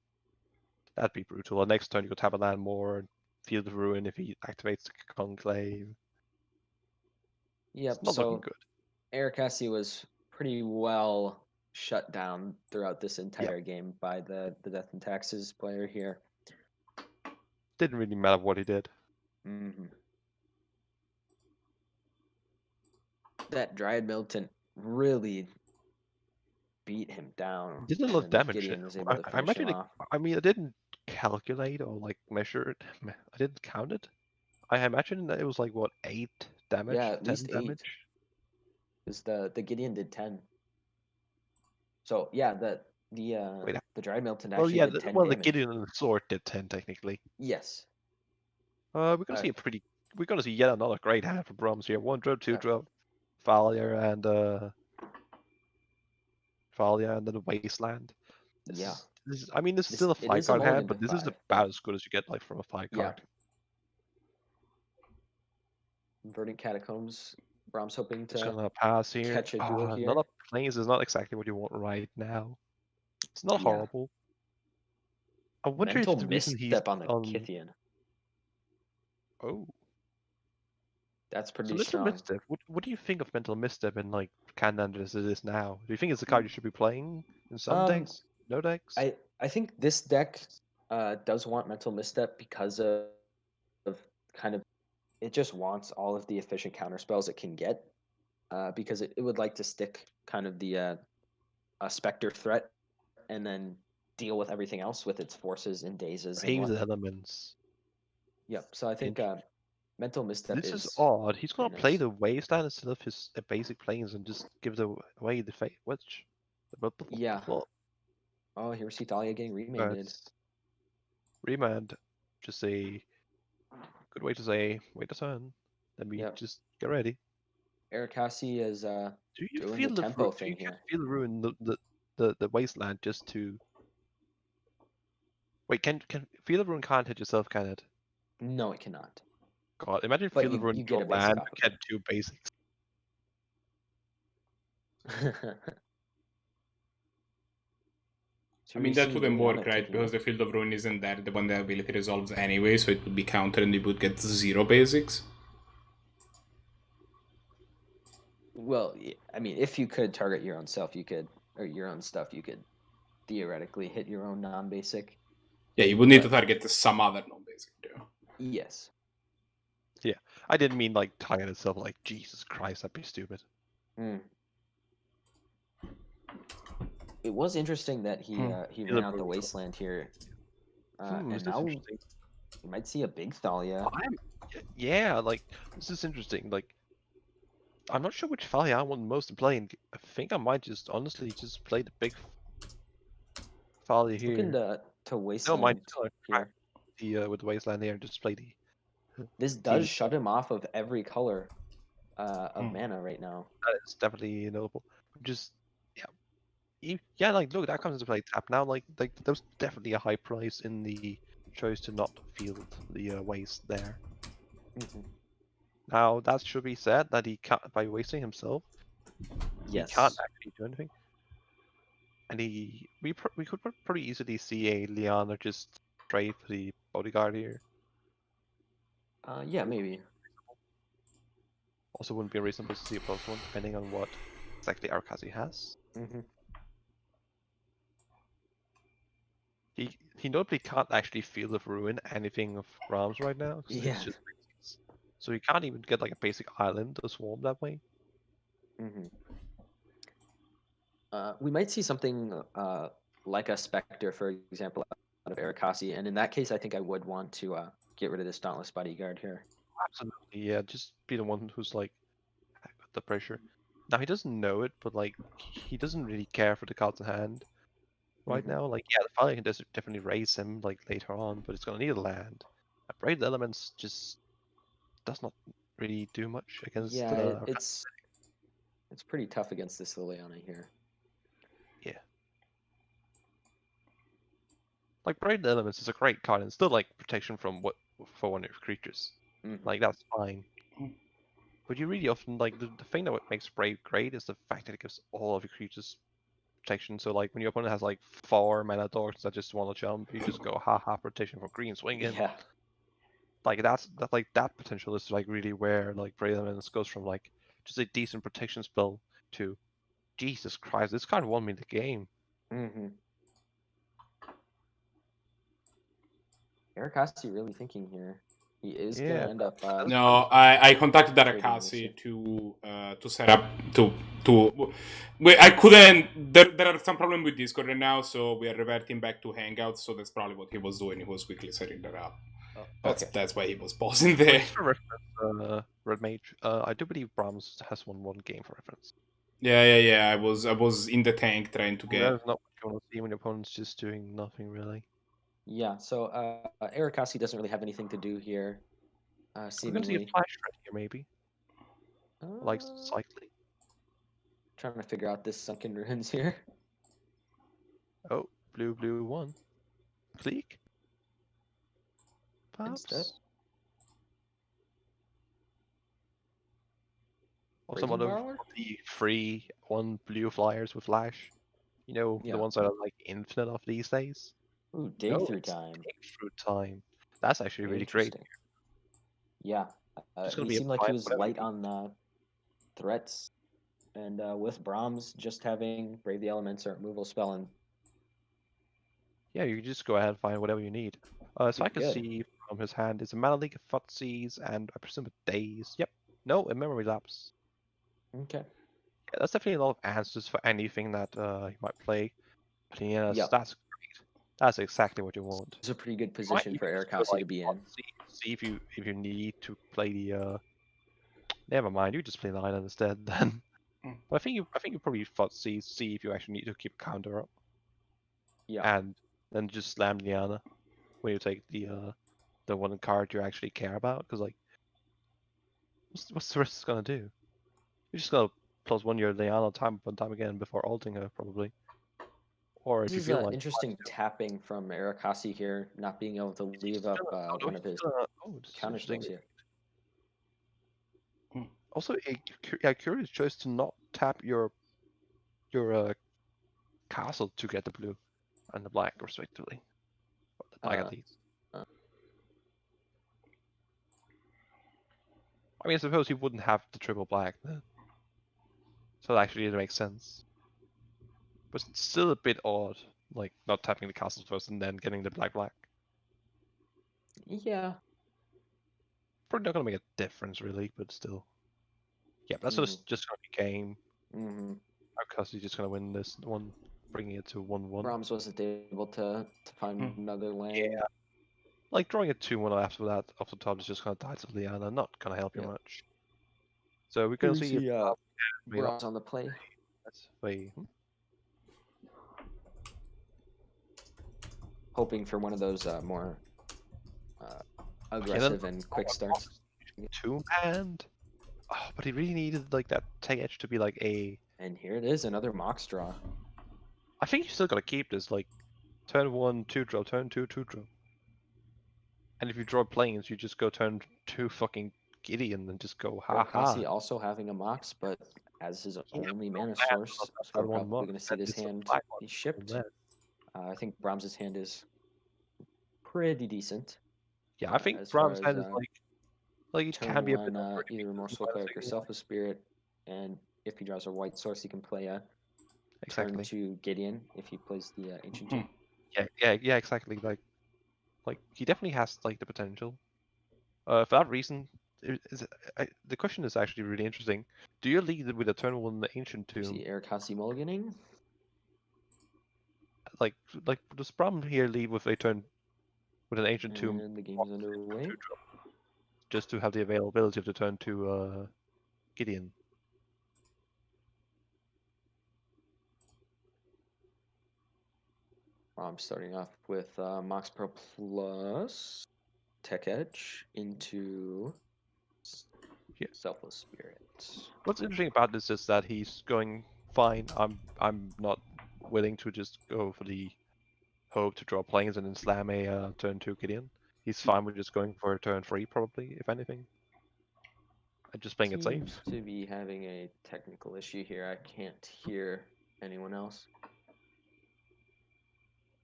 That'd be brutal. And next turn you could tap a land more, Field of Ruin if he activates the Conclave. Yep. It's not looking So good. Arakasi was pretty well shut down throughout this entire game by the Death and Taxes player here. Didn't really matter what he did. Mm-hmm. That Dryad Militant really beat him down. Did a lot of and damage. Gideon was able to I finish him imagine. off. I mean, I didn't calculate or like measure it. I didn't count it. I imagine that it was like what 8 damage, Yeah, at 10 least 8. damage. Because the Gideon did 10. So yeah, the Wait, Dryad Militant well, actually yeah. did 10 Well, the damage. Gideon and the sword did 10 technically. Yes. We're gonna see a pretty. We're gonna see yet another great hand for Brahms here. 1 drop, 2 drop, Thalia and then the Wasteland. I mean, this is still a 5 card hand, but this is about as good as you get like from a 5 card. Verdant Catacombs. Brahms hoping to It's gonna pass here. catch a duel here. Another planes is not exactly what you want right now. It's not horrible. I wonder Mental if the reason he's misstep on the Kithian. Oh. That's pretty So strong. Misstep. What do you think of Mental Misstep in like Canada as it is now? Do you think it's a card you should be playing in some decks? No decks? I think this deck does want Mental Misstep because of kind of it just wants all of the efficient counter spells it can get. Because it would like to stick kind of the Specter threat and then deal with everything else with its forces and dazes and Haze whatnot. elements. Yep. So I think Mental Misstep This is odd. He's gonna play the Wasteland instead of his basic planes and just give away the fate. Which? Yeah. Oh, here we see Thalia getting remanded. Remand. Just a good way to say wait a turn. Then we just get ready. Arakasi is do you doing feel the tempo thing do you here. feel ruin the Wasteland just to wait? Can Feel of Ruin can't hit yourself, can it? No, it cannot. God, imagine But Feel of Ruin you draw get a basic land off of get 2 basics. I mean, that wouldn't work, right? Because the Field of Ruin isn't there when the ability resolves anyway, so it would be countered and you would get 0 basics. Well, I mean, if you could target your own self, you could, or your own stuff, you could theoretically hit your own non-basic. Yeah, you would need to target some other non-basic too. Yes. Yeah, I didn't mean like target itself. Like Jesus Christ, that'd be stupid. It was interesting that he ran out the Wasteland here, and now we might see a big Thalia. Yeah, like this is interesting. Like I'm not sure which Thalia I want most to play, and I think I might just honestly just play the big Thalia here. Looking to Wasteland here. With the Wasteland here, just play the This does shut him off of every color of mana right now. That is definitely notable. Just yeah, like look, that comes into play. Tap now, like there's definitely a high price in the choice to not field the waste there. Mhm. Now that should be said that he can't, by wasting himself, Yes. he can't actually do anything. And we could pretty easily see a Liana just trade for the bodyguard here. Yeah, maybe. Also, wouldn't be reasonable to see a +1 depending on what exactly Arakasi has. Hmm. He notably can't actually feel of ruin anything of Brahms right now. Yeah. It's just so he can't even get like a basic island to swarm that way. Hmm. We might see something like a Specter, for example, out of Arakasi, and in that case, I think I would want to get rid of this Dauntless Bodyguard here. Absolutely, yeah. Just be the one who's like got the pressure. Now he doesn't know it, but like he doesn't really care for the cards in hand right now. Like yeah, the Fire can definitely raise him like later on, but it's gonna need a land. Braid Elements just does not really do much against. Yeah, it's pretty tough against this Liliana here. Yeah. Like Braid Elements is a great card and still like protection from what for one of your creatures. Like that's fine. But you really often like the thing that makes Brave great is the fact that it gives all of your creatures protection. So like when your opponent has like 4 mana dogs that just want to jump, you just go haha protection for green, swing in. Yeah. Like that potential is like really where like Brave Elements goes from like just a decent protection spell to Jesus Christ, this card won me the game. Arakasi really thinking here. He is gonna end up. No, I contacted trading this Arakasi to set up to. I couldn't. There are some problem with Discord right now, so we are reverting back to Hangouts. So that's probably what he was doing. He was quickly setting that up. That's why he was pausing there. Just for reference, Red Mage, I do believe Brahms has won one game for reference. Yeah. I was in the tank trying to get. That's not what you want to see when your opponent's just doing nothing really. Yeah, so Arakasi doesn't really have anything to do here. We're gonna see Seemingly. a flash red here maybe. Like cycling. Trying to figure out this sunken ruins here. Oh, blue 1. Click. Instead. Perhaps. Also, Breaking one of Borrower? the free 1 blue flyers with flash. You know, Yeah. the ones that are like infinite of these days. Ooh, dig No, through it's time. dig through time. That's actually really great. Interesting. Yeah, Just gonna he be seemed like he was whatever light on threats, and with Brahms just having Brave the Elements or removal spell and Yeah, you can just go ahead and find whatever you need. So I can good. see from his hand is a Mana League of Futzies and I presume a Daze. Yep. No, a Memory Lapse. Okay. Yeah, that's definitely a lot of answers for anything that he might play. But yeah, Yep. that's great. That's exactly what you want. It's a pretty good You might position for even just go, Arakasi to like, be in. See if you need to play the Never mind, you just play the island instead then. But I think you probably Futzies, see if you actually need to keep a counter up. Yeah. And then just slam Liana when you take the one card you actually care about, because like, what's the rest gonna do? You're just gonna +1 your Liana time again before ulting her probably. Or if This you is feel like interesting tapping from Arakasi here, not being able to leave up one of his counter spells here. Also, a curious choice to not tap your castle to get the blue and the black respectively. Or the black at least. I mean, I suppose he wouldn't have the triple black then. So actually it makes sense. But it's still a bit odd, like not tapping the castle first and then getting the black. Yeah. Probably not gonna make a difference really, but still. Yeah, that's just gonna be game. Arakasi's just gonna win this one, bringing it to 1-1. Brahms wasn't able to find another lane. Yeah. Like drawing a 2-1 after that off the top is just gonna die to Liana, not gonna help you much. So we're gonna see if Brahms on the play. Let's wait. Hoping for one of those more aggressive and quick starts. Two-hand. Oh, but he really needed like that tech edge to be like a. And here it is, another Mox draw. I think you still gotta keep this like turn 1 2-drop, turn 2 2-drop. And if you draw planes, you just go turn 2 fucking Gideon and just go ha ha. Arakasi also having a Mox, but as his only mana man, source, so that's we're that one probably Mox. going to see That this is a hand black one. be shipped. Red. I think Brahms' hand is pretty decent. Yeah, I think as far Brahms' hand as, is like it turn can be a bit one, awkward if either he Remorseful doesn't Cleric or have a Selfless Spirit, and if he draws a white source, he can play a exactly. turn to Gideon if he plays the Ancient Tomb. Yeah, exactly. Like he definitely has like the potential. For that reason, the question is actually really interesting. Do you lead with a turn 1 Ancient You Tomb? see Arakasi mulliganing? Like does Bram here lead with a turn with an Ancient Tomb And the game is underway. just to have the availability of the turn to Gideon? I'm starting off with Mox Pro Plus Tech Edge into Yeah. Selfless Spirit. What's interesting about this is that he's going fine. I'm not willing to just go for the hope to draw planes and then slam a turn 2 Gideon. He's fine with just going for a turn 3 probably, if anything. And just playing it safe. Seems to be having a technical issue here. I can't hear anyone else.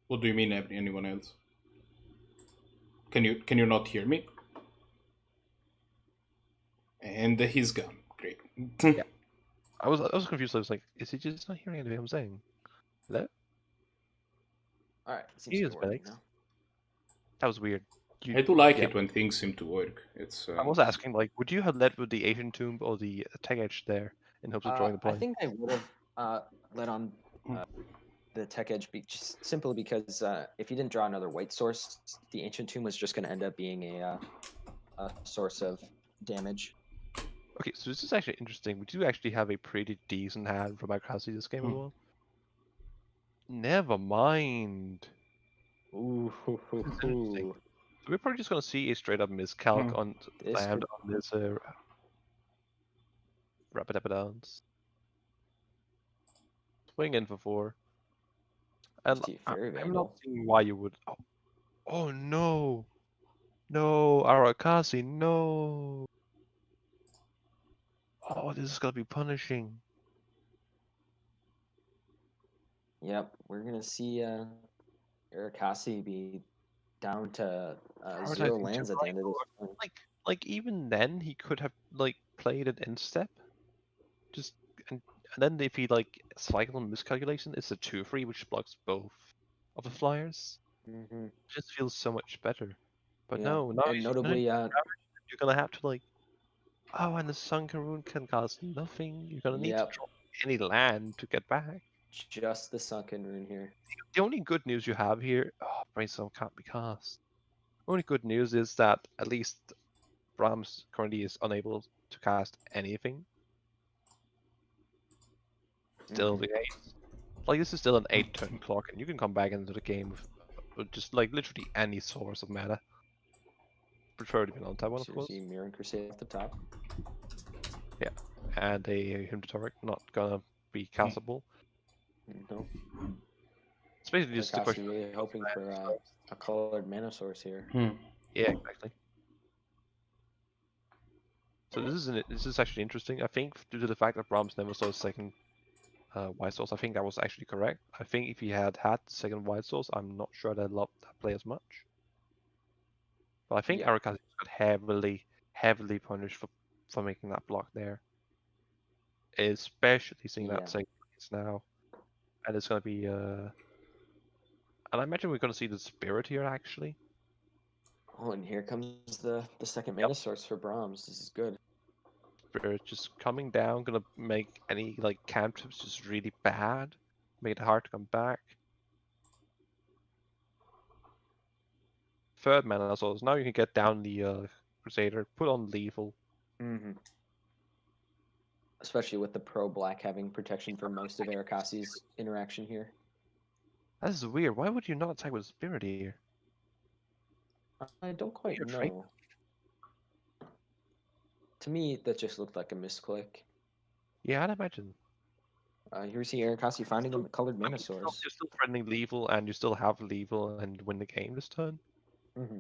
What do you mean, anyone else? Can you not hear me? And he's gone. Great. Yeah. I was confused. I was like, is he just not hearing anything I'm saying? Hello? Alright, seems He to is be working Felix. now. That was weird. I do like it when things seem to work. It's. I was asking, like, would you have led with the Asian Tomb or the Tech Edge there in hopes of drawing the I plane? think I would have led on the Tech Edge just simply because if you didn't draw another white source, the Ancient Tomb was just going to end up being a source of damage. Okay, so this is actually interesting. We do actually have a pretty decent hand from Arakasi this game as well. Never mind. Ooh, This is interesting. So we're probably just gonna see a straight up miscalc on This land could- on this rapid dance. Swing in for 4. And Actually very I'm not valuable. seeing why you would. Oh no! No, Arakasi, no! Oh, this is gonna be punishing. Yep, we're gonna see Arakasi be down to 0 Prioritizing lands two at the end of this. life. Like even then he could have like played it in step. Just and then if he like cycle and miscalculation, it's a 2/3 which blocks both of the flyers. Mm-hmm. Just feels so much better. But Yeah. no, now And notably, you're gonna have to like, oh, and the Sunken Rune can cost nothing. You're gonna need to yep, draw any land to get back. just the Sunken Rune here. The only good news you have here, Brainstorm can't be cast. Only good news is that at least Brahms currently is unable to cast anything. Still the case. Like this is still an 8-turn clock, and you can come back into the game with just like literally any source of mana. Prefer to be on tap one, of So you course. see Mirror Crusade at the top. Yeah, and a Hypnotoric not gonna be castable. No. It's basically just a Arakasi question. really hoping for a colored mana source here. Yeah, exactly. So this is actually interesting. I think due to the fact that Brahms never saw a second white source, I think that was actually correct. I think if he had the second white source, I'm not sure that loved that play as much. But I think Arakasi got heavily punished for making that block there. Especially seeing that second place now. And it's gonna be and I imagine we're gonna see the spirit here actually. Oh, and here comes the second mana source for Brahms. This is good. Spirit just coming down, gonna make any like cantrips just really bad. Make it hard to come back. Third mana source. Now you can get down the Crusader, put on lethal. Mm-hmm. Especially with the pro black having protection for most of Arakasi's interaction here. That is weird. Why would you not attack with Spirit here? I don't quite You're afraid know. To me, that just looked like a misclick. Yeah, I'd imagine. Here we see Arakasi finding Still- the colored I mean, mana source. you're still threatening lethal, and you still have lethal, and win the game this turn. Mm-hmm.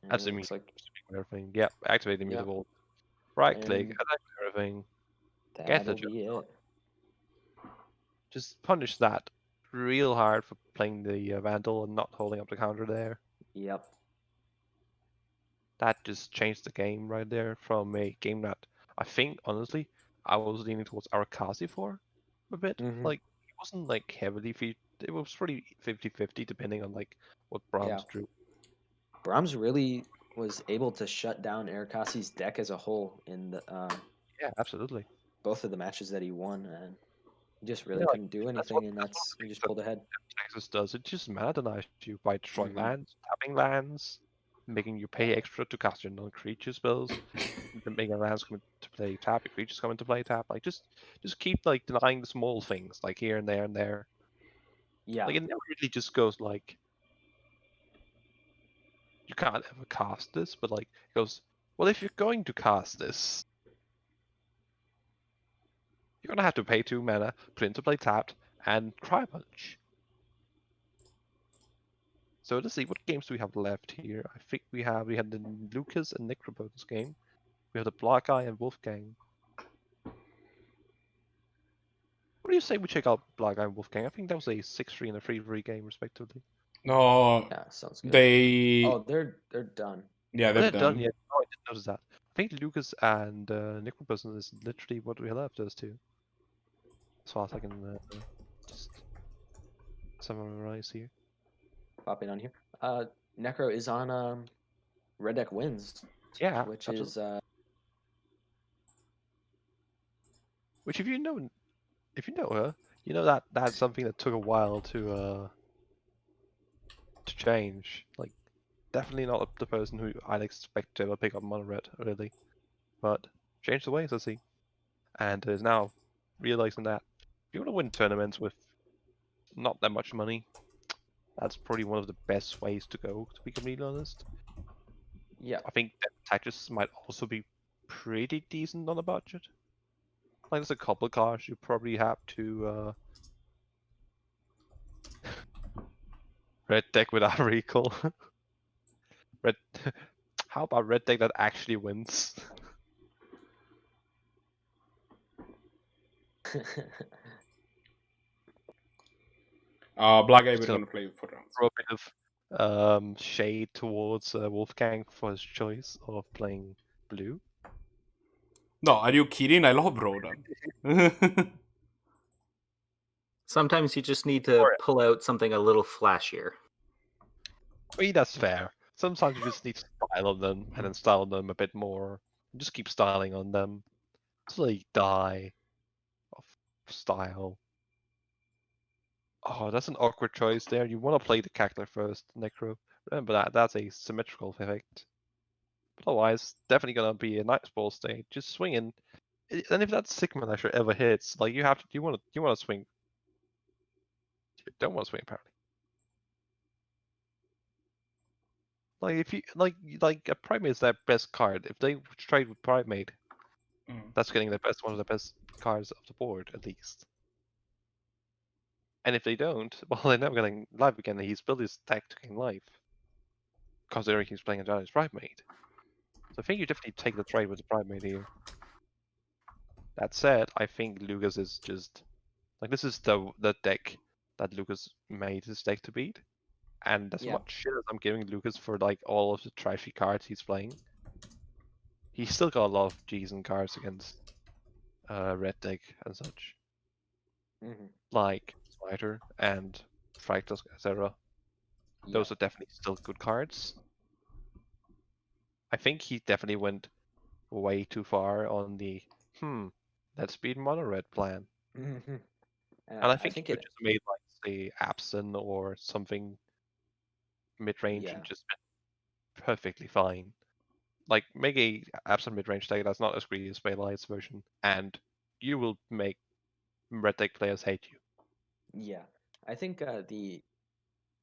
That's Looks like everything. Yep, activate Yep. immutable. Right click, And select everything. Get the that'll be it. Just punish that real hard for playing the Vandal and not holding up the counter there. Yep. That just changed the game right there from a game that I think, honestly, I was leaning towards Arakasi for a bit. Mhm. Like, it wasn't like heavily it was pretty 50-50 depending on like what Brahms drew. Brahms really was able to shut down Arakasi's deck as a whole in the Yeah, absolutely. both of the matches that he won, and he just really Yeah, like, couldn't do that's anything, and he just pulled ahead. Texas does. It just mana denies you by destroying Mhm. lands, tapping lands, making you pay extra to cast your non-creature spells, then making lands come into play tap, your creatures come into play tap. Like just keep like denying the small things, like here and there and there. Yeah. Like it never really just goes like you can't ever cast this, but like it goes, well, if you're going to cast this, you're gonna have to pay 2 mana, put into play tapped, and cry punch. So let's see, what games do we have left here? I think we had the Lucas and Necropotence game. We have the Blahguy and Wolfgang. What do you say we check out Blahguy and Wolfgang? I think that was a 6-3 and a 3-3 game, respectively. No, Yeah, sounds good. they. Oh, they're done. Yeah, Oh, they're they're done done. yet. Oh, I didn't notice that. I think Lucas and Necropotence is literally what we have left, those two. As far as I can just summarize here. Popping on here. Necro is on Red Deck Wins, Yeah, which absolutely. is Which if you know her, you know that that's something that took a while to change. Like definitely not the person who I'd expect to ever pick up mono red, really. But changed the ways, I see. And is now realizing that if you want to win tournaments with not that much money, that's probably one of the best ways to go, to be completely honest. yeah. I think that tactics might also be pretty decent on a budget. Like there's a couple of cards you probably have to red deck without recall. Red how about red deck that actually wins? Blahguy, we're So- gonna play for rounds. Throw a bit of shade towards Wolfgang for his choice of playing blue. No, are you kidding? I love Rodan. Sometimes you just need to pull out something a little flashier. I mean, that's fair. Sometimes you just need to style on them and then style them a bit more. Just keep styling on them. It's like die of style. Oh, that's an awkward choice there. You want to play the Cackler first, Necro. Remember that, that's a symmetrical effect. But otherwise, definitely gonna be a nice ball state. Just swinging. And if that Sigma Lasher ever hits, like you have to, you want to swing. You don't want to swing apparently. Like if you like a Primate is their best card. If they trade with Primate, that's getting the best one of the best cards of the board at least. And if they don't, well, they're never getting life again. He's built his deck to gain life, considering he's playing a giant Primate. So I think you definitely take the trade with the Primate here. That said, I think Lucas is just like this is the deck that Lucas made his deck to beat. And as Yeah. much shit as I'm giving Lucas for like all of the trashy cards he's playing, he's still got a lot of decent cards against red deck and such. Mhm. Like Smiter and Rakdos, etc. Yeah. Those are definitely still good cards. I think he definitely went way too far on the let's beat mono red plan. Mhm. And I think, he it. could just made like say Absent or something mid range Yeah. and just been perfectly fine. Like make a Absent mid range deck that's not as greedy as Spaylight's version, and you will make red deck players hate you. Yeah. I think the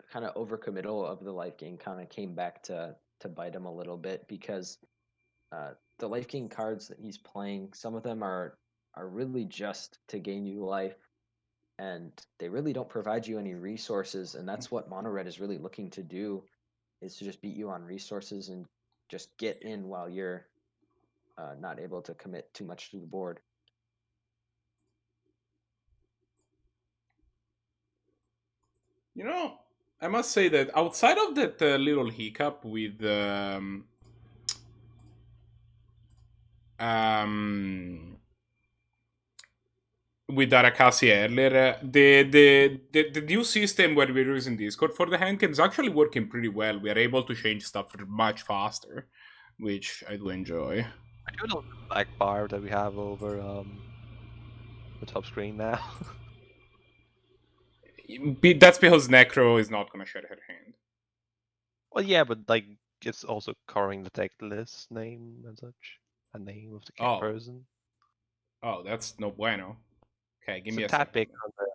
kind of overcommittal of the life gain kind of came back to bite him a little bit because the life gain cards that he's playing, some of them are really just to gain you life, and they really don't provide you any resources. And that's what Mono Red is really looking to do, is to just beat you on resources and just get in while you're not able to commit too much to the board. You know, I must say that outside of that little hiccup with with Arakasi earlier, the new system where we're using Discord for the hand cam is actually working pretty well. We are able to change stuff much faster, which I do enjoy. I do love the black bar that we have over the top screen now. That's because Necro is not gonna share her hand. Well, yeah, but like it's also covering the deck list name and such, a name of the person. Oh, that's no bueno. Okay, give me a tad second. big on the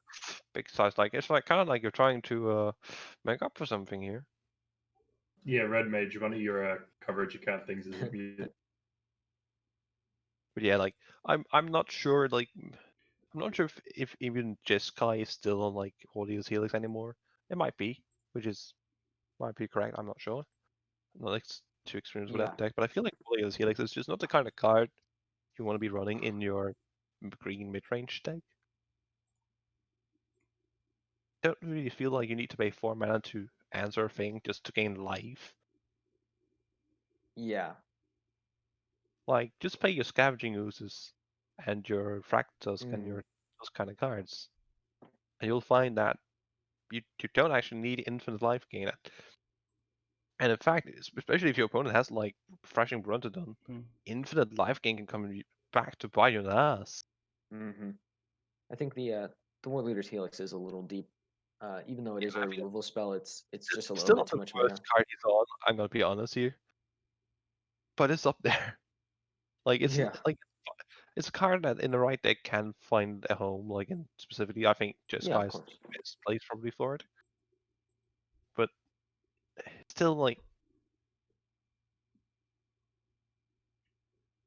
big size. Like it's like kind of like you're trying to make up for something here. Yeah, Red Mage, one of your coverage account things is muted. But yeah, like I'm not sure. Like I'm not sure if even Jeskai is still on like Audios Helix anymore. It might be, which is might be correct. I'm not sure. I'm not like too experienced with that deck, but I feel like Audios Helix is just not the kind of card you want to be running in your green mid-range deck. Don't really feel like you need to pay 4 mana to answer a thing just to gain life. Yeah. Like, just play your Scavenging Oozes and your Rakdos and your those kind of cards. And you'll find that you don't actually need infinite life gain. And in fact, especially if your opponent has like Thrashing Brontodon, infinite life gain can come back to bite you in the ass. I think the War Leader's Helix is a little deep. Even though it is a removal spell, it's just a little bit too much mana. Still the worst card he's on, I'm gonna be honest here. But it's up there. Like it's like it's a card that in the right deck can find a home. Like in specifically, I think Jeskai is the best place probably for it. But still, like,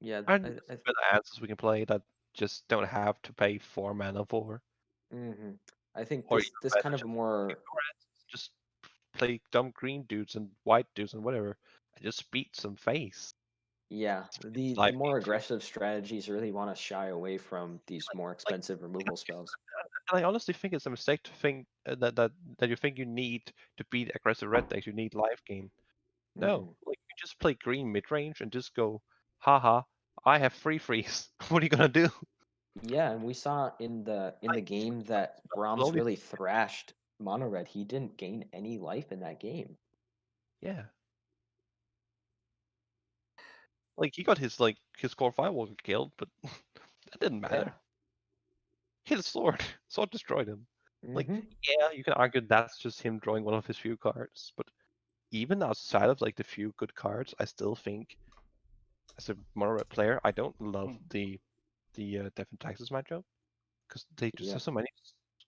yeah, better answers we can play that just don't have to pay 4 mana for. I think this kind of more just play dumb green dudes and white dudes and whatever, and just beat some face. Yeah, the more aggressive strategies really want to shy away from these more expensive removal spells. And I honestly think it's a mistake to think that you think you need to beat aggressive red decks. You need life gain. No, like you just play green mid range and just go, haha, I have free freeze. What are you gonna do? Yeah, and we saw in the game that Brahms really thrashed Mono Red. He didn't gain any life in that game. Yeah. Like he got his core firewall killed, but that didn't matter. He had a sword. Sword destroyed him. Like, yeah, you can argue that's just him drawing one of his few cards, but even outside of like the few good cards, I still think as a Mono Red player, I don't love the Death and Taxes matchup because they just have so many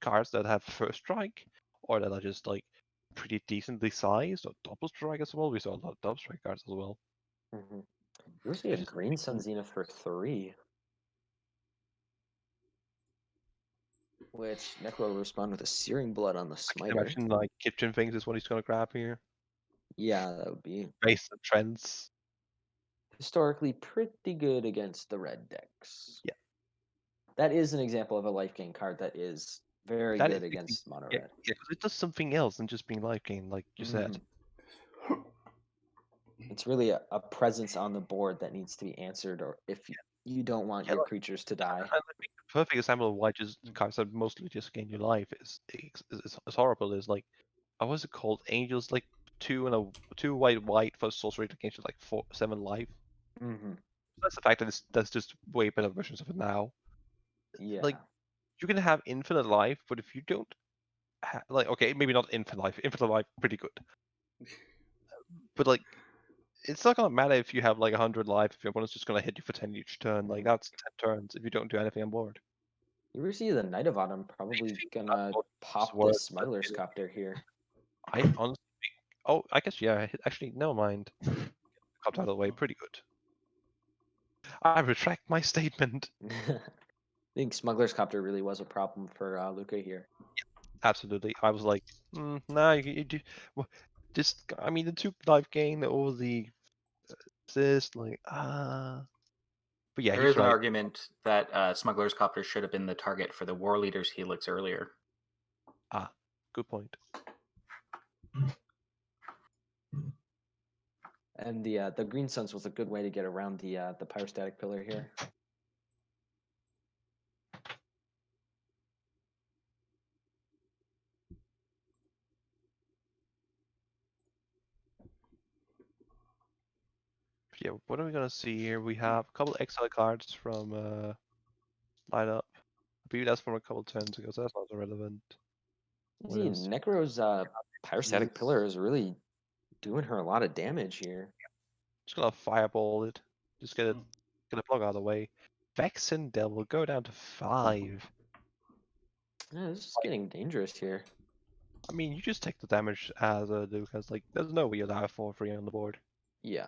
cards that have first strike or that are just like pretty decently sized, or double strike as well. We saw a lot of double strike cards as well. You see a Green Sun Zenith for 3. Which Necro will respond with a Searing Blood on the Smiter. I can imagine like Kitchen Things is what he's gonna grab here. Yeah, that would be based on trends. Historically pretty good against the red decks. Yeah. That is an example of a life gain card that is very good against mono red. Yeah, because it does something else than just being life gain, like you said. It's really a presence on the board that needs to be answered, or if you don't want your creatures to die. The perfect example of why just cards that mostly just gain your life is horrible. Is like, what was it called? Angels, like 2 white for sorcery that gains you like 7 life. That's the fact that that's just way better versions of it now. Yeah. Like, you can have infinite life, but if you don't like, okay, maybe not infinite life pretty good. But like, it's not gonna matter if you have like 100 life if your opponent's just gonna hit you for 10 each turn. Like, that's 10 turns if you don't do anything on board. You ever see the Knight of Autumn probably gonna pop this Smuggler's Copter here. I honestly I guess, yeah, actually, never mind. Copped out of the way, pretty good. I retract my statement. I think Smuggler's Copter really was a problem for Luca here. Absolutely. I was like, nah, you do. Just, I mean, the 2 life gain over the assist, like, But yeah, There he's is an right. argument that Smuggler's Copter should have been the target for the War Leader's Helix earlier. Good point. And the Green Suns was a good way to get around the pyrostatic pillar here. Yeah, what are we gonna see here? We have a couple exile cards from Light Up. I believe that's from a couple turns ago, so that's not relevant. What See, else? Necro's pyrostatic pillar is really doing her a lot of damage here. Just gonna fireball it. Just get a block out of the way. Vexen Devil go down to 5. Yeah, this is getting dangerous here. I mean, you just take the damage as a Lucas. Like, there's no way you'll have 4-3 on the board. Yeah.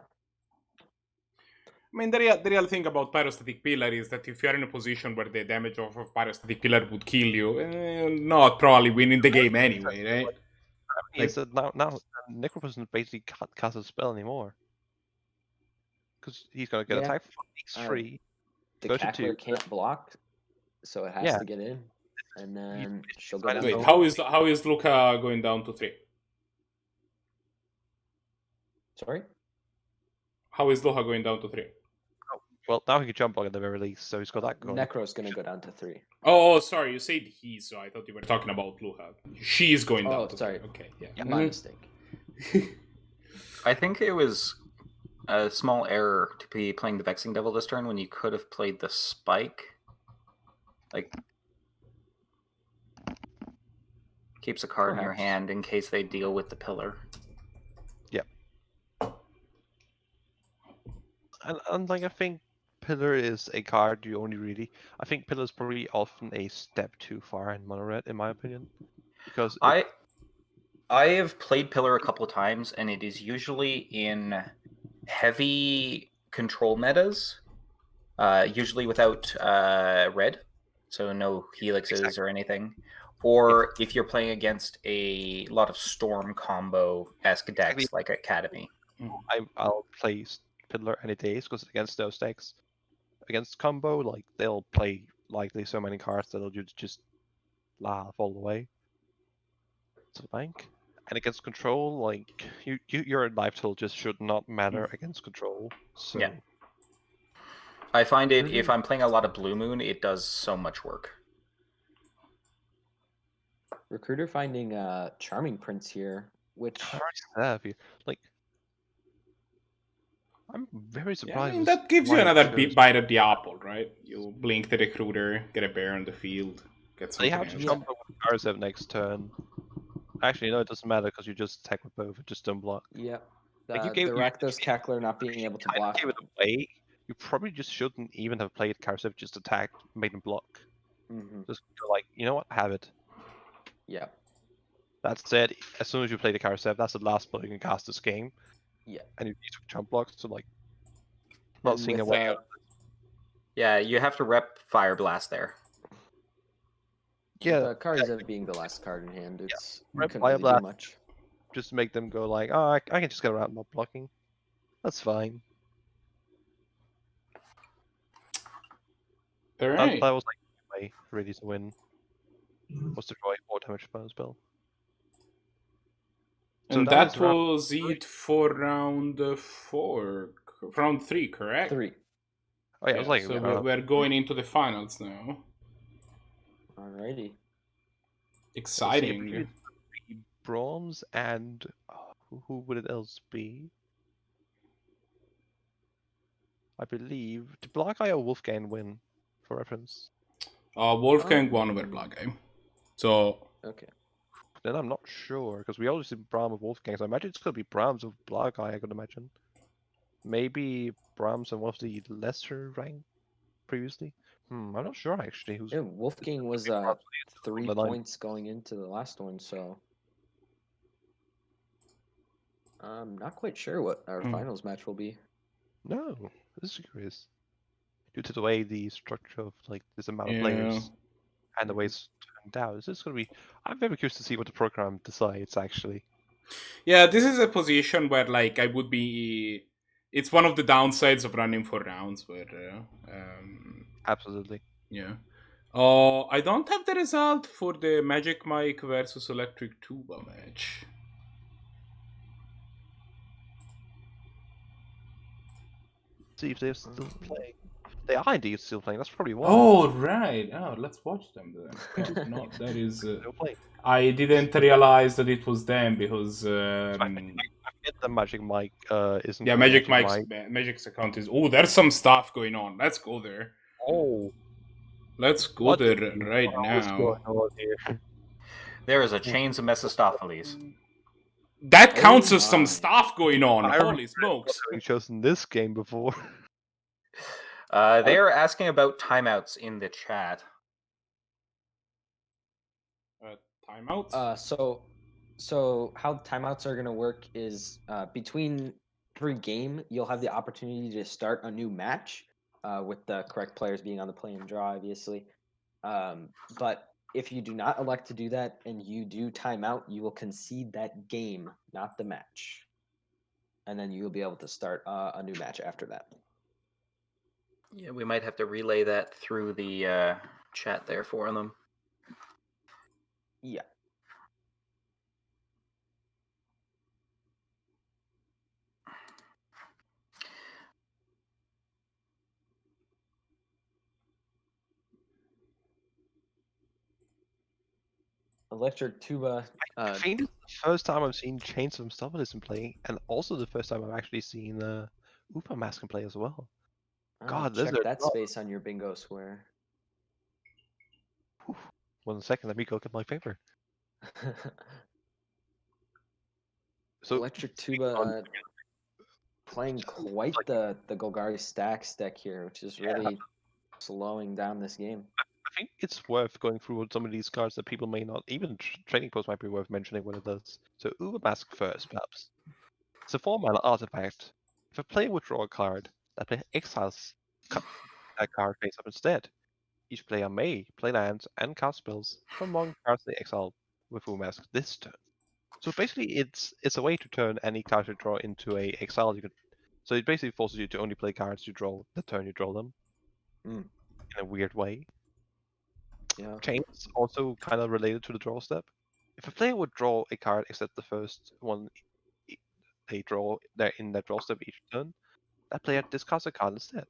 I mean, the real thing about Pyrostatic Pillar is that if you're in a position where the damage of Pyrostatic Pillar would kill you, not probably winning the game anyway, right? Is that now Necropotence doesn't basically cast a spell anymore. Because he's gonna get attacked for X3. The 32. Cackler can't block, so it has to get in. And then she'll go down. Wait, how is Luca going down to 3? Sorry? How is Luca going down to 3? Well, now he can jump block at the very least, so he's got that going. Necro's gonna go down to 3. Oh, sorry, you said he, so I thought you were talking about Luca. She's going down to 3. Okay, yeah. My mistake. I think it was a small error to be playing the Vexing Devil this turn when you could have played the Spike. Like, keeps a card in your hand in case they deal with the pillar. Yep. And like, I think Pillar is a card you only really... I think Pillar is probably often a step too far in mono red, in my opinion. Because I have played Pillar a couple of times, and it is usually in heavy control metas, usually without red, so no helixes or anything. Or if you're playing against a lot of storm combo-esque decks like Academy. I'll play Pillar any days, because against those decks, against combo, like, they'll play likely so many cards that they'll just laugh all the way. So bank. And against control, like, your life total just should not matter against control. So yeah. I find it, if I'm playing a lot of Blue Moon, it does so much work. Recruiter finding Charming Prince here, which... Like, I'm very surprised. I mean, that gives you another bite at the apple, right? You blink the Recruiter, get a bear on the field, get something. They have to jump over Karsev next turn. Actually, no, it doesn't matter because you just attack with both, just don't block. Yep. Like, the Rakdos Cackler not being able to block. Gave it away. You probably just shouldn't even have played Karsev, just attacked, made him block. Just go like, you know what, have it. Yeah. That said, as soon as you play the Karsev, that's the last spell you can cast this game. Yeah. And you took jump blocks, so like, not seeing a way out. Yeah, you have to rep Fire Blast there. Yeah. The Karsev being the last card in hand, it's Rep couldn't Fire really Blast, do much. just to make them go like, oh, I can just get around not blocking. That's fine. Alright. That was like my way ready to win. Was to destroy 4 damage per spell. And so that was it for round 4. Round 3, correct? 3. Oh yeah, I was like, so we're going into the finals now. Alrighty. Exciting. Brahms and who would it else be? I believe did Blahguy or Wolfgang win, for reference? Wolfgang won over Blahguy. So okay. Then I'm not sure because we always see Brahms with Wolfgang. So I imagine it's gonna be Brahms with Blahguy. I could imagine. Maybe Brahms and one of the lesser rank previously. I'm not sure actually. Yeah, Wolfgang was 3 points going into the last one, so I'm not quite sure what our finals match will be. No, this is curious. due to the way the structure of like this amount of players and the way it's turned out. This is going to be. I'm very curious to see what the program decides actually. Yeah, this is a position where like I would be. It's one of the downsides of running 4 rounds. Where Absolutely. yeah. I don't have the result for the MagikMike versus ElectricTuba match. See if they're still playing. They are indeed still playing. That's probably why. Oh right. Oh, let's watch them then. Oh, no, that is. They're playing. I didn't realize that it was them because. I get the MagikMike isn't. Yeah, Magic's account is. Oh, there's some stuff going on. Let's go there. Oh. Let's go there right now. There is a chains of Mephistopheles. That counts as some stuff going on. Holy smokes! Having chosen this game before. They are asking about timeouts in the chat. Timeouts? So how timeouts are gonna work is between every game, you'll have the opportunity to start a new match with the correct players being on the play and draw, obviously. But if you do not elect to do that and you do timeout, you will concede that game, not the match, and then you will be able to start a new match after that. Yeah, we might have to relay that through the chat there for them. Yeah. ElectricTuba. I think it's the first time I've seen Chains of Mephistopheles play, and also the first time I've actually seen Ubermask play as well. God, check that space on your bingo square. Whew. 1 second, let me go get my paper. So ElectricTuba playing quite the Golgari Stax deck here, which is really slowing down this game. I think it's worth going through some of these cards that people may not, even Trading Post might be worth mentioning what it does. So Ubermask first, perhaps. It's a 4-mana artifact. If a player would draw a card, that player exiles that card face up instead. Each player may play lands and cast spells from among cards they exile with Ubermask this turn. So basically, it's a way to turn any card you draw into a exile. So it basically forces you to only play cards you draw the turn you draw them. In a weird way. Yeah. Chains also kind of related to the draw step. If a player would draw a card except the first one they draw in their draw step each turn, that player discards a card instead.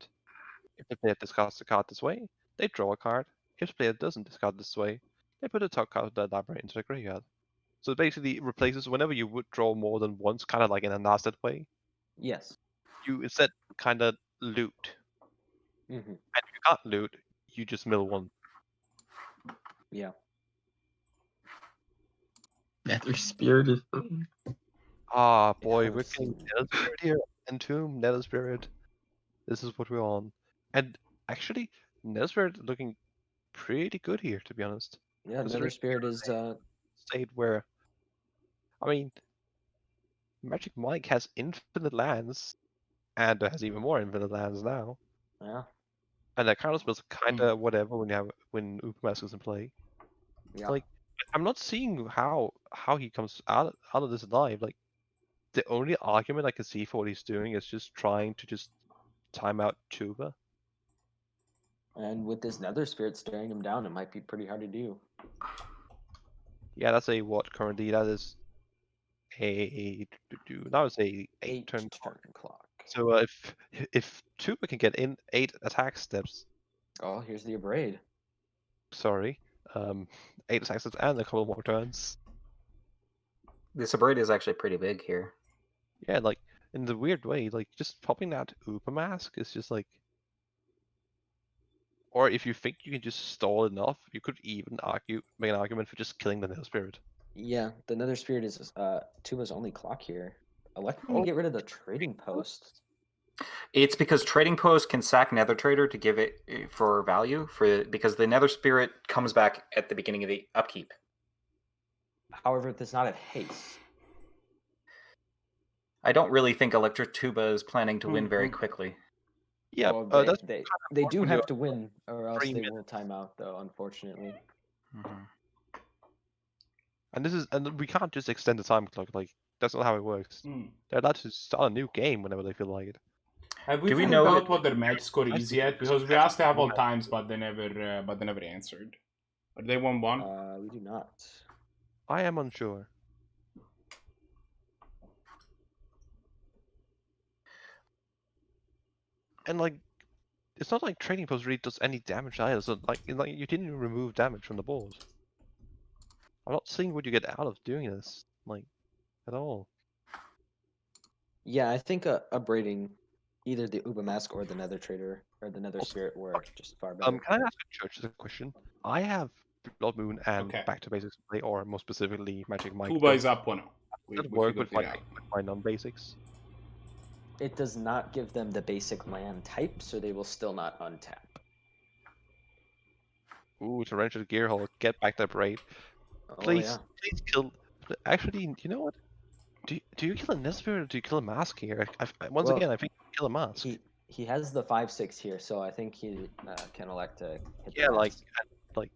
If the player discards a card this way, they draw a card. If the player doesn't discard this way, they put a top card of their library into the graveyard. So it basically replaces whenever you would draw more than once, kind of like in a nasted way. Yes. You instead kind of loot. And if you can't loot, you just mill one. Yeah. Nether Spirit is. Ah, boy, we're Yes. getting Nether Spirit here. Entomb, Nether Spirit. This is what we're on. And actually, Nether Spirit looking pretty good here, to be honest. Yeah, Nether Spirit is state where, I mean, MagikMike has infinite lands, and has even more infinite lands now. Yeah. And that counter spells kind of whatever when Ubermask is in play. Yeah. Like, I'm not seeing how he comes out of this alive. Like, the only argument I can see for what he's doing is just trying to just time out Tuba. And with this Nether Spirit staring him down, it might be pretty hard to do. Yeah, that's a what currently? That is a that was a 8 turn clock. So if Tuba can get in 8 attack steps. Oh, here's the Abrade. Sorry, 8 attack steps and a couple more turns. This Abrade is actually pretty big here. Yeah, like in the weird way, like just popping that Ubermask is just like. Or if you think you can just stall enough, you could even make an argument for just killing the Nether Spirit. Yeah, the Nether Spirit is Tuba's only clock here. Electric can get rid of the Trading Post. It's because Trading Post can sack Nether Trader to give it for value because the Nether Spirit comes back at the beginning of the upkeep. However, it does not have haste. I don't really think ElectricTuba is planning to win very quickly. Yeah, Well, that's they do when have you're to win, or else 3 they minutes. will time out, though. Unfortunately. Mhm. And we can't just extend the time clock. Like that's not how it works. They're allowed to start a new game whenever they feel like it. Have we Do we figured know- out what their match score I is see. yet? Because we That's asked to have all one. times, but they never answered. But they won one. We do not. I am unsure. And like, it's not like Trading Post really does any damage either. So like you didn't even remove damage from the board. I'm not seeing what you get out of doing this, like, at all. Yeah, I think upgrading either the Uba Mask or the Nether Trader or the Nether Spirit were just far better. Can I ask a Church a question? I have Blood Moon and Okay. Back to Basics play, or more specifically MagikMike. Tuba is up 1-0. Does it work with my non-basics? It does not give them the basic land type, so they will still not untap. Ooh, Torrential Gearhole, get back that braid. Please, Oh, yeah. please kill. Actually, you know what? Do you kill a Nesfer or do you kill a Mask here? Once Well, again, I think you kill a Mask. He has the 5/6 here, so I think he can elect to hit the Yeah, like mask.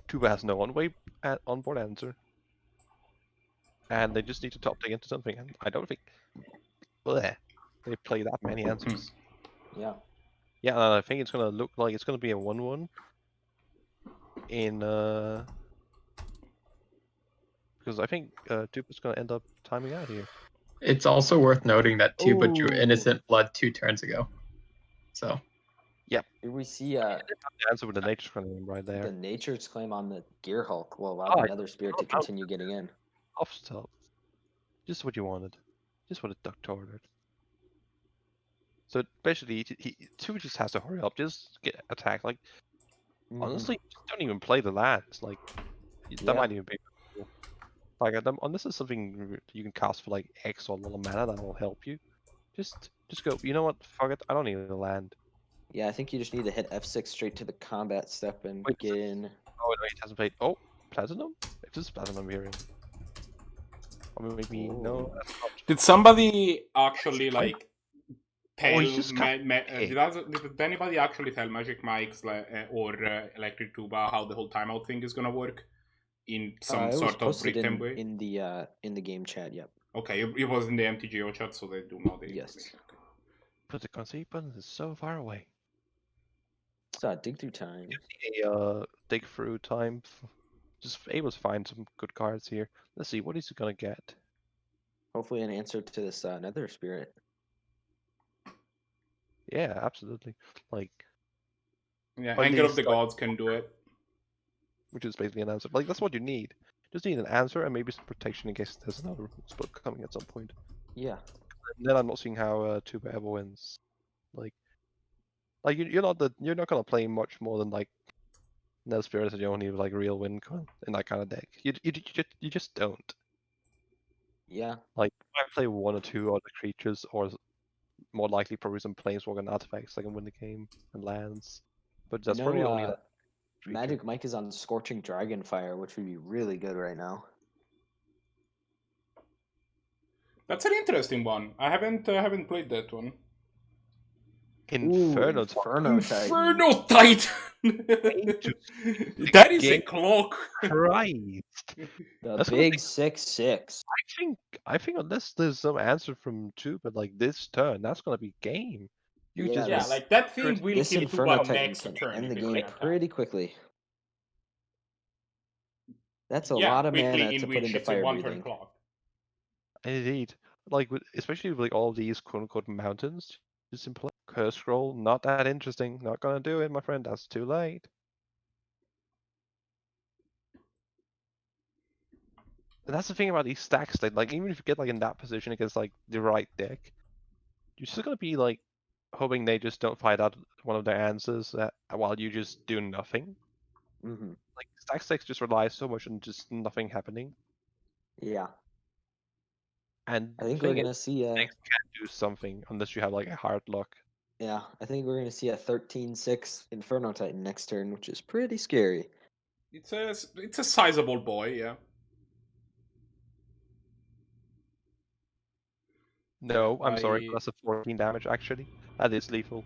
Tuba has no onboard answer, and they just need to top deck into something. And I don't think they play that many answers. Yeah. Yeah, and I think it's gonna look like it's gonna be a 1-1 in because I think Tuba's gonna end up timing out here. It's also worth noting that Tuba drew Ooh. Innocent Blood 2 turns ago. So Here we see The answer with the Nature's Claim right there. the Nature's Claim on the Gear Hulk will allow Oh, the Nether Spirit to continue getting in. Off stealth. Just what you wanted. Just what a duck ordered. So basically, Tuba just has to hurry up. Just get attacked. Like honestly, just don't even play the lands. Like that Yeah. might even be cool. Like unless it's something you can cast for like X or a little mana that will help you. Just go. You know what? Fuck it. I don't need a land. Yeah, I think you just need to hit F6 straight to the combat step and Wait, get in. Oh wait, it hasn't played. Oh, Platinum. If this is Platinum, hearing. Or maybe no. That's not. Did somebody actually like tell he's just did anybody actually tell MagikMike's or ElectricTuba how the whole timeout thing is gonna work in some It was sort of posted written way? in the game chat. Yep. Okay, it was in the MTGO chat, so they do know the Yes. information. Okay. But the conceit button is so far away. It's dig through time. Dig through time. Just able to find some good cards here. Let's see what he's gonna get. Hopefully, an answer to this Nether Spirit. Yeah, absolutely. Like, Yeah, at Anger of least, the like, Gods can do it. which is basically an answer. Like, that's what you need. Just need an answer and maybe some protection in case there's another spell coming at some point. Yeah. And then I'm not seeing how Tuba ever wins. Like you're not gonna play much more than like Nether Spirits and you only like real win in that kind of deck. You just don't. Yeah. Like I play 1 or 2 other creatures or more likely probably some planeswalker and artifacts that can win the game and lands. But that's probably only like MagikMike is on Scorching Dragonfire, which would be really good right now. That's an interesting one. I haven't played that one. Inferno Titan. Inferno Titan. That is a clock. Christ. The big 6/6. I think unless there's some answer from Tuba like this turn, that's gonna be game. Yeah, like that thing will this kill Inferno Tuba Titan next can turn. end if the they game can attack. pretty quickly. That's a lot of mana to put into fire breathing. Clock. Indeed, like especially with like all these quote unquote mountains, just simply curse scroll, not that interesting. Not gonna do it, my friend. That's too late. And that's the thing about these stacks. Like even if you get like in that position against like the right deck, you're still gonna be like hoping they just don't find out one of their answers while you just do nothing. Mm-hmm. Like stack decks just rely so much on just nothing happening. Yeah. And I think we're gonna see decks can't do something unless you have like a hard luck. Yeah, I think we're gonna see a 13/6 Inferno Titan next turn, which is pretty scary. It's a sizable boy, yeah. No, I'm sorry, that's a 14 damage actually. That is lethal.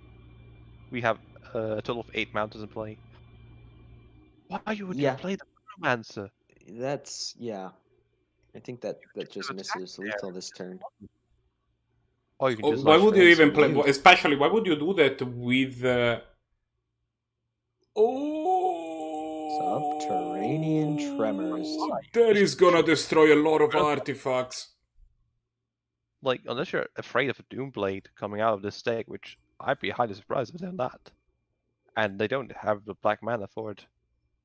We have a total of 8 mountains in play. Why would you play the Pyromancer? That's I think that just misses lethal this turn. Oh, you can just why like would you even play? mute. Especially, why would you do that with? Subterranean tremors. That is gonna destroy a lot of artifacts. Like, unless you're afraid of a Doomblade coming out of this deck, which I'd be highly surprised if they're not. And they don't have the black mana for it.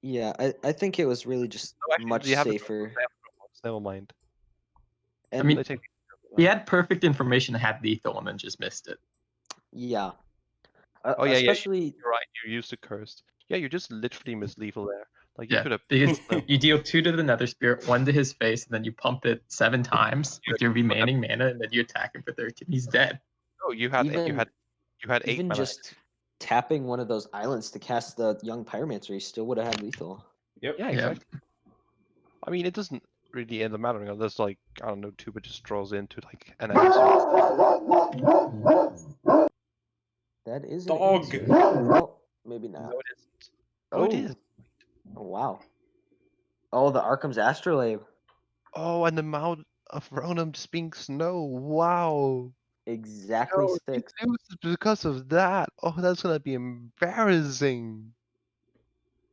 Yeah, I think it was really just much they have safer. Never mind. And I mean, he had perfect information to have lethal and then just missed it. yeah. Oh yeah, Especially you're right. You used the cursed. Yeah, you just literally missed lethal there. Like you Yeah, could have. because you deal 2 to the Nether Spirit, 1 to his face, and then you pump it 7 times with your remaining mana, and then you attack him for 13. He's dead. Oh, you had even, you had 8 even mana. just tapping one of those islands to cast the young Pyromancer, he still would have had lethal. Yep. Yeah, exactly. Yep. I mean, it doesn't really end up mattering unless, like, I don't know, Tuba just draws into like an answer. That is dog. An well, maybe not. No, it isn't. Oh, it is. Oh, wow. Oh, the Arkham's Astrolabe. Oh, and the Mount of Ronan just being snow. Wow. Exactly 6. Because of that. Oh, that's gonna be embarrassing.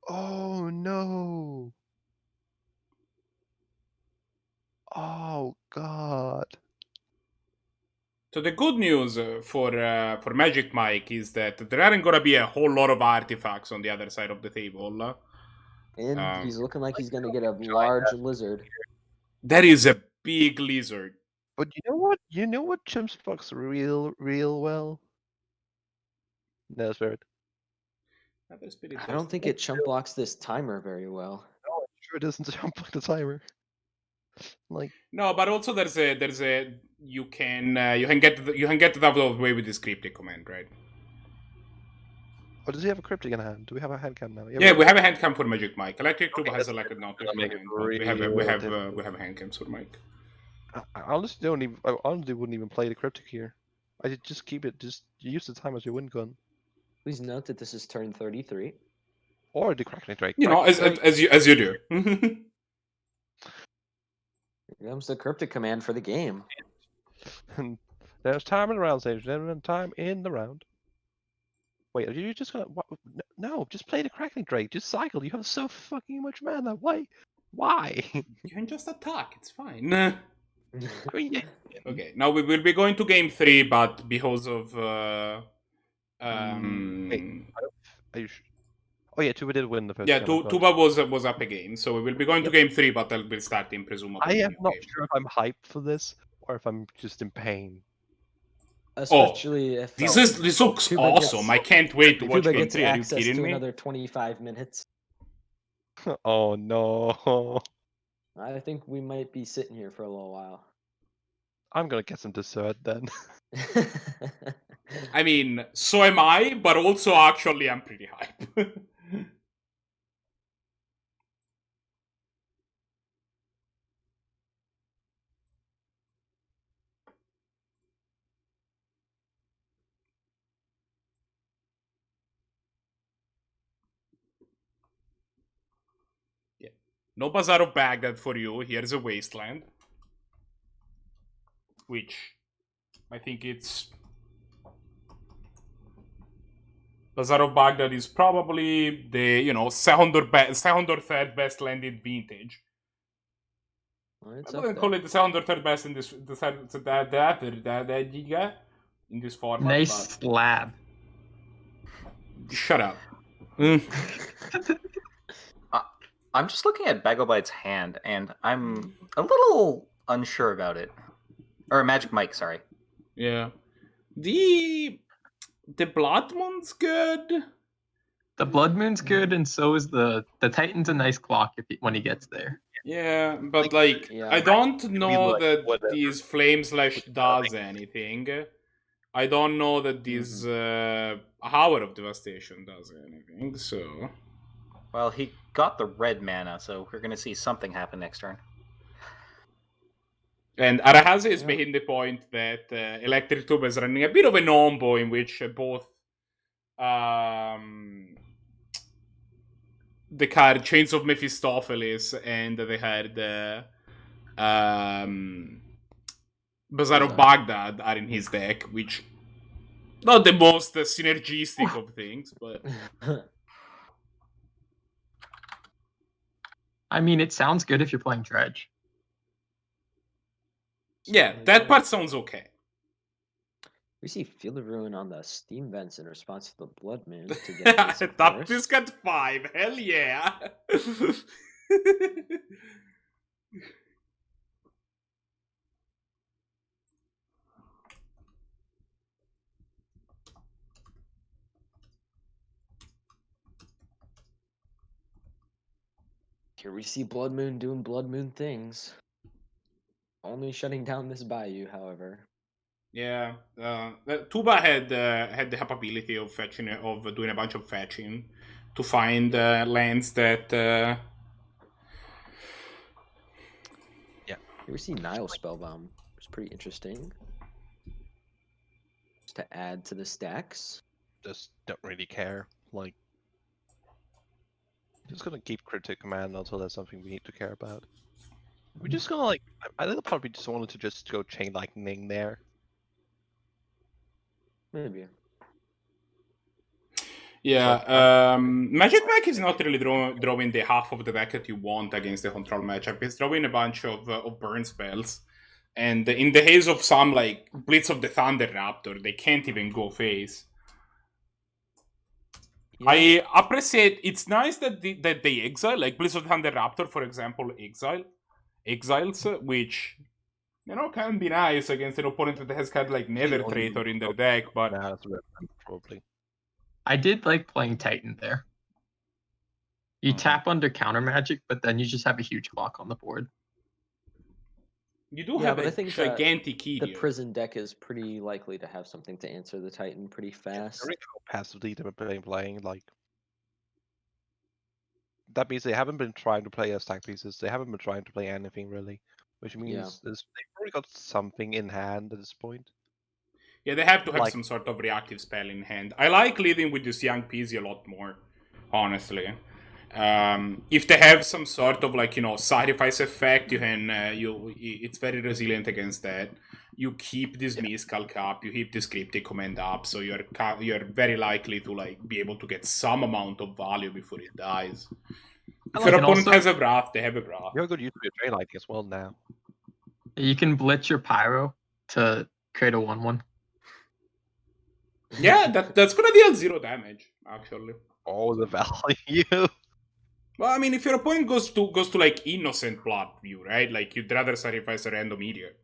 Oh no. Oh god. So the good news for MagikMike is that there aren't gonna be a whole lot of artifacts on the other side of the table. And he's looking like he's gonna get a large lizard. That is a big lizard. But you know what? You know what chimps fucks real well? No, Spirit. I don't think it chump blocks this timer very well. No, it sure doesn't chump block the timer. Like no, but also there's a you can get it out of the way with this cryptic command, right? Oh, does he have a cryptic in hand? Do we have a hand cam now? Yeah, we have a hand cam for MagikMike. ElectricTuba has a like a not make hand, it we have hand cams for Mike. I honestly wouldn't even play the cryptic here. I just keep it. Just use the time as your wind gun. Please note that this is turn 33. Or the Kraken Drake. You know, as you do. Here comes the cryptic command for the game. There's time in the round stage. There's time in the round. Wait, are you just gonna? No, just play the Kraken Drake. Just cycle. You have so fucking much mana. Why? You can just attack. It's fine. I mean, yeah. Okay, now we will be going to game 3, but because of Wait, are you sure? Oh yeah, Tuba did win the first. Yeah, Tuba was up a game, so we will be going to game 3, but I'll be starting presumably. I am not sure if I'm hyped for this or if I'm just in pain. Especially if this looks Tuba awesome. I can't wait to watch Tuba game gets 3. Are you access kidding to me? another 25 minutes. Oh no. I think we might be sitting here for a little while. I'm gonna get some dessert then. I mean, so am I, but also actually I'm pretty hyped. Yeah. No Bazaar of Baghdad for you. Here's a Wasteland. Which I think it's Bazaar of Baghdad is probably the second or third best landed vintage. Well, I wouldn't call it the second or third best in this in this format. Nice slab. Shut up. I'm just looking at Bagobite's hand, and I'm a little unsure about it. Or MagikMike, sorry. Yeah. The Blood Moon's good. The Blood Moon's good, and so is the Titan's a nice clock when he gets there. Yeah, but I don't know that these Flame Slash does anything. I don't know that this Hour of Devastation does anything, so... Well, he got the red mana, so we're going to see something happen next turn. And Arakasi is making the point that ElectricTuba is running a bit of a nombo in which both the card Chains of Mephistopheles and the card Bazaar of Baghdad are in his deck, which not the most synergistic of things, but I mean, it sounds good if you're playing Dredge. yeah, that part sounds okay. We see Field of Ruin on the Steam vents in response to the Blood Moon to get this, of course. This got 5. Hell yeah. Here we see Blood Moon doing Blood Moon things. Only shutting down this Bayou, however. Yeah, Tuba had the capability of fetching, of doing a bunch of fetching to find lands that. Yeah. Here we see Nile Spellbound. It's pretty interesting. Just to add to the stacks. Just don't really care. Like, just gonna keep Cryptic Command until there's something we need to care about. We're just gonna like. I think probably just wanted to just go Chain Lightning there. Maybe. Yeah, MagikMike is not really drawing the half of the deck that you want against the control matchup. He's drawing a bunch of burn spells. And in the case of some, like, Blitz of the Thunder Raptor, they can't even go face. Yeah. I appreciate, it's nice that they exile, like Blitz of the Thunder Raptor, for example, exiles, which, you know, can be nice against an opponent that has had, like, Nether Traitor in their deck, but... Nah, that's probably. I did like playing Titan there. You tap under counter magic, but then you just have a huge clock on the board. You do have a gigantic key. The prison deck is pretty likely to have something to answer the Titan pretty fast. Yeah, passively they've been playing, like... That means they haven't been trying to play as stack pieces. They haven't been trying to play anything, really. Which means they've already got something in hand at this point. Yeah, they have to have some sort of reactive spell in hand. I like leading with this young PC a lot more, honestly. If they have some sort of, like, you know, sacrifice effect, you can it's very resilient against that. You keep this Miscalc up, you keep this Cryptic Command up, so you're very likely to, like, be able to get some amount of value before it dies. If your opponent has a Wrath, they have a Wrath. You're good use of your Train Lightning as well now. You can blitz your Pyro to create a 1/1. Yeah, that's gonna deal 0 damage, actually. Oh, the value. Well, I mean, if your opponent goes to like Innocent Blood view, right? Like, you'd rather sacrifice a random meteor.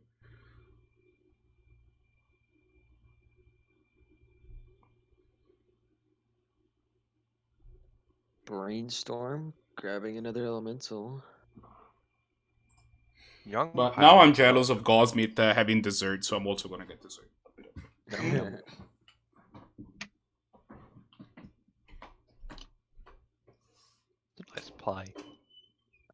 Brainstorm, grabbing another elemental. But now I'm jealous of Gosmith having dessert, so I'm also gonna get dessert. Nice pie.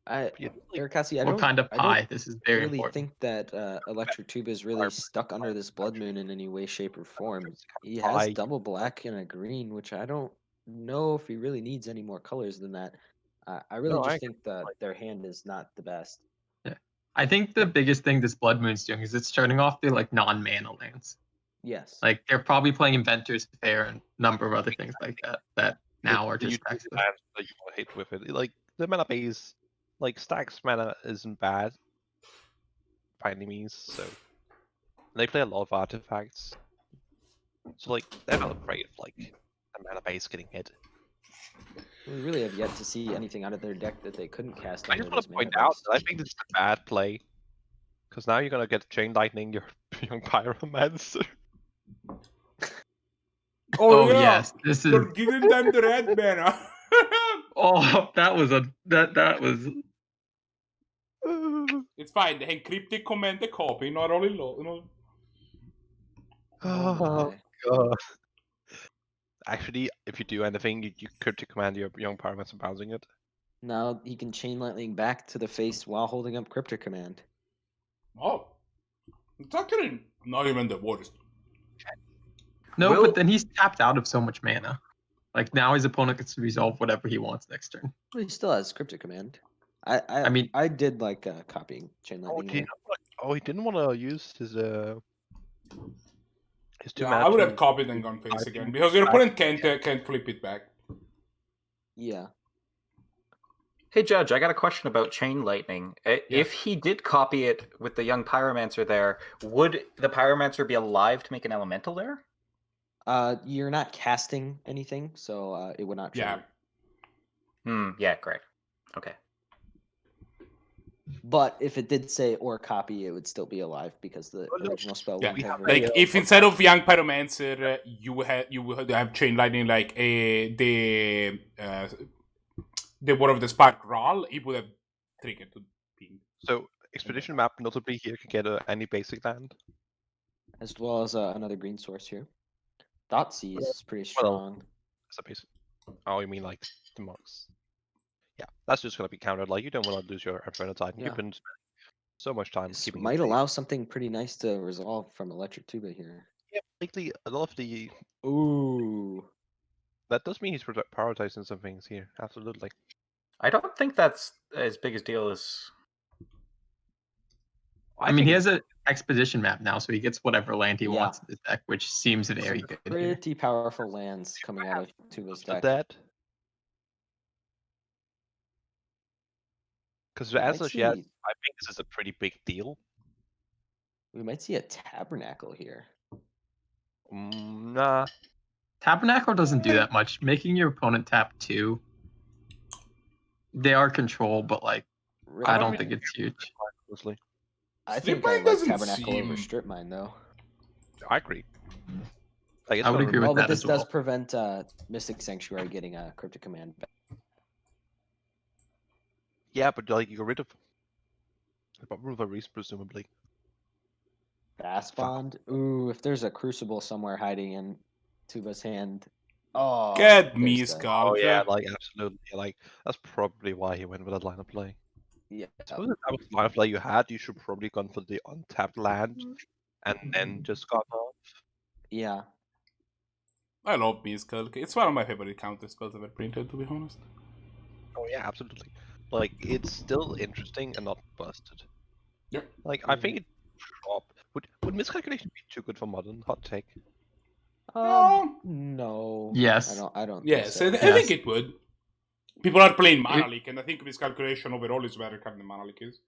Arakasi, I what kind of pie? This is very really important. think that ElectricTuba is really stuck under this Blood Moon in any way, shape, or form. He has double black and a green, which I don't know if he really needs any more colors than that. I really just think that their hand is not the best. Yeah, I think the biggest thing this Blood Moon's doing is it's turning off the, like, non-mana lands. Yes. Like, they're probably playing Inventor's Fair and a number of other things like that now are just that you hit with it. Like, the mana base, like, Stax mana isn't bad by any means, so they play a lot of artifacts. So, like, they're not afraid of, like, the mana base getting hit. We really have yet to see anything out of their deck that they couldn't cast. I just want to point out that I think this is a bad play. Because now you're gonna get Chain Lightning your young Pyromancer. Oh yeah. Yes, this is. You're giving them the red mana. Oh, that was. It's fine. They can Cryptic Command the copy, not only low. You know. Oh god. Actually, if you do anything, you Cryptic Command your young Pyromancer bouncing it. Now he can Chain Lightning back to the face while holding up Cryptic Command. Oh. It's actually not even the worst. No, Will- but then he's tapped out of so much mana. Like now his opponent gets to resolve whatever he wants next turn. Well, he still has Cryptic Command. I I mean- I did like copying Chain Oh, Lightning. he didn't want to use his two Yeah, mana I would to- have copied and gone face I again think because your I- opponent can't flip it back. Yeah. Hey, Judge, I got a question about Chain Lightning. If he did copy it with the young Pyromancer there, would the Pyromancer be alive to make an elemental there? You're not casting anything, so it would not Yeah. trigger. Yeah, correct. Okay. But if it did say or copy, it would still be alive because the Oh, no. original spell Yeah, wouldn't have. like if instead of Young Pyromancer, you would have Chain Lightning like the War of the Spark Rahl, it would have triggered to ping. So Expedition map notably here can get any basic land. as well as another green source here. Thoughtseize is pretty well, strong. As a basic. Oh, you mean like the monks? Yeah, that's just gonna be countered. Like you don't want to lose your Inferno Titan. Yeah. You've been spending so much time This keeping. might it safe. allow something pretty nice to resolve from ElectricTuba here. Yeah, likely a lot of the. Ooh. That does mean he's prioritizing some things here. Absolutely. I don't think that's as big a deal as. I mean, he has an expedition map now, so he gets whatever land he Yeah. wants in the deck, which seems very Some good. Here. pretty powerful lands coming out of Tuba's the deck. dead. Because We as might of yet, see- I think this is a pretty big deal. We might see a Tabernacle here. Nah. Tabernacle doesn't do that much. Making your opponent tap 2. They are control, but like I don't think it's huge. Honestly, I Strip think I Mine like doesn't Tabernacle over seem- Strip Mine though. I agree. Like, it's I would gonna agree with Oh, but that this as does well. prevent Mystic Sanctuary getting a Cryptic Command back. Yeah, but like you got rid of. Remove a reason, presumably. Fast Bond. Ooh, if there's a Crucible somewhere hiding in Tuba's hand. Oh, Get me, there's the- Skull. Oh yeah, like absolutely. Like that's probably why he went with that line of play. Yeah. Suppose the type of line of play you had, you should probably gone for the untapped land, and then just gone off. Yeah. I love Beaskulk. It's one of my favorite counter spells ever printed, to be honest. Oh yeah, absolutely. Like it's still interesting and not busted. Yeah. Like I think it drop. Would miscalculation be too good for modern? Hot take. No. Yes. I don't. Yes, Think I so. think it would. People are playing Mana Leak, and I think Miscalculation overall is better than Mana Leak is.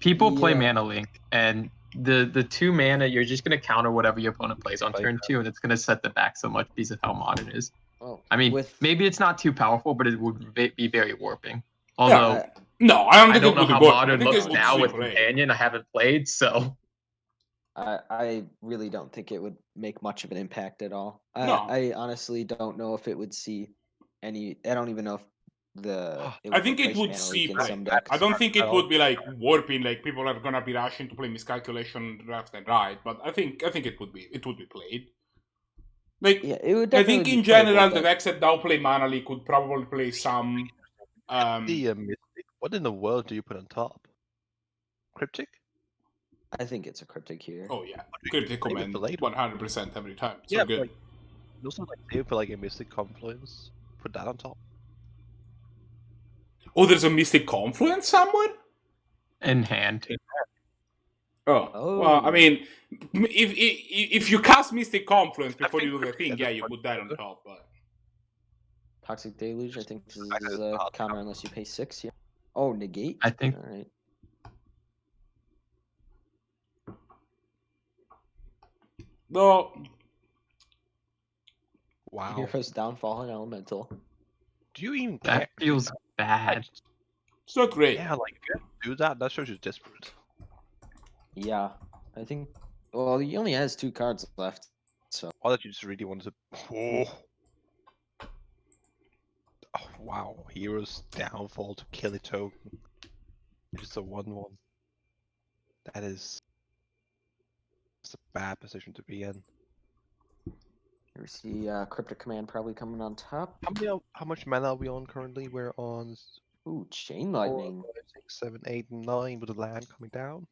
People play Yeah. Mana Link, and the 2 mana, you're just gonna counter whatever your opponent plays on Like turn 2, and it's gonna set the back so much because of how modern it is. Well, I mean, with maybe it's not too powerful, but it would be very warping. Although uh, No, I don't I think don't it know would how be worth. modern I think looks it would now still with play. Companion. I haven't played, so I really don't think it would make much of an impact at all. No. I honestly don't know if it would see any. I don't even know if I think it replace would Mana see Leak in play. some decks. I don't think it I would be like warping, like people are gonna be rushing to play Miscalculation left and right. But I think it would be played. Like Yeah, it would. I Definitely think be in playable, general, the but decks that now play Mana Leak could probably play some. The Mystic. What in the world do you put on top? Cryptic? I think it's a Cryptic here. Oh yeah, Cryptic Maybe Command delayed. 100% every time. So Yeah, good. like also like save for like a Mystic Confluence. Put that on top. Oh, there's a Mystic Confluence somewhere? in hand. Oh. Well, I mean, if you cast Mystic Confluence before you do the thing, yeah, you put that on top. But Toxic Deluge. I think this I is know, a counter unless you pay 6. Yeah. Oh, negate. I think- All right. no, Wow. Hero's Downfall and Elemental. Do you even That care? feels bad. it's not great. Yeah, like if you do that, that shows you desperate. Yeah, I think. Well, he only has 2 cards left. So Or that you just really wanted to. Oh wow! Hero's Downfall to kill a token. Just a 1/1. That is. It's a bad position to be in. we see Cryptic Command probably coming on top. How much mana are we on currently? We're on Ooh, Chain 4, Lightning. 5, 6, 7, 8, 9 with the land coming down.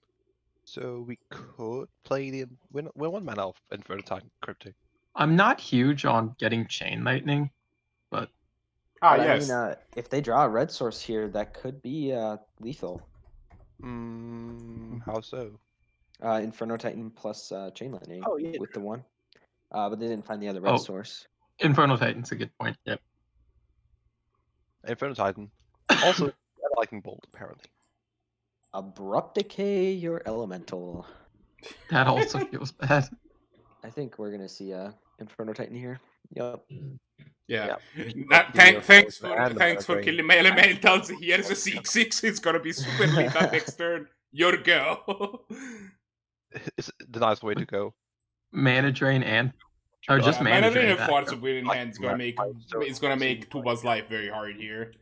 So we could play the we're 1 mana off Inferno Titan Cryptic. I'm not huge on getting Chain Lightning, but Ah, But yes. I mean, if they draw a red source here, that could be lethal. How so? Inferno Titan plus Chain Lightning Oh, yeah. with the 1. But they didn't find the other red Oh. source. Inferno Titan's a good point. Yep. Inferno Titan. Also, a lightning bolt apparently. Abrupt Decay your elemental. That also feels bad. I think we're gonna see Inferno Titan here. Yep. Yeah. Yeah. Thanks And for drain. killing my elementals. Here's a 6/6. It's gonna be super lethal next turn. Your go. It's the nice way to go. Mana Drain and just Yeah, Mana Mana Drain Drain. and back. Force of Will in Like, hand is yeah, gonna make Tuba's life very hard here.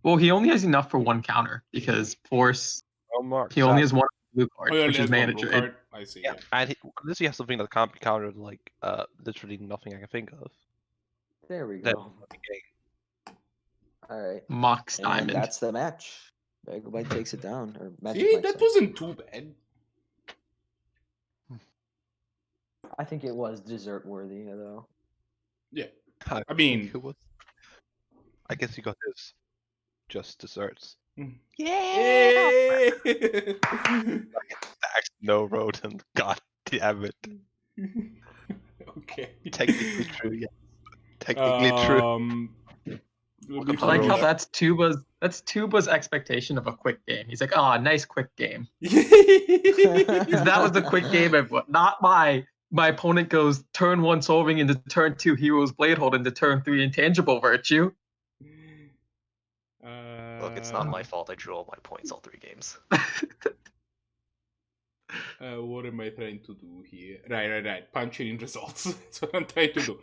Well, he only has enough for 1 counter because Force. Oh, Mark, He only has exactly. 1 blue card, Oh, he only which is has one Mana blue Drain. card. I see. Yeah, and unless he has something that can't be countered, like literally nothing I can think of. There we Then go. All right. Mox And Diamond. that's the match. MagikMike takes it down. Or Magic See, Mike, that sorry. wasn't too bad. I think it was dessert worthy though. Yeah. I I mean- think it was. I guess you got this. Just desserts. Yeah. Stax, no Rodan. God damn it. Okay. Technically true, yeah. Technically true. Let me I like how throw- that's Tuba's expectation of a quick game. He's like, "Ah, nice quick game." Because that was a quick game, everyone. Not my opponent goes turn 1 solving into turn 2 heroes blade hold into turn 3 intangible virtue. Look, it's not my fault I drew all my points all 3 games. What am I trying to do here? Right. Punching in results. That's what I'm trying to do.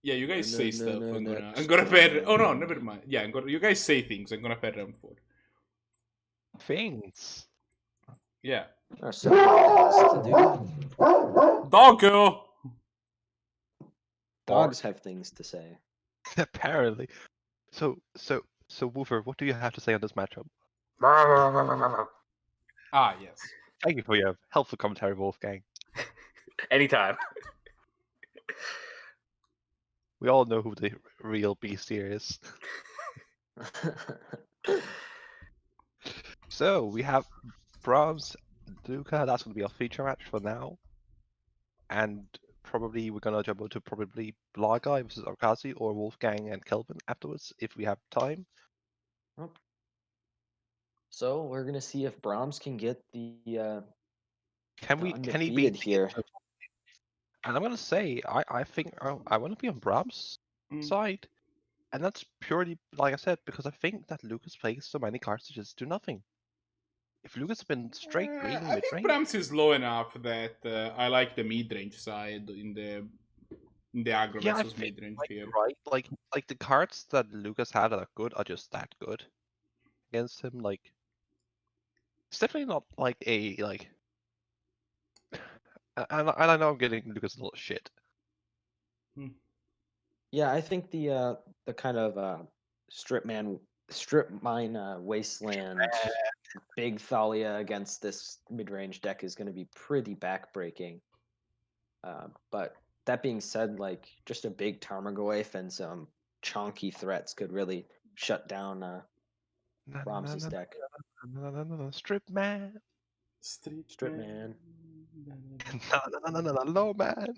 Yeah, you guys say stuff. I'm gonna pair. Oh no, never mind. Yeah, you guys say things. I'm gonna pair round 4. Things. Yeah. There are several things to do. Doggo. Dogs have things to say. Apparently. So Woofer, what do you have to say on this matchup? Ah, yes. Thank you for your helpful commentary, Wolfgang. Anytime. We all know who the real beast here is. So we have Brahms, Luca. That's going to be our feature match for now, and probably we're going to jump into probably Blahguy versus Arakasi or Wolfgang and Kelvin afterwards if we have time. So we're gonna see if Brahms can get the Can he undefeated beat here. And I'm gonna say I think I want to be on Brahms' side, and that's purely like I said because I think that Lucas plays so many cards to just do nothing. If Lucas had been straight green I mid think range, Brahms is low enough that I like the mid range side in the aggro yeah, I versus think mid range like, here. right, like the cards that Lucas had that are good are just that good against him. Like it's definitely not like a like. And I know I'm getting Lucas a lot of shit. Yeah, I think the kind of strip mine wasteland big Thalia against this mid range deck is going to be pretty backbreaking. But that being said, like just a big Tarmogoyf and some chonky threats could really shut down Brahms' deck. Strip man. Strip man. No man.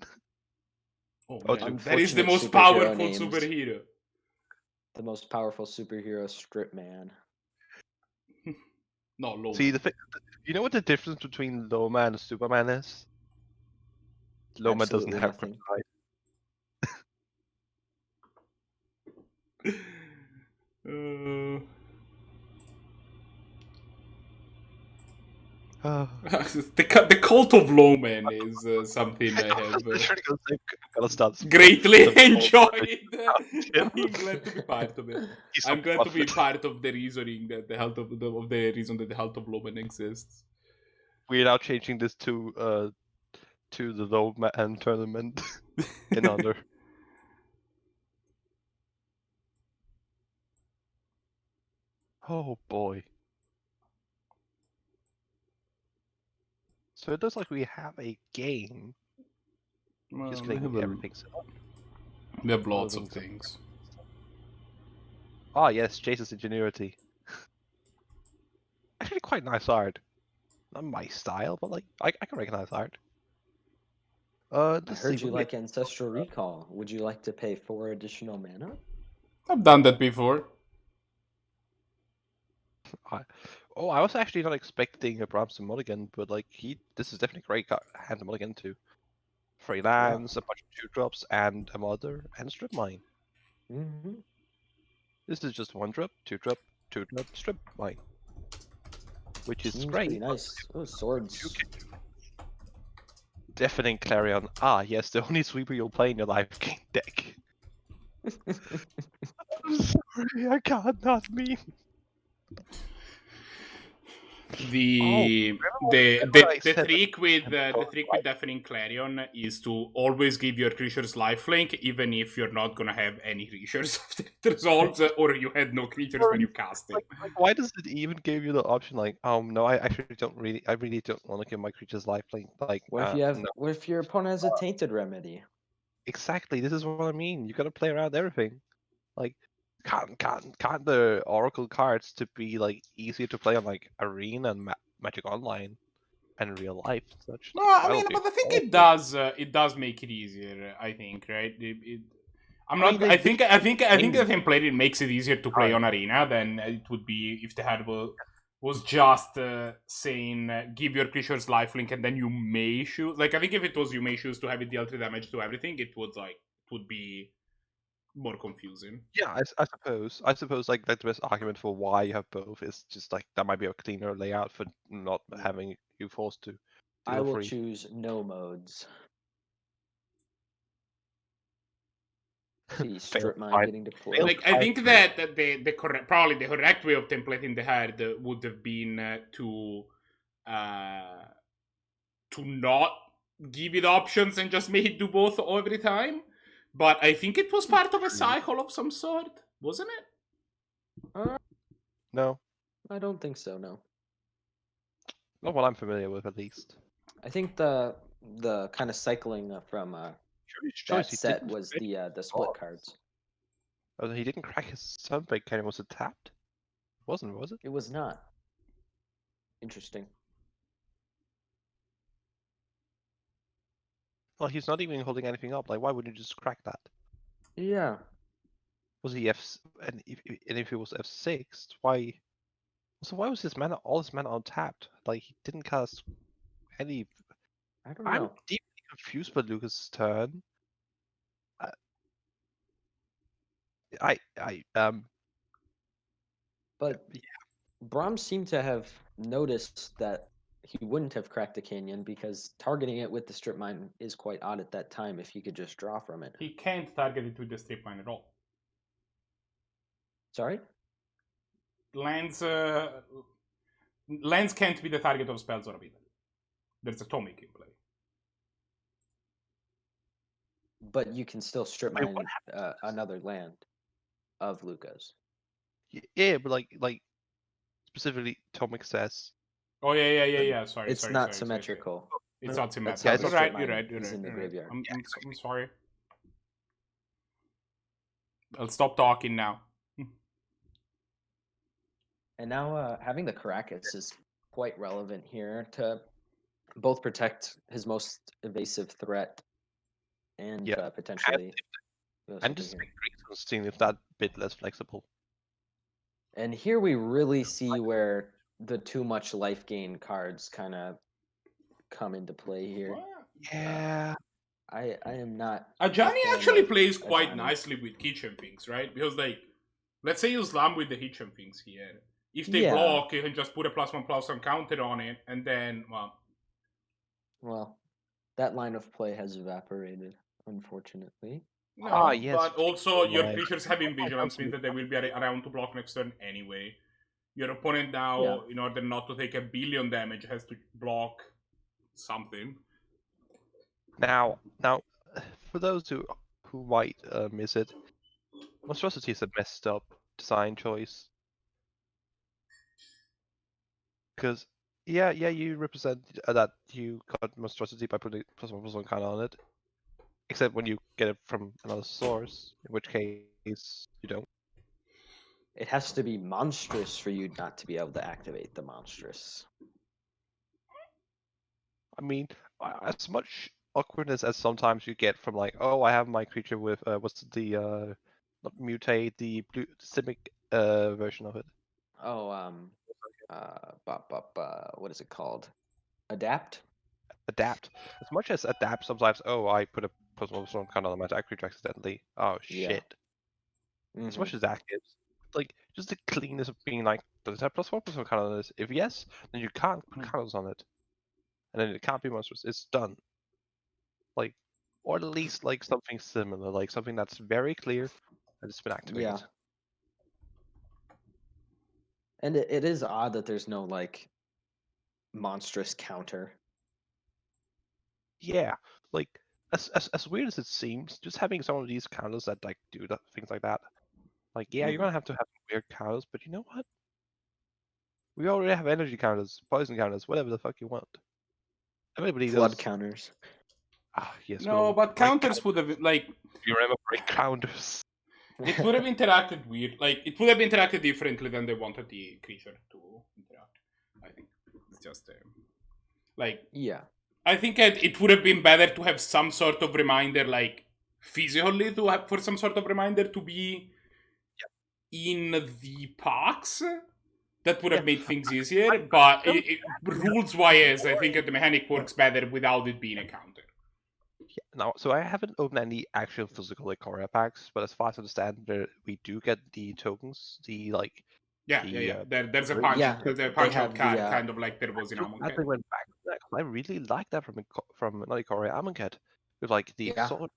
Oh, Oh, man. dude. That is the Unfortunate most superhero powerful names. superhero. The most powerful superhero, Strip Man. No, low. See you know what the difference between low man and Superman is? Low man doesn't Absolutely have nothing. kryptonite. The cult of Lowman is something I have greatly enjoyed. I'm glad to be part of it. I'm glad to be part of the reasoning that the health of the reason that the health of Lowman exists. We are now changing this to the low man tournament in honor. Oh boy. So it looks like we have a game. Just We kidding, have, we everything set up. we have lots of Loading some- things. Ah yes, Jason's ingenuity. Actually quite nice art. Not my style, but like I can recognize art. I Let's heard see, you what like Ancestral Recall. Would you like to pay 4 additional mana? I've done that before. Oh, I was actually not expecting a Brahms to mulligan, but like this is definitely a great hand to mulligan to. 3 lands, a bunch of 2-drops, and a mother, and strip mine. Mm-hmm. This is just 1-drop, 2-drop, 2-drop, strip mine. Which is Seems great. pretty nice. Oh, swords. Deafening Clarion. Ah, yes, the only sweeper you'll play in your Lifegain deck. I'm sorry, I can't not meme. The remember I the said trick with that- the trick with Deafening Clarion is to always give your creatures lifelink, even if you're not gonna have any creatures after it resolves, or you had no creatures when you cast it. Like, why does it even give you the option? Like, no, I really don't want to give my creatures lifelink. Like, What if you have? no. What if your opponent has a tainted remedy? Exactly, this is what I mean. You gotta play around everything. Like, can't the Oracle cards to be like easier to play on like Arena and Magic Online and real life and such? Well, I Why mean, don't but I think we- it does make it easier. I think, right? I'm I not. mean, they I think the change template it makes it easier to play on Arena than it would be if the had was just saying give your creatures lifelink and then you may choose. Like I think if it was you may choose to have it deal 3 damage to everything, it would be more confusing. Yeah, I suppose like the best argument for why you have both is just like that might be a cleaner layout for not having you forced to I deal will free. choose no modes. See, strip mine fight. getting deployed. Fail. Like I think that the correct probably the correct way of templating the hard would have been to not give it options and just make it do both every time. But I think it was part of a cycle of some sort, wasn't it? No, I don't think so. No, not what I'm familiar with at least. I think the kind of cycling from that He set didn't was crack the split Boros. cards. Oh, he didn't crack his Sunbreak cannon. Was it tapped? Wasn't, was it? It was not. Interesting. Well, he's not even holding anything up. Like, why wouldn't you just crack that? Yeah. Was he and if he was F6, why? So why was his mana all his mana untapped? Like he didn't cast any. I don't I'm know. deeply confused by Lucas' turn. But yeah. Brahms seemed to have noticed that he wouldn't have cracked a canyon because targeting it with the strip mine is quite odd at that time if he could just draw from it. He can't target it with the strip mine at all. Sorry? Lands can't be the target of spells or ability. There's atomic in play. But you can still strip Wait, mine what another land of Lucas. Yeah, but like specifically, Tomic says. Oh yeah. Sorry, It's not symmetrical. It's not That's symmetrical. how the You're strip right. You're mine right. You're is right. in the You're right. graveyard. I'm sorry. I'll stop talking now. And now having the Caracas is quite relevant here to both protect his most evasive threat and Yeah. potentially. And just seeing if that bit less flexible. And here we really see where the too much life gain cards kind of come into play here. Yeah. I am not. Ajani a fan actually of plays quite Ajani. nicely with kitchen things, right? Because like, let's say you slam with the kitchen things here. If they Yeah. block, you can just put a +1/+1 counter on it, and then Well, that line of play has evaporated, unfortunately. no. Yes. But also your Right. creatures having vigilance means that they will be around to block next turn anyway. Your opponent now, in order not to take 1 billion damage, has to block something. Now, for those who might miss it, Monstrosity is a messed up design choice. Because Yeah, you represent that you got monstrosity by putting +1/+1 counter on it. Except when you get it from another source, in which case you don't. It has to be monstrous for you not to be able to activate the monstrous. I mean, as much awkwardness as sometimes you get from like, oh, I have my creature with what's the not mutate, the blue Simic version of it. Oh, what is it called? Adapt? Adapt. As much as adapt, sometimes, oh, I put a +1/+1 counter on my attack creature accidentally. Oh Yeah. shit. As Mhm. much as that gives, like, just the cleanness of being like, does it have +1/+1 counter on this? If yes, then you can't put counters on it, and then it can't be monstrous. It's done. Like, or at least like something similar, like something that's very clear that it's been activated. Yeah. And it is odd that there's no like monstrous counter. Yeah, like as weird as it seems, just having some of these counters that like do things like that. Like, yeah, you're Mhm. gonna have to have weird counters, but you know what? We already have energy counters, poison counters, whatever the fuck you want. Everybody Flood does. counters. Ah, yes, good No, old but break counters would have like You remember break counters? it would have interacted weird. Like it would have interacted differently than they wanted the creature to interact. I think it's just like Yeah. I think it would have been better to have some sort of reminder, like physically, to have for some sort of reminder to be in the parks. That would have Yeah. made things easier, but don't rules-wise, I think that the mechanic works better without it being a counter. Yeah, now, so I haven't opened any actual physical Ikoria packs, but as far as I understand, we do get the tokens, the like. Yeah. There's a Really? punch, Yeah, there's a they punch have out the, card, kind of like there was in So glad Amonkhet. they went back to that 'cause I really like that from not Ikoria, Amonkhet, with like the Yeah. sword.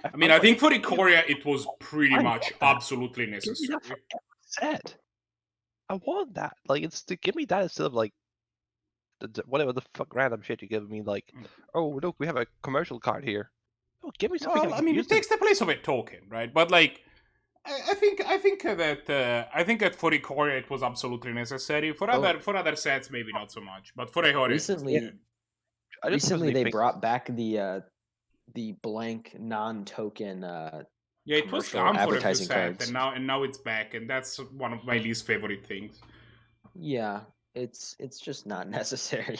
I mean, I was think for like, Ikoria, it was pretty I much want that. absolutely Give me that necessary. for every set. I want that. Like, it's to give me that instead of like whatever the fuck random shit you give me. Like, oh look, we have a commercial card here. Oh, give me something I Well, I can mean, use. it takes the place of a token, right? But like, I think that for Ikoria it was absolutely necessary. For Oh. other sets, maybe not so much. But for Ikoria, Recently, I just recently they think brought back the blank non-token yeah, it was commercial gone for a few advertising sets, cards. and now it's back, and that's one of my least favorite things. Yeah, it's just not necessary.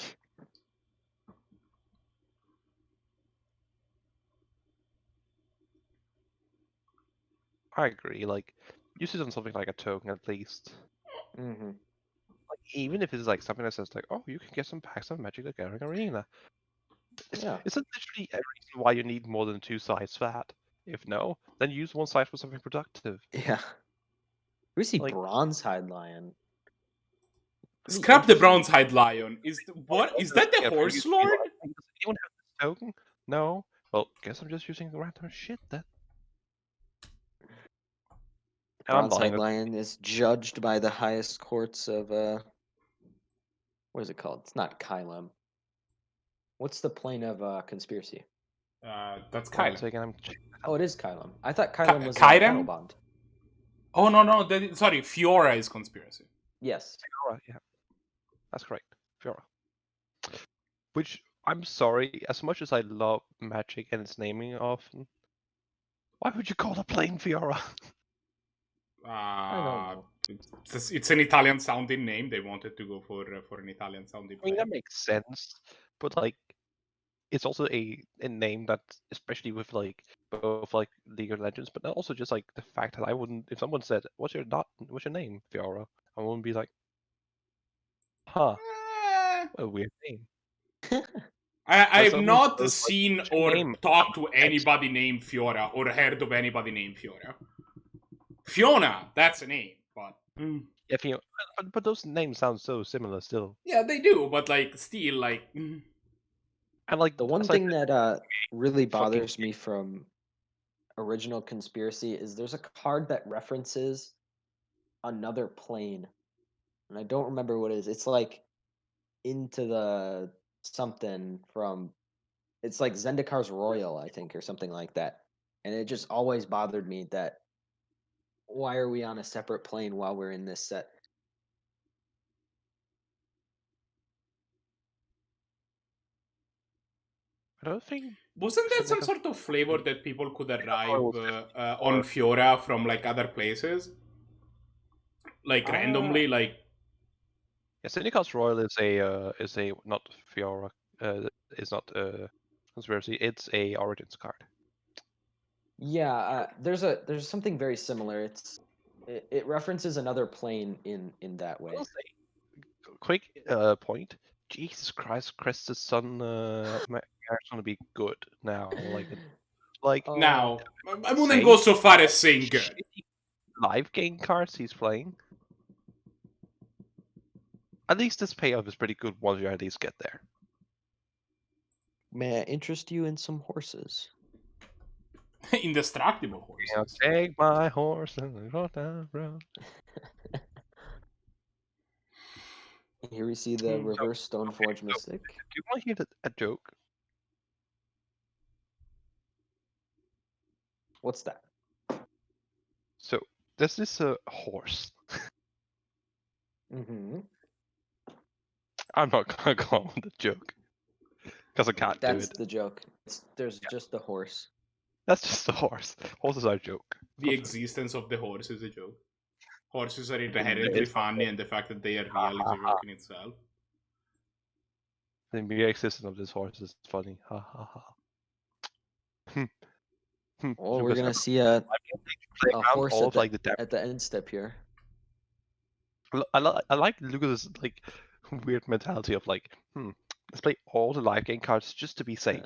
I agree. Like, use it on something like a token at least. Mm-hmm. Like, even if it's like something that says like, oh, you can get some packs of Magic the Gathering Arena. Yeah. Isn't literally a reason why you need more than 2 sides for that? If no, then use one side for something productive. Yeah. We see Like- Bronze Hide Lion. Pretty Scrap the interesting. Bronze-Hide Lion. Is that the Yeah, Horse previously, Lord? like, does anyone have this token? No. Well, guess I'm just using random shit then. And I'm Bronze lying. Hide Lion is judged by the highest courts of what is it called? It's not Kylem. What's the plane of conspiracy? That's One Kylem. second, Oh, it is Kylem. I thought Kylem was Kyrem? Battlebond. Oh no, sorry, Fiora is conspiracy. Yes. Fiora, yeah. That's correct. Fiora. Which, I'm sorry, as much as I love Magic and its naming often, why would you call a plane Fiora? I don't know. It's an Italian sounding name. They wanted to go for an Italian sounding I mean, plane. that makes sense, but like, it's also a name that, especially with like both like League of Legends, but also just like the fact that I wouldn't, if someone said, what's your name, Fiora? I wouldn't be like, huh, what a weird name. I have someone not goes, like, seen "What's your or name?" talked to anybody named Fiora or heard of anybody named Fiora. Fiona, that's a name, but If you, but those names sound so similar still. yeah, they do. But like, still, like, And like The one as I thing said, that really fucking bothers me from original conspiracy is there's a card that references another plane, and I don't remember what it is. It's like into the something from. It's like Zendikar's Royal, I think, or something like that. And it just always bothered me that why are we on a separate plane while we're in this set? I don't think. Wasn't there some Seneca- sort of flavor that people could arrive was on Fiora from like other places? Like randomly, like Yeah, Syndicate's Royal is a not Fiora. Is not conspiracy. It's a Origins card. Yeah, there's something very similar. It references another plane in that way. I'll say, quick point. Jesus Christ, Crest's son is gonna be good now. Like Oh, now, I wouldn't Say- go so far as saying good. shitty Lifegain cards he's playing. At least this payoff is pretty good once you at least get there. may I interest you in some horses? Indestructible I'll horses. take my horse and go down the road. Here we see the reverse Stoneforge Mystic. Do you want to hear a joke? What's that? So this is a horse. Mm-hmm. I'm not gonna go on with the joke because I can't do That's it. the joke. There's just the horse. That's just a horse. Horses are a joke. The existence of the horse is a joke. Horses are It's inherently not funny, and the fact that they are real is a joke in itself. The mere existence of this horse is funny. Ha ha ha. Oh, we're gonna see a horse all at of, the, like the at the end step here. I like look at this like weird mentality of like, let's play all the live game cards just to be safe.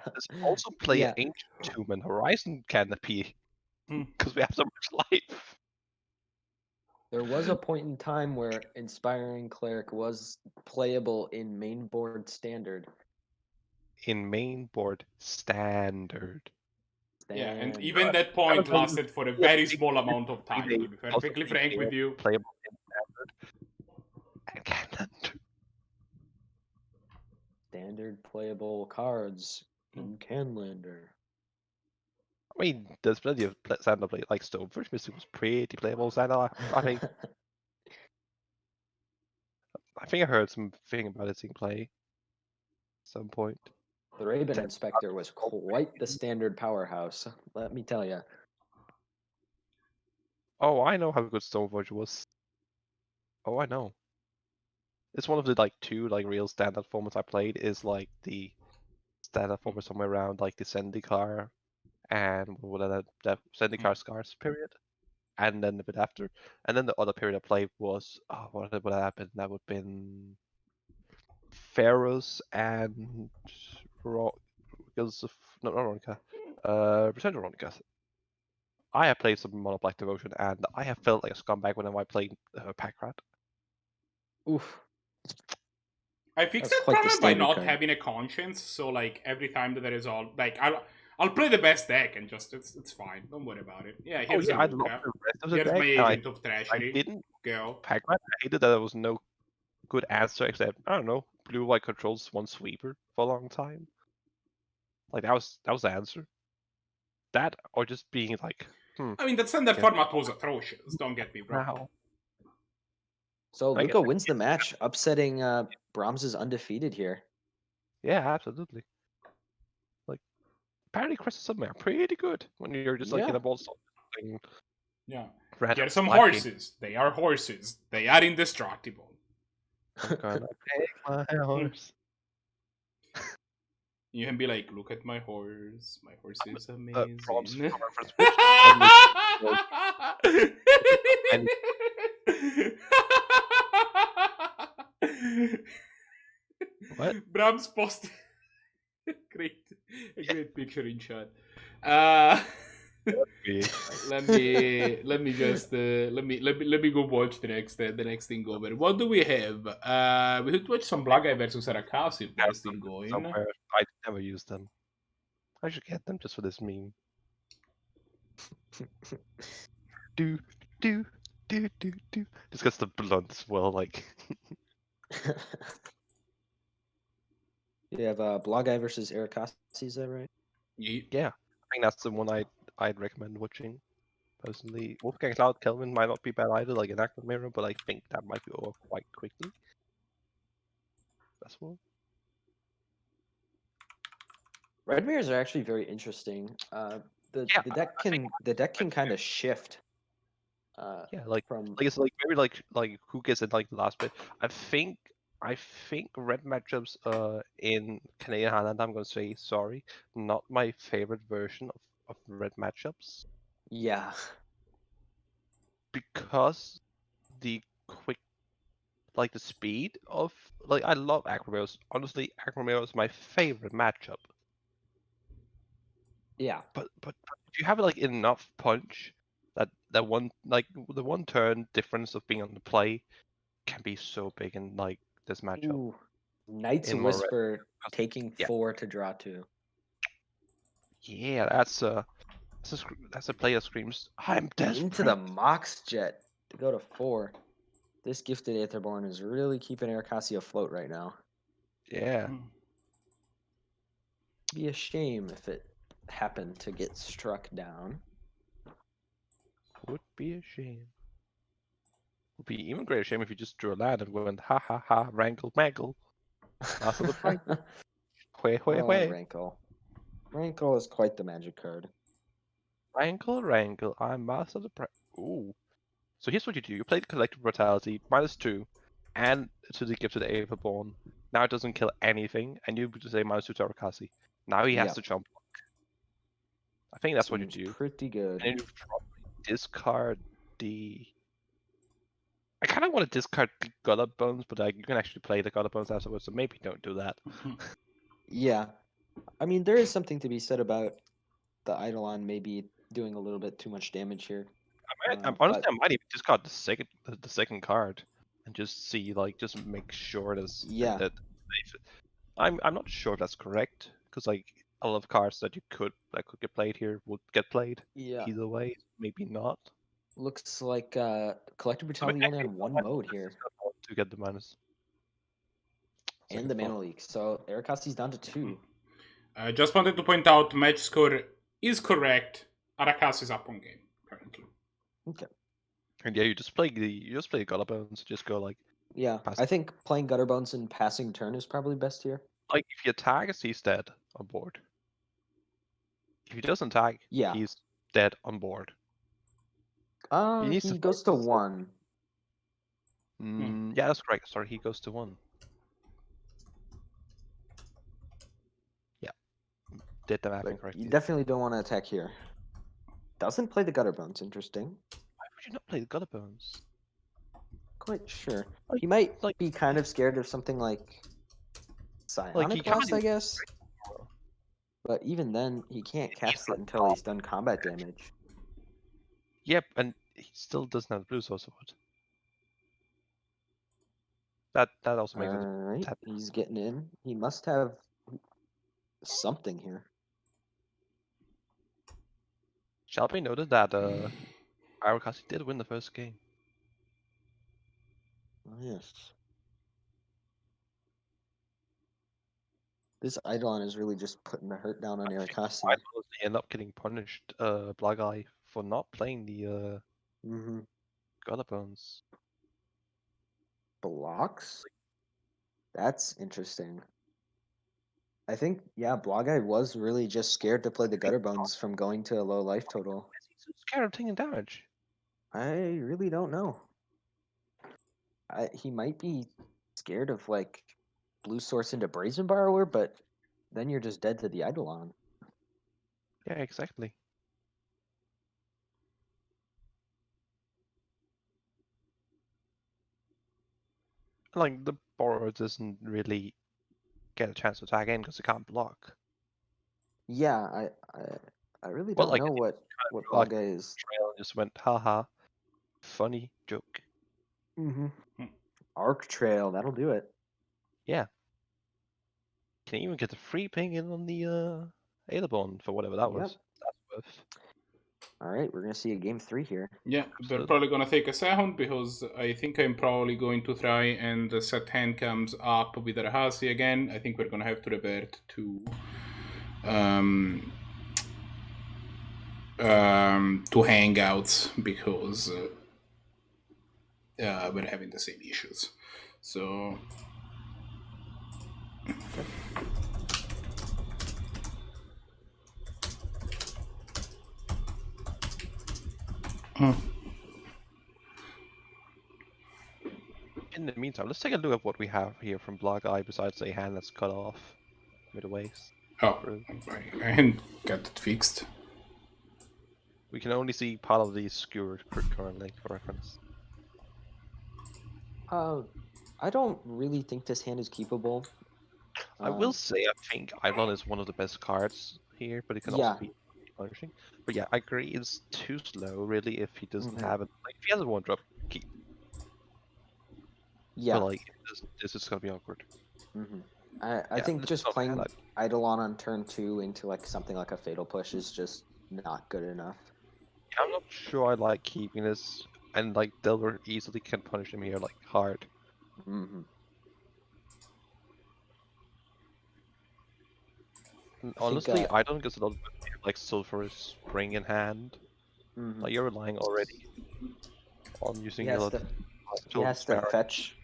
Let's also play Yeah. an Ancient Tomb and Horizon Canopy Hmm. because we have so much life. There was a point in time where Inspiring Cleric was playable in mainboard standard. In mainboard standard. Yeah, and Standard. even that point lasted for a very small amount of time, to be perfectly frank with you. Playable in standard and Canland. Standard playable cards in Canlander. I mean, there's plenty of standard play like Stoneforge Mystic was pretty playable standard. I think I heard something about it in play at some point. The Raven Inspector was quite the standard powerhouse, let me tell you. Oh, I know how good Stoneforge was. Oh, I know. It's one of the like two like real standard formats I played. Is like the standard format somewhere around like the Zendikar and whatever that Zendikar Scars period, and then a bit after, and then the other period I played was what happened? That would have been Pharaohs and because of not Veronica, Return to Veronica. I have played some Mono Black Devotion, and I have felt like a scumbag whenever I played Packrat. Oof. I fixed That's that quite the problem by standard not card. having a conscience. So like every time that there is all like I'll play the best deck and just it's fine. Don't worry about it. Yeah, here's I a love Luca. the rest of the Here's deck. my and Agent of I Treasury. didn't Go. Packrat. I hated that there was no good answer except I don't know, blue white controls one sweeper for a long time. Like that was the answer. That or just being like, I mean, the standard Yeah. format was atrocious. Don't get me wrong. wow. So I Luca get- wins the match, upsetting Brahms is undefeated here. Yeah, absolutely. Like apparently Chris is somewhere pretty good when you're just like in Yeah. a ball thing. Yeah. Random Get some live game. horses. They are horses. They are indestructible. I'm gonna take my horse. You can be like, look at my horse. My horse is amazing. Brahms for What? Brahms posted a great picture in chat. Let me just let me go watch the next thing over. What do we have? We could watch some Blahguy versus Arakasi if they're still going. Somewhere. I never use them. I should get them just for this meme. do. Just gets the blunt as well, like. You have Blahguy versus Arakasi, is that right? Yeah, I think that's the one I'd recommend watching. Personally, WolfgangCloud Kelvin might not be bad either, like an active mirror, but I think that might be over quite quickly. That's one. Red mirrors are actually very interesting. The Yeah, the deck can kind of shift. Yeah, like From it's like maybe like who gets it like the last bit. I think red matchups in Canadian Highlander, I'm gonna say sorry, not my favorite version of red matchups yeah, because the quick like the speed of like I love Aggro. Honestly, Aggro is my favorite matchup. yeah, But if you have like enough punch that one like the one turn difference of being on the play can be so big in like this matchup. Ooh, Knight's In more red. Whisper taking Yeah. 4 to draw 2. Yeah, that's a play that screams, I'm desperate. Into the Mox Jet to go to 4. This gifted Aetherborn is really keeping Arakasi afloat right now. Yeah. Be a shame if it happened to get struck down. Would be a shame. Would be even greater shame if you just drew a land and went ha ha ha wrangle mangle. Master the prank. Hue hue Oh, hue. Rankle. Rankle is quite the magic card. Wrangle, I'm master the prank. Ooh. So here's what you do. You play the Collective Brutality, -2, and to the Gifted Aetherborn. Now it doesn't kill anything, and you just say -2 to Arakasi. Now he has Yep. to jump. I think that's what you Seems do. pretty good. And you probably discard the. I kind of want to discard the Gullet Bones, but you can actually play the Gullet Bones afterwards, so maybe don't do that. Yeah. I mean, there is something to be said about the Eidolon maybe doing a little bit too much damage here. Honestly, I might even discard the second card and just see, like, just make sure Yeah. that I'm not sure if that's correct because like a lot of cards that could get played here would get played. Yeah. Either way, maybe not. Looks like Collective Brutality only on one mode here. To get the minus. And the mana leak. So Arakasi's down to 2. I just wanted to point out match score is correct. Arakasi is up on game currently. Okay. And yeah, you just play Gullet Bones. Just go like. Yeah, I think playing Gutterbones and passing turn is probably best here. Like if you tag, he's dead on board. If he doesn't tag, Yeah. he's dead on board. He goes to 1. Yeah, that's correct. Sorry, he goes to 1. Yeah, did the mapping correctly. You definitely don't want to attack here. Doesn't play the Gutterbones. Interesting. Why would you not play the Gullet Bones? Quite sure. Like- He might like- be kind of scared of something like Psionic Blast, I guess. But even then, he can't cast it until he's done combat damage. Yep, and he still doesn't have blue source of wood. That also makes it. Alright, he's getting in. He must have something here. Shall be noted that Arakasi did win the first game. Oh, yes. This Eidolon is really just putting the hurt down on Arakasi. I end up getting punished, Blahguy, for not playing the Gullet Bones. Blocks? That's interesting. I think, yeah, Blahguy was really just scared to play the Gutterbones from going to a low life total. He's so scared of taking damage. I really don't know. He might be scared of, like, blue source into Brazen Borrower, but then you're just dead to the Eidolon. Yeah, exactly. Like, the Boros doesn't really get a chance to attack in because he can't block. Yeah, I really don't know what Blahguy is. Trail just went, haha, funny joke. Arc Trail, that'll do it. Yeah. Can even get the free ping in on the Aetherborn for whatever that was. That's worth. Alright, we're gonna see a game 3 here. Yeah, we're probably gonna take a second because I think I'm probably going to try and set hand cams up with Arakasi again. I think we're gonna have to revert to Hangouts because we're having the same issues. So In the meantime, let's take a look at what we have here from Blahguy besides a hand that's cut off midways. Oh, I didn't get it fixed. We can only see part of the skewered currently for reference. I don't really think this hand is keepable. I will say I think Eidolon is one of the best cards here, but it can also be punishing. But yeah, I agree, it's too slow really if he doesn't have it. Like if he has a 1-drop, keep. Yeah. But like this is gonna be awkward. I think just playing Eidolon on turn 2 into like something like a Fatal Push is just not good enough. I'm not sure I like keeping this, and like Delver easily can punish him here like hard. Honestly, I don't get a lot of like Sulphurous Ring in hand. Like you're relying already on using he has to fetch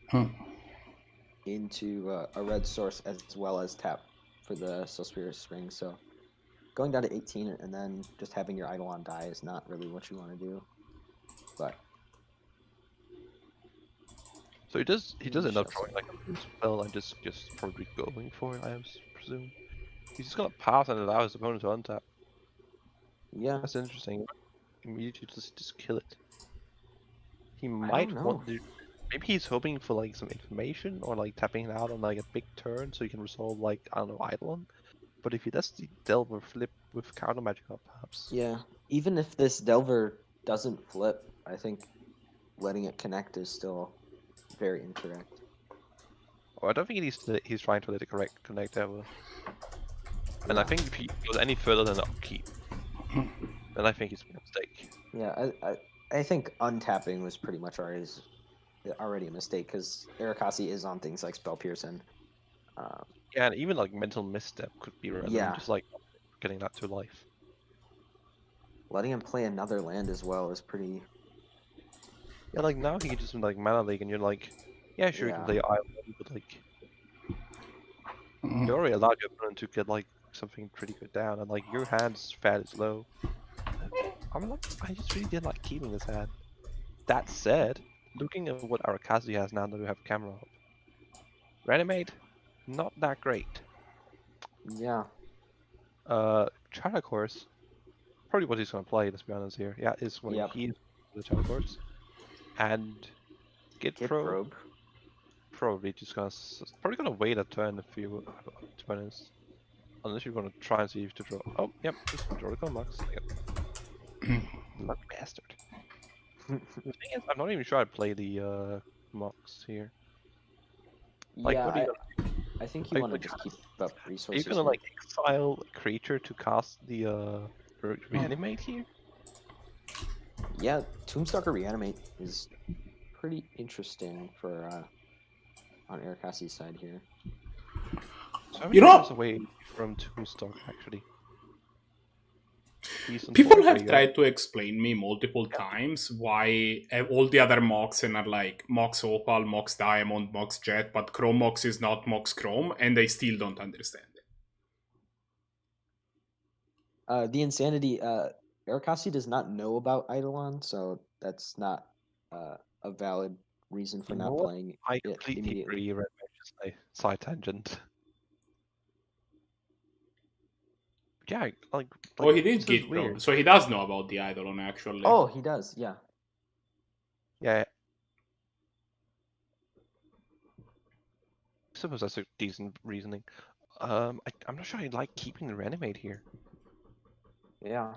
into a red source as well as tap for the Sulphurous Ring, so going down to 18 and then just having your Eidolon die is not really what you want to do. But so he does end up drawing like a spell and just probably going for it, I presume. He's just gonna pass and allow his opponent to untap. Yeah. That's interesting. Immediately just kill it. He might want to. Maybe he's hoping for like some information or like tapping it out on like a big turn so he can resolve like I don't know Eidolon. But if he does the Delver flip with counter magic up, perhaps. Yeah. Even if this Delver doesn't flip, I think letting it connect is still very incorrect. Oh, I don't think he's trying to let it connect ever. And I think if he goes any further than the upkeep, then I think it's a mistake. Yeah, I think untapping was pretty much already a mistake because Arakasi is on things like Spell Piercing. Yeah, and even like mental misstep could be relevant, just like getting that to life. Letting him play another land as well is pretty. Yeah, like now he can just like Mana League, and you're like, yeah, sure, you can play Island, but like, you already allowed your opponent to get like something pretty good down, and like your hand's fairly slow. I just really didn't like keeping this hand. That said, looking at what Arakasi has now that we have camera up, Reanimate, not that great. Yeah. China course, probably what he's gonna play. Let's be honest here. Yeah, is when he's the China course, and Git Probe. Probably gonna wait a turn if you, to be honest. Unless you're gonna try and see if to draw. Oh, yep, just draw the Conmax. Lucky bastard. The thing is, I'm not even sure I'd play the Mox here. Like, yeah, what do you I think you want to just keep up resources. Are you gonna like exile a creature to cast the Reanimate here? Yeah, Tombstalker Reanimate is pretty interesting for on Arakasi's side here. So you know, away from Tombstalker actually. People have tried to explain me multiple times why all the other Moxen are like Mox Opal, Mox Diamond, Mox Jet, but Chrome Mox is not Mox Chrome, and I still don't understand it. The insanity, Arakasi does not know about Eidolon, so that's not a valid reason for not playing I completely agree. Red Mage is a side tangent. Yeah, like oh, he did Git Probe, so he does know about the Eidolon actually. Oh, he does, yeah. Yeah. I suppose that's a decent reasoning. I'm not sure I like keeping the Reanimate here. Yeah.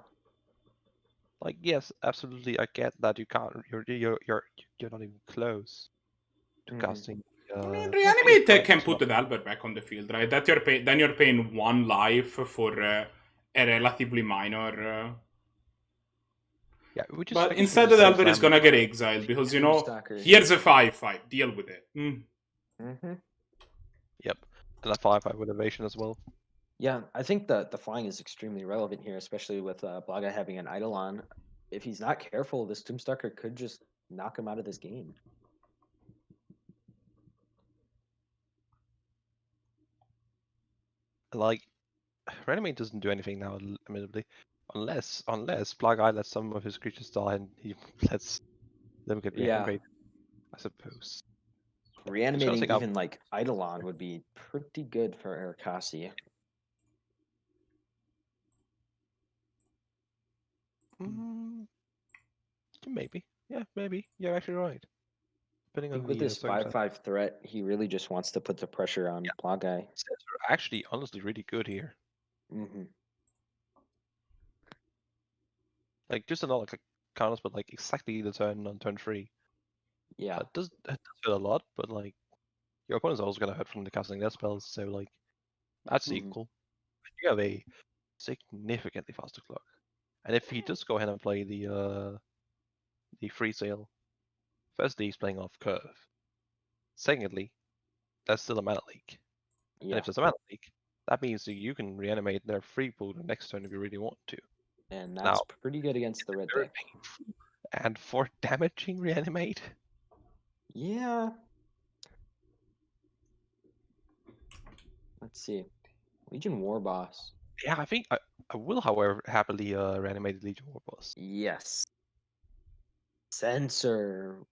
Like, yes, absolutely, I get that you can't. You're not even close to casting. I mean, Reanimate can put the Delver back on the field, right? That then you're paying 1 life for a relatively minor. Yeah, but instead the Delver is gonna get exiled because, you know, here's a 5/5. Deal with it. Yep, and a 5/5 with evasion as well. Yeah, I think the flying is extremely relevant here, especially with Blahguy having an Eidolon. If he's not careful, this Tombstalker could just knock him out of this game. Like, Reanimate doesn't do anything now, admittedly. Unless Blahguy lets some of his creatures die and he lets them get Yeah. reanimated, I suppose. Reanimating think I'll- even like Eidolon would be pretty good for Arakasi. Maybe. Yeah, maybe. You're actually right. Depending I think on with the this circumstances. 5/5 threat, he really just wants to put the pressure on Blahguy. Sets are actually honestly really good here. Mm-hmm. Like just not like counters, but like exactly the turn on turn 3. Yeah. It does hurt a lot, but like your opponent's also gonna hurt from the casting their spells, so like that's Mhm. equal. You have a significantly faster clock. And if he does go ahead and play the free sale, firstly he's playing off curve. Secondly, that's still a mana leak. And Yeah. if there's a mana leak, that means that you can reanimate their free pool the next turn if you really want to. And that's Now, pretty good against the red very deck. painful. And for damaging reanimate, Yeah. Let's see. Legion War Boss. yeah, I think I will, however, happily reanimate the Legion War Boss. Yes. Sensor.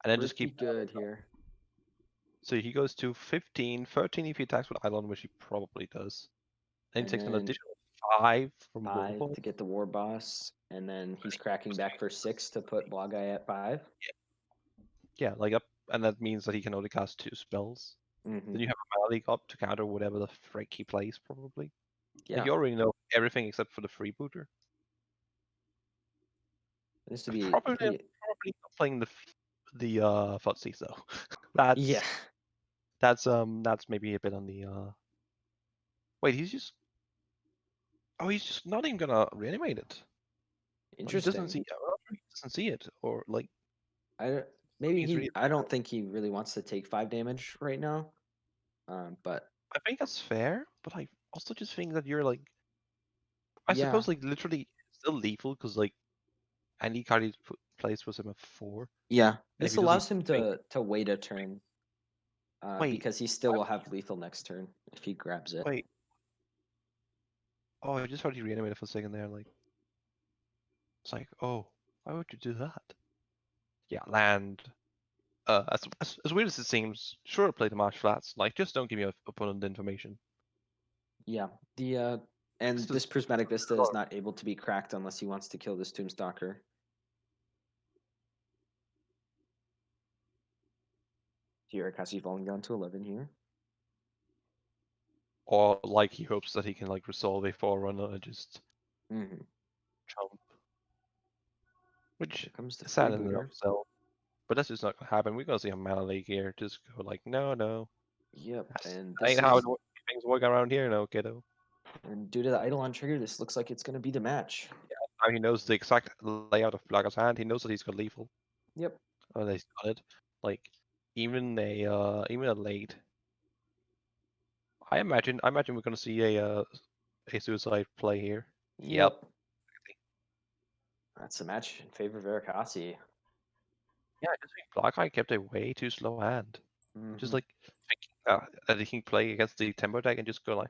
And then just Pretty keep good here. So he goes to 15, 13 if he attacks with Eidolon, which he probably does. Then he And takes an then additional 5 from 5 Wolf. to get the War Boss. And then he's cracking back for 6 to put Blahguy at 5. Yeah, like up, and that means that he can only cast 2 spells. Mm-hmm. Then you have a mana leak up to counter whatever the frick he plays, probably. Yeah. Like you already know everything except for the freebooter. This to be Probably not playing the Futsies though. yeah. That's maybe a bit on the Wait, he's just not even gonna reanimate it. Like, he Interesting. doesn't see it, or like I don't think he really wants to take 5 damage right now. But I think that's fair, but I also just think that you're like, I Yeah. suppose like literally still lethal because like any card he plays was him at 4. yeah, And if this he doesn't allows him make- to wait a turn. Wait, Because he still will have lethal next turn if he grabs it. Wait. Oh, I just heard you reanimated for a second there. Like, it's like, oh, why would you do that? Yeah, land. As weird as it seems, sure, play the marsh flats. Like, just don't give me opponent information. Yeah. The and This is- this Prismatic Vista is not able to be cracked unless he wants to kill this Tombstalker. Arakasi falling down to 11 here. Or like he hopes that he can like resolve a Forerunner and just Mm-hmm. jump. Which Here comes the is sad in and of freebooter. itself. But that's just not gonna happen. We're gonna see a mana league here. Just go like, no. Yep. That's And ain't this how is, things work around here, no, kiddo. and due to the Eidolon trigger, this looks like it's going to be the match. Now he knows the exact layout of Blahguy's hand. He knows that he's got lethal. Yep. Oh, he's got it. Like even a late. I imagine we're gonna see a suicide play here. Yep. That's a match in favor of Arakasi. Yeah, I just think Blahguy kept a way too slow hand. Just Mhm. like thinking that he can play against the tempo deck and just go like,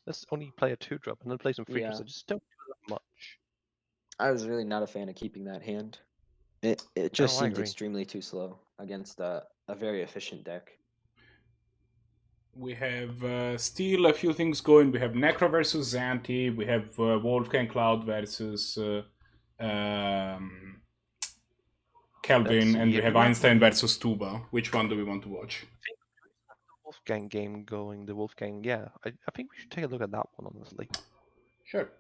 let's only play a 2-drop and then play some features Yeah. that just don't do that much. I was really not a fan of keeping that hand. It just I seemed agree. extremely too slow against a very efficient deck. We have still a few things going. We have Necro versus Zannty. We have WolfgangCloud versus Kelvin, and we have Einstein versus Tuba. Which one do we want to watch? The Wolfgang game going. The Wolfgang, yeah. I think we should take a look at that one, honestly. Sure.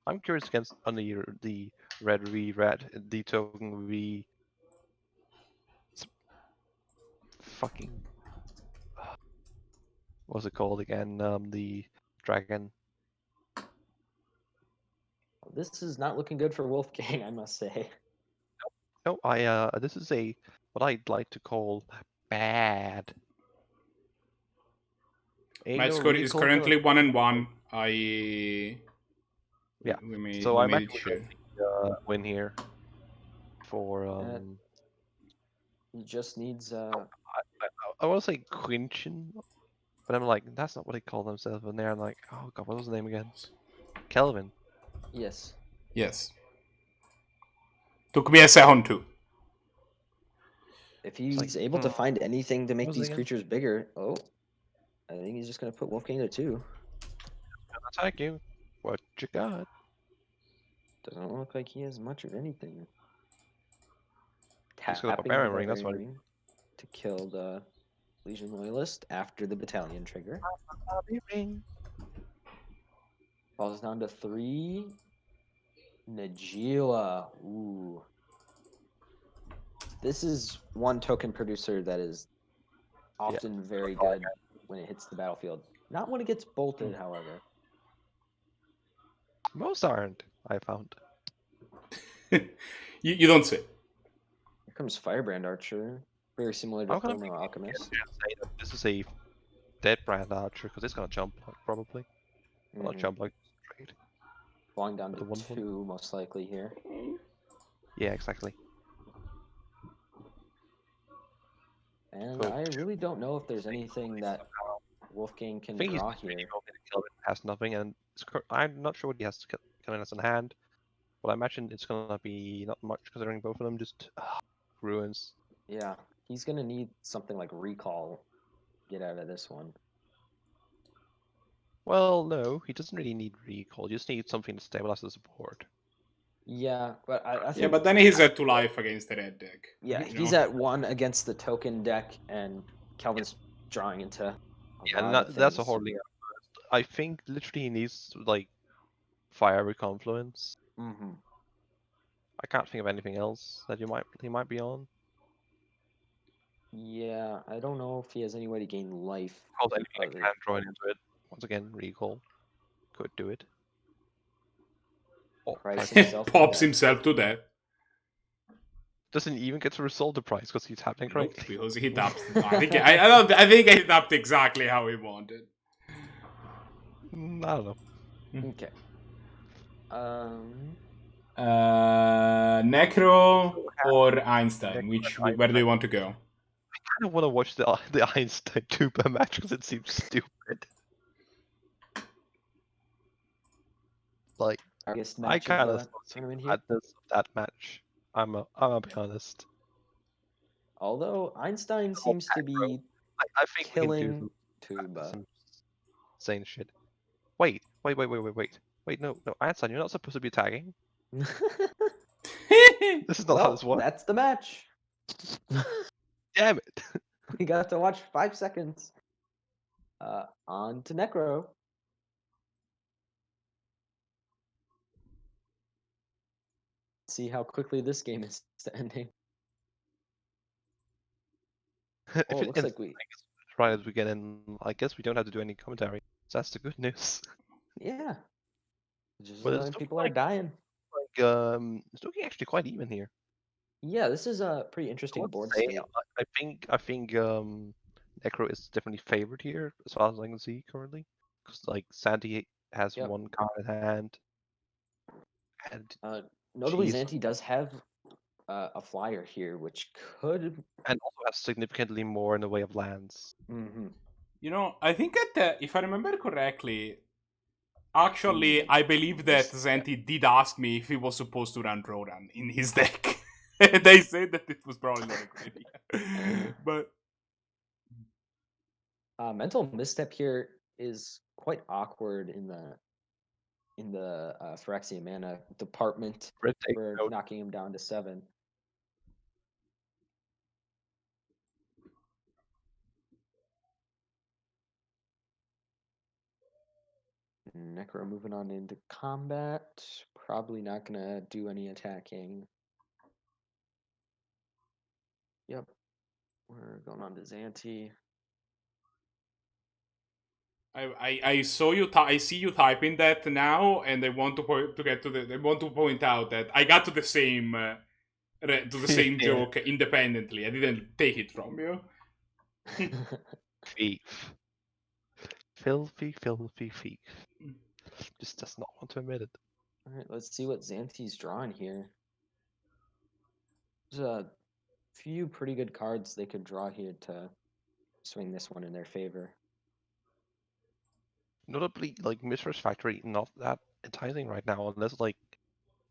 I'm curious against on the red red, the token fucking what's it called again? The dragon. This is not looking good for Wolfgang, I must say. No, this is what I'd like to call bad. My score is currently 1-1. We made it sure. Win here for He just needs I want to say Quinchin, but I'm like that's not what they call themselves. And they're like, oh god, what was the name again? Kelvin. Yes. Yes. Took me a second too. If he's like, able to find anything to make was these again? creatures bigger, I think he's just gonna put Wolfgang to 2. Attack you. What you got? Doesn't look like he has much of anything. He's got a Tapping the barbarian ring, that's what ring to kill the Legion Loyalist after the battalion trigger. ring. Falls down to 3. Najila. Ooh. This is one token producer that is often very good when it hits the battlefield. Not when it gets bolted, however. Most aren't, I found. You don't say. Here comes Firebrand Archer. Very similar to I'm gonna Thermo Alchemist. say that this is a dead brand archer because it's gonna jump probably. Well, not jump like straight. Falling down to The 2, most likely here. Yeah, exactly. And But I really don't know if there's anything that Wolfgang can I think draw he's here. Kelvin has nothing, and I'm not sure what he has to Kelvin has in hand. But I imagine it's gonna be not much considering both of them just ruins. Yeah, he's gonna need something like Recall to get out of this one. Well, no, he doesn't really need recall. He just needs something to stabilize the support. Yeah, but I think... Yeah, but then he's at 2 life against the red deck. Yeah, You he's know? at 1 against the token deck, and Kelvin's drawing into a And lot of that's a things. hard thing. I think literally he needs like fire reconfluence. Mm-hmm. I can't think of anything else that he might be on. Yeah, I don't know if he has any way to gain life. Because anything other- that can draw into it. Once again, recall could do it. Oh, Price price himself to Pops death. himself to death. doesn't even get to resolve the price because he's happening Nope, correctly. because he tapped. I think he tapped exactly how he wanted. I don't know. Okay. Necro or Einstein? Where do you want to go? I kind of want to watch the ElectricTuba match because it seems stupid. Like, Biggest I match kind of of the tournament here. madness of that match. I'm gonna be honest. Although Einstein seems to be I think we can killing do Tuba. some insane shit. Wait, no, Einstein, you're not supposed to be tagging. This is not how this works. That's the match. Damn it! We got to watch 5 seconds. On to Necro. See how quickly this game is ending. If Oh, it it looks ends like we... right as we get in, I guess we don't have to do any commentary. So that's the good news. Yeah. Just But it's when looking people are dying. it's looking actually quite even here. Yeah, this is a pretty interesting board state. I think Necro is definitely favored here as far as I can see currently, because like Zannty has Yep. one card in hand, and Notably, Jeez. Zannty does have a flyer here, which could... and also has significantly more in the way of lands. Mm-hmm. You know, I think that if I remember correctly, actually, I believe that Zannty did ask me if he was supposed to run Rodan in his deck. They said that it was probably not a good idea. But Mental Misstep here is quite awkward in the Phyrexian mana department for knocking him down to 7. Necro moving on into combat. Probably not gonna do any attacking. Yep. We're going on to Zannty. I saw you. I see you typing that now, and I want to point out that I got to the same joke independently. I didn't take it from you. Thief. Filthy thief. Just does not want to admit it. Alright, let's see what Zantti's drawing here. There's a few pretty good cards they could draw here to swing this one in their favor. Notably, like Mistress Factory, not that enticing right now, unless like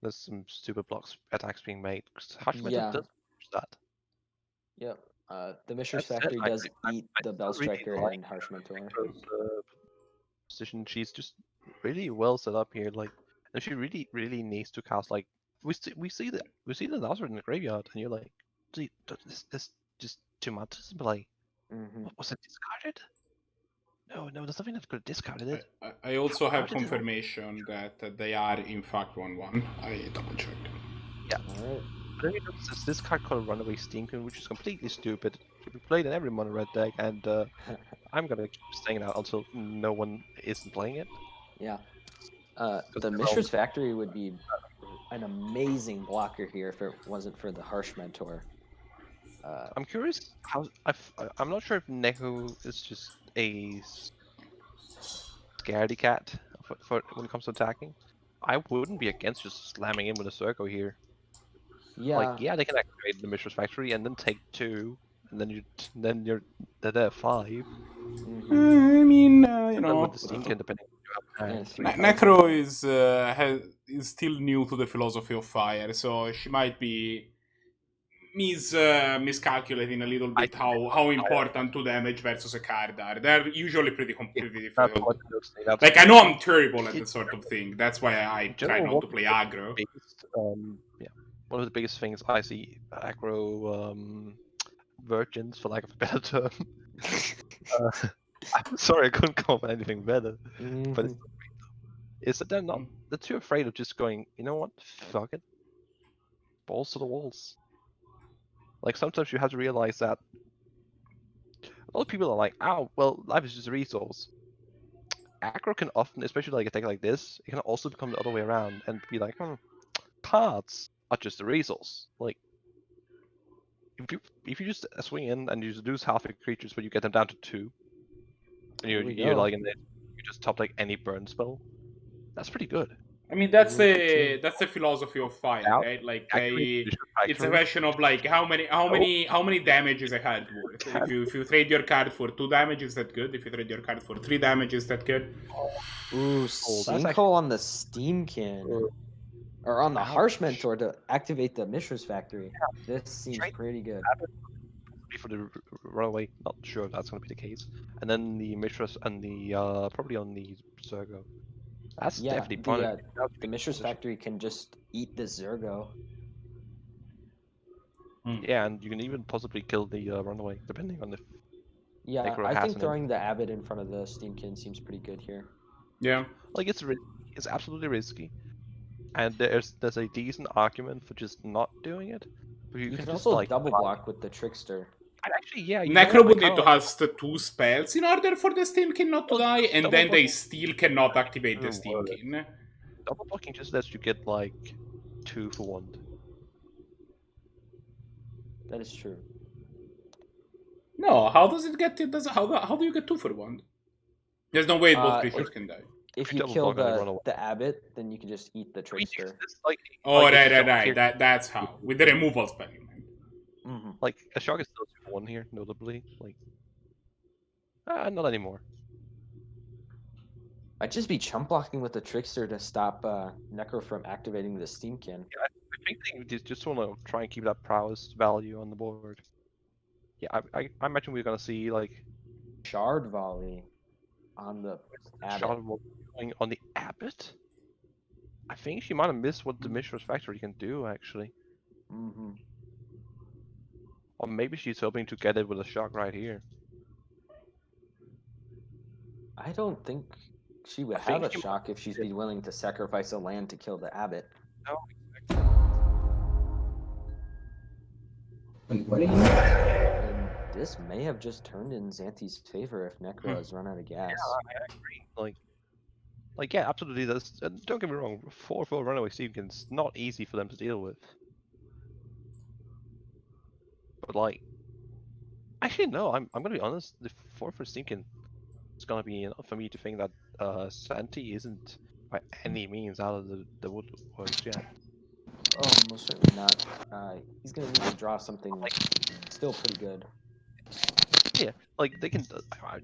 there's some stupid blocks attacks being made. Harsh Metal Yeah. does that. Yep. The Mishra's That said, Factory does I eat the still Bell really Striker like and Harsh Mentor. Necro's position. She's just really well set up here. Like, and she really needs to cast like we see the Nazareth in the graveyard, and you're like, "Gee, this just too much to play." Mm-hmm. Was it discarded? No, there's nothing that could have discarded it. I also How have did it happen? confirmation that they are in fact 1/1. I double checked. Yeah. All right. But then you notice this card called Runaway Steamkin, which is completely stupid. Should be played in every mono red deck, and I'm gonna keep saying that until no one isn't playing it. Yeah. Because The they're all- Mishra's Factory would be an amazing blocker here if it wasn't for the Harsh Mentor. I'm curious how I'm not sure if Neku is just a scaredy cat for when it comes to attacking. I wouldn't be against just slamming in with a Circo here. Yeah. Like, yeah, they can activate the Mishra's Factory and then take 2, and then you're at 5. Mhm. I mean, you And then know, with the Steamkin, depending on what you have. Yeah, 3 Necro is still new to the philosophy of fire, so she might be miscalculating a little bit how important 2 damage versus a card are. They're usually pretty completely That's different. what they'll say. That's Like, I know I'm terrible at this sort of thing. That's why I try general, not to play aggro. One of the biggest things I see aggro virgins, for lack of a better term. I'm sorry, I couldn't come up with anything better. But Mhm. is that they're too afraid of just going, you know what, fuck it. Balls to the walls. Like, sometimes you have to realize that a lot of people are like, oh, well, life is just a resource. Aggro can often, especially like a deck like this, it can also become the other way around and be like, cards are just a resource. Like, if you just swing in and you lose half your creatures, but you get them down to 2, and you're go. like you just top like any burn spell, that's pretty good. I mean, that's Really the philosophy of fire, Out. right? Like, Activate it's a question of like how many damage is a card worth. If you trade your card for 2 damage, is that good? If you trade your card for 3 damage, is that good? Ooh, that's Sinkhole actually- on the Steamkin. Or on the Harsh Mentor to activate the Mishra's Factory. This seems pretty good. for the runaway. Not sure if that's going to be the case. And then the Mishras and the probably on the Zergo. That's Yeah, definitely fun. the Mishra's Factory can just eat the Zergo. Yeah, and you can even possibly kill the runaway, depending on if Yeah, Necro I has think an throwing the Abbot in front of the Steamkin seems pretty good here. Yeah. like it's absolutely risky, and there's a decent argument for just not doing it. But You can can just also like double block with the Trickster. actually, yeah. Necro would need to cast 2 spells in order for the Steamkin not to die, and then they still cannot activate the Steamkin. Double blocking just lets you get like 2 for 1. That is true. No, how does it get it? How do you get 2 for 1? There's no way both creatures can die. If you double kill block and then run away. the Abbot, then you can just eat the Trickster. Oh, like, right. That's how. With the removal spell, you mean. Mm-hmm. Like, a shock is still 2 for 1 here, notably. Like, not anymore. I'd just be chump blocking with the Trickster to stop Necro from activating the Steamkin. I think they just want to try and keep that prowess value on the board. Yeah, I imagine we're gonna see like Shard Volley on the Abbot. shot going on the Abbot. I think she might have missed what the Mishra's Factory can do actually, Mm-hmm. or maybe she's hoping to get it with a shock right here. I don't think she would I have think a she shock if she's be willing to sacrifice a land to kill the Abbot. No. And this may have just turned in Zannty's favor if Necro has run out of gas. Yeah, I agree. Like yeah, absolutely. Don't get me wrong. 4/4 runaway Steamkin's not easy for them to deal with. But like, actually no. I'm gonna be honest. The 4/4 Steamkin is gonna be enough for me to think that Zannty isn't by any means out of the woodworks yet. Oh, most certainly not. He's gonna need to draw something still pretty good. Yeah, like they can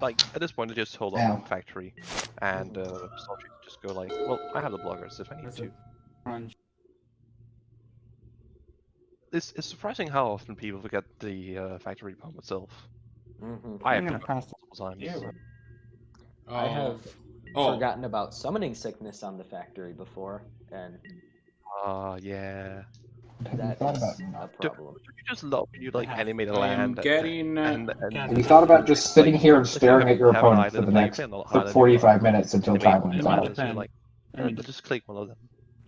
like at this point they just hold up on factory and just just go like, well, I have the blockers if I need There's to. a crunch. It's surprising how often people forget the factory bomb itself. Hmm I I'm have gonna done pass it multiple times. you. I have Oh. forgotten about summoning sickness on the factory before, and Yeah. Have you that's thought about a not? problem. Don't you just love when you like have- animate a I am land getting. and Have you thought about just sitting here and staring at your have an opponent for island, the like, next you play on an island, 45 minutes until animate time one of runs his out? islands, you're like, I mean, just click one of them.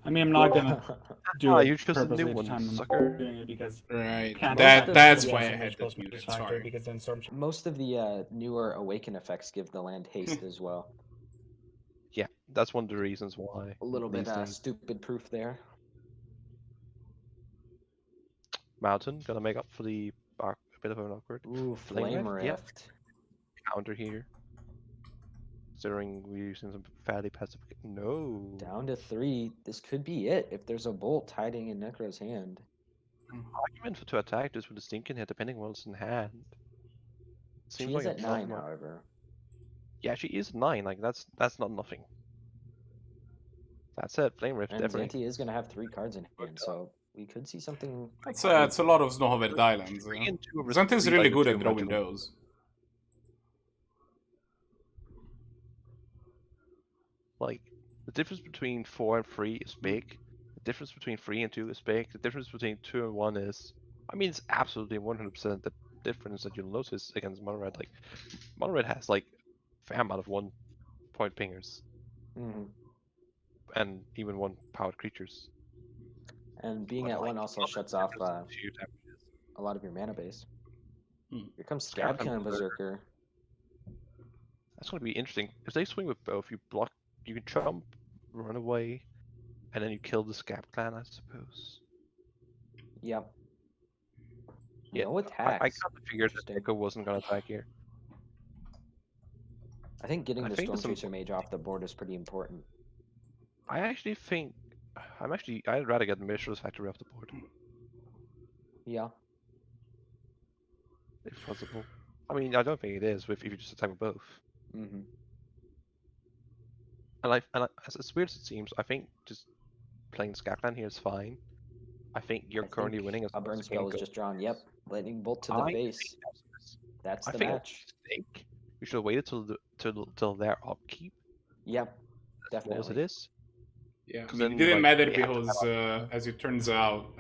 I mean, I'm not gonna do it you chose a purposely new each one, time. I'm not sucker. doing it because Right. can't That's yeah, why I somebody's had supposed that to be muted. factory Sorry. because then storm. Most of the newer awaken effects give the land haste as well. Yeah, that's one of the reasons why. A little bit these things. stupid proof there. Mountain, gonna make up for the a bit of an awkward Ooh, Flame flame Rift? Yep. rift. counter here. Considering we're using some fairly passive. No. Down to 3. This could be it if there's a bolt hiding in Necro's hand. Argument for to attack this with a stinking hit, depending on what's in hand. She Seems is like a at 9, lot. however. Yeah, she is 9. Like that's not nothing. That's it. Flame Rift, And definitely. Zannty is going to have 3 cards in hand, so we could see something. That's a lot of Snowhovered Islands. Three and two over Zannty's three, really like good the at two drawing modular. those. Like the difference between 4 and 3 is big. The difference between 3 and 2 is big. The difference between 2 and 1 is, I mean, it's absolutely 100% the difference that you'll notice against Mono Red. Like Mono Red has like fair amount of 1-point pingers Mhm. and even 1-powered creatures. And being But, at like, 1 also other shuts off differences to your damages. a lot of your mana base. Hmm. Here comes Scab Scabcon and Berserker. That's going to be interesting. If they swing with both, you block, you can jump, run away, and then you kill the Scab Clan, I suppose. Yep. Yeah, No I attacks. kind of figured that Interesting. Echo wasn't going to attack here. I think getting I the think there's Storm some- Chaser Mage off the board is pretty important. I actually think I'd rather get Mishra's Factory off the board Yeah. if possible. I mean, I don't think it is if you just attack with both. Mm-hmm. And as weird as it seems, I think just playing Scab Clan here is fine. I think you're currently winning as A long burn as the game spell was goes. just drawn. Yep. Lightning bolt to the I face. think That's I the think match. it's a mistake. We should have waited till their upkeep, Yep. as well as it Definitely. is. Yeah, I 'Cause mean, it then, didn't like, matter they have to because, as it turns out,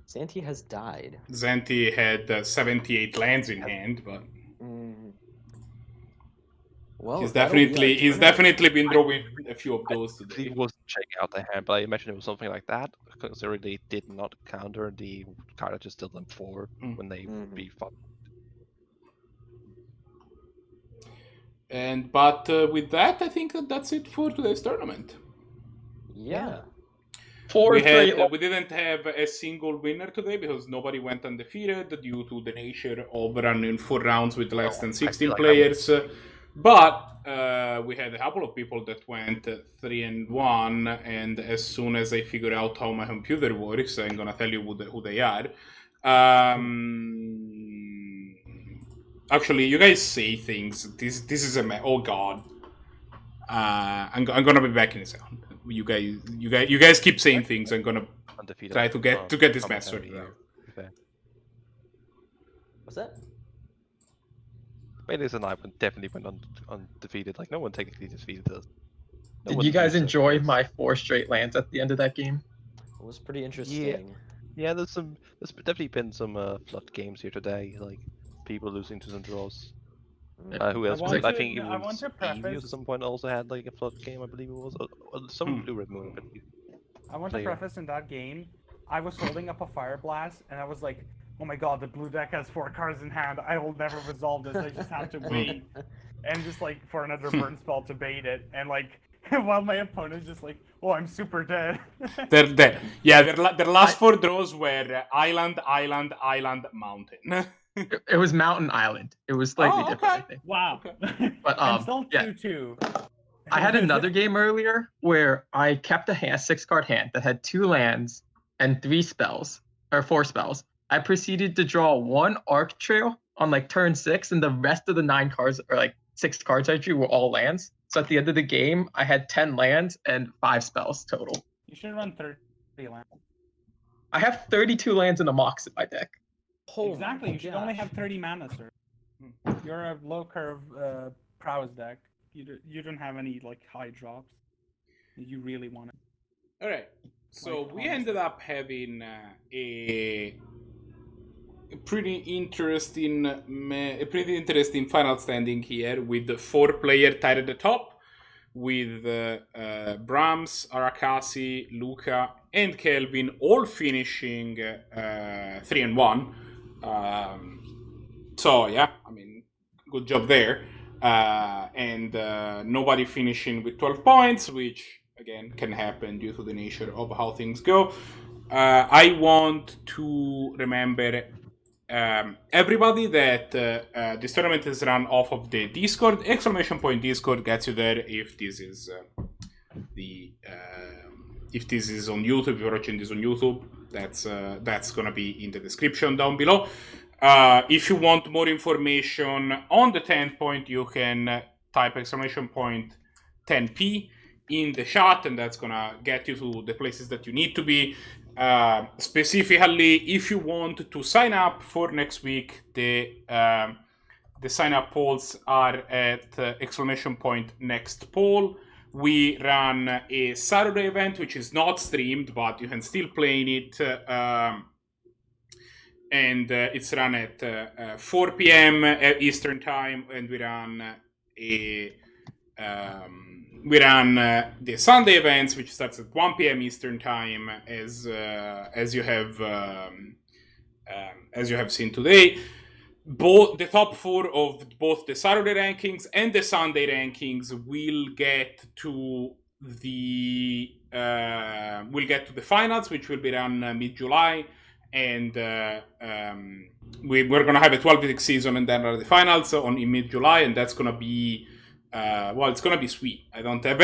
Zannty has died. Zannty had 78 lands in hand, but Mm. Well, he's that'll be our tournament. definitely been drawing a few of those He today. wasn't checking out their hand, but I imagine it was something like that, considering they did not counter the card that just dealt them 4 Mm. when they Mhm. be fought. But with that, I think that's it for today's tournament. Yeah. We didn't have a single winner today because nobody went undefeated due to the nature of running 4 rounds with less than 16 players. But we had a couple of people that went 3-1, and as soon as I figure out how my computer works, I'm gonna tell you who they are. Actually, you guys say things. This is oh god. I'm gonna be back in a second. You guys keep saying things. I'm gonna Undefeated try to get this mess sorted out. What's that? Bailey's and I definitely went undefeated. Like no one technically defeated us. No Did one you guys loses. enjoy my 4 straight lands at the end of that game? It was pretty interesting. Yeah, there's definitely been some flood games here today, like people losing to some draws. Who else? I think it was Stevie at some point also had like a flood game, I believe it was. Some Blue Red Moon, I believe. I want to preface in that game, I was holding up a Fire Blast, and I was like, oh my god, the blue deck has 4 cards in hand, I will never resolve this, I just have to wait. And just like, for another burn spell to bait it, and like, while my opponent's just like, oh, I'm super dead. They're dead. Yeah, their last 4 draws were Island, Mountain. It was Mountain Island. It was slightly different, I think. Wow. But I'm still 2-2. Yeah. I had another game earlier where I kept a 6-card hand that had 2 lands and 3 spells, or 4 spells. I proceeded to draw 1 Arc Trail on like turn 6, and the rest of the 9 cards, or like 6 cards I drew, were all lands. So at the end of the game, I had 10 lands and 5 spells total. You should run 30 lands. I have 32 lands in the Mox in my deck. Oh Exactly. my You should only gosh. have 30 mana, sir. You're a low curve prowess deck. You don't have any like high drops. You really want it. All right. So Like, we honestly. ended up having a pretty interesting final standing here with the 4-player tied at the top, with Brahms, Arakasi, Luca, and Kelvin all finishing 3-1. So yeah, I mean, good job there. And nobody finishing with 12 points, which again can happen due to the nature of how things go. I want to remember everybody that this tournament is run off of the Discord. !Discord gets you there if this is if this is on YouTube. If you're watching this on YouTube, that's gonna be in the description down below. If you want more information on the 10th point, you can type !10p in the chat, and that's gonna get you to the places that you need to be. Specifically, if you want to sign up for next week, the sign up polls are at !next poll. We run a Saturday event which is not streamed, but you can still play in it. And it's run at 4 p.m. Eastern time, and we run the Sunday events, which starts at 1 p.m. Eastern time, as you have seen today. Both the top 4 of both the Saturday rankings and the Sunday rankings will get to the finals, which will be run mid-July. And we're gonna have a 12-week season and then run the finals in mid-July, and that's gonna be it's gonna be sweet. I don't have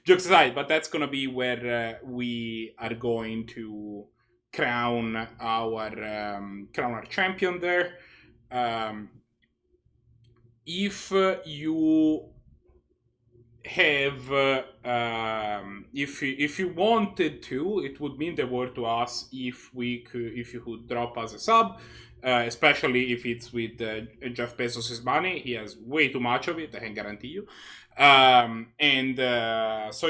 jokes aside, but that's gonna be where we are going to crown our champion there. If you have if you wanted to, it would mean the world to us if you could drop us a sub, especially if it's with Jeff Bezos' money. He has way too much of it, I can guarantee you. So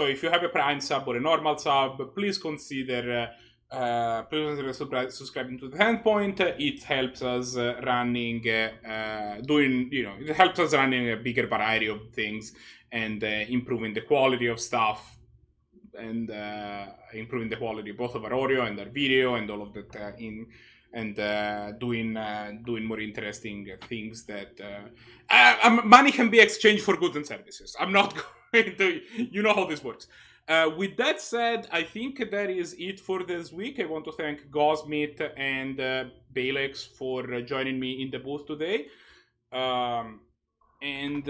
if you have a Prime sub or a normal sub, please consider subscribing to the 10 point. It helps us running a bigger variety of things, and improving the quality of stuff, and improving the quality both of our audio and our video and all of that doing more interesting things that money can be exchanged for goods and services. I'm not going to, you know how this works. With that said, I think that is it for this week. I want to thank Gosmith and Balex for joining me in the booth today. And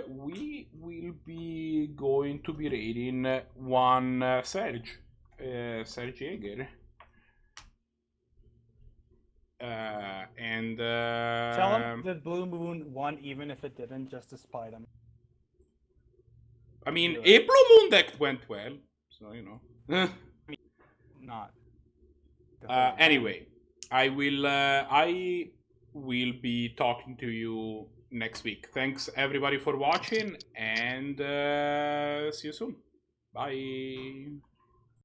we will be going to be raiding one Serge Jaeger. Tell him that Blue Moon won even if it didn't, just to spite him. I mean, a Blue Moon deck went well, so you know. Not. Anyway, I will be talking to you next week. Thanks everybody for watching, and see you soon. Bye.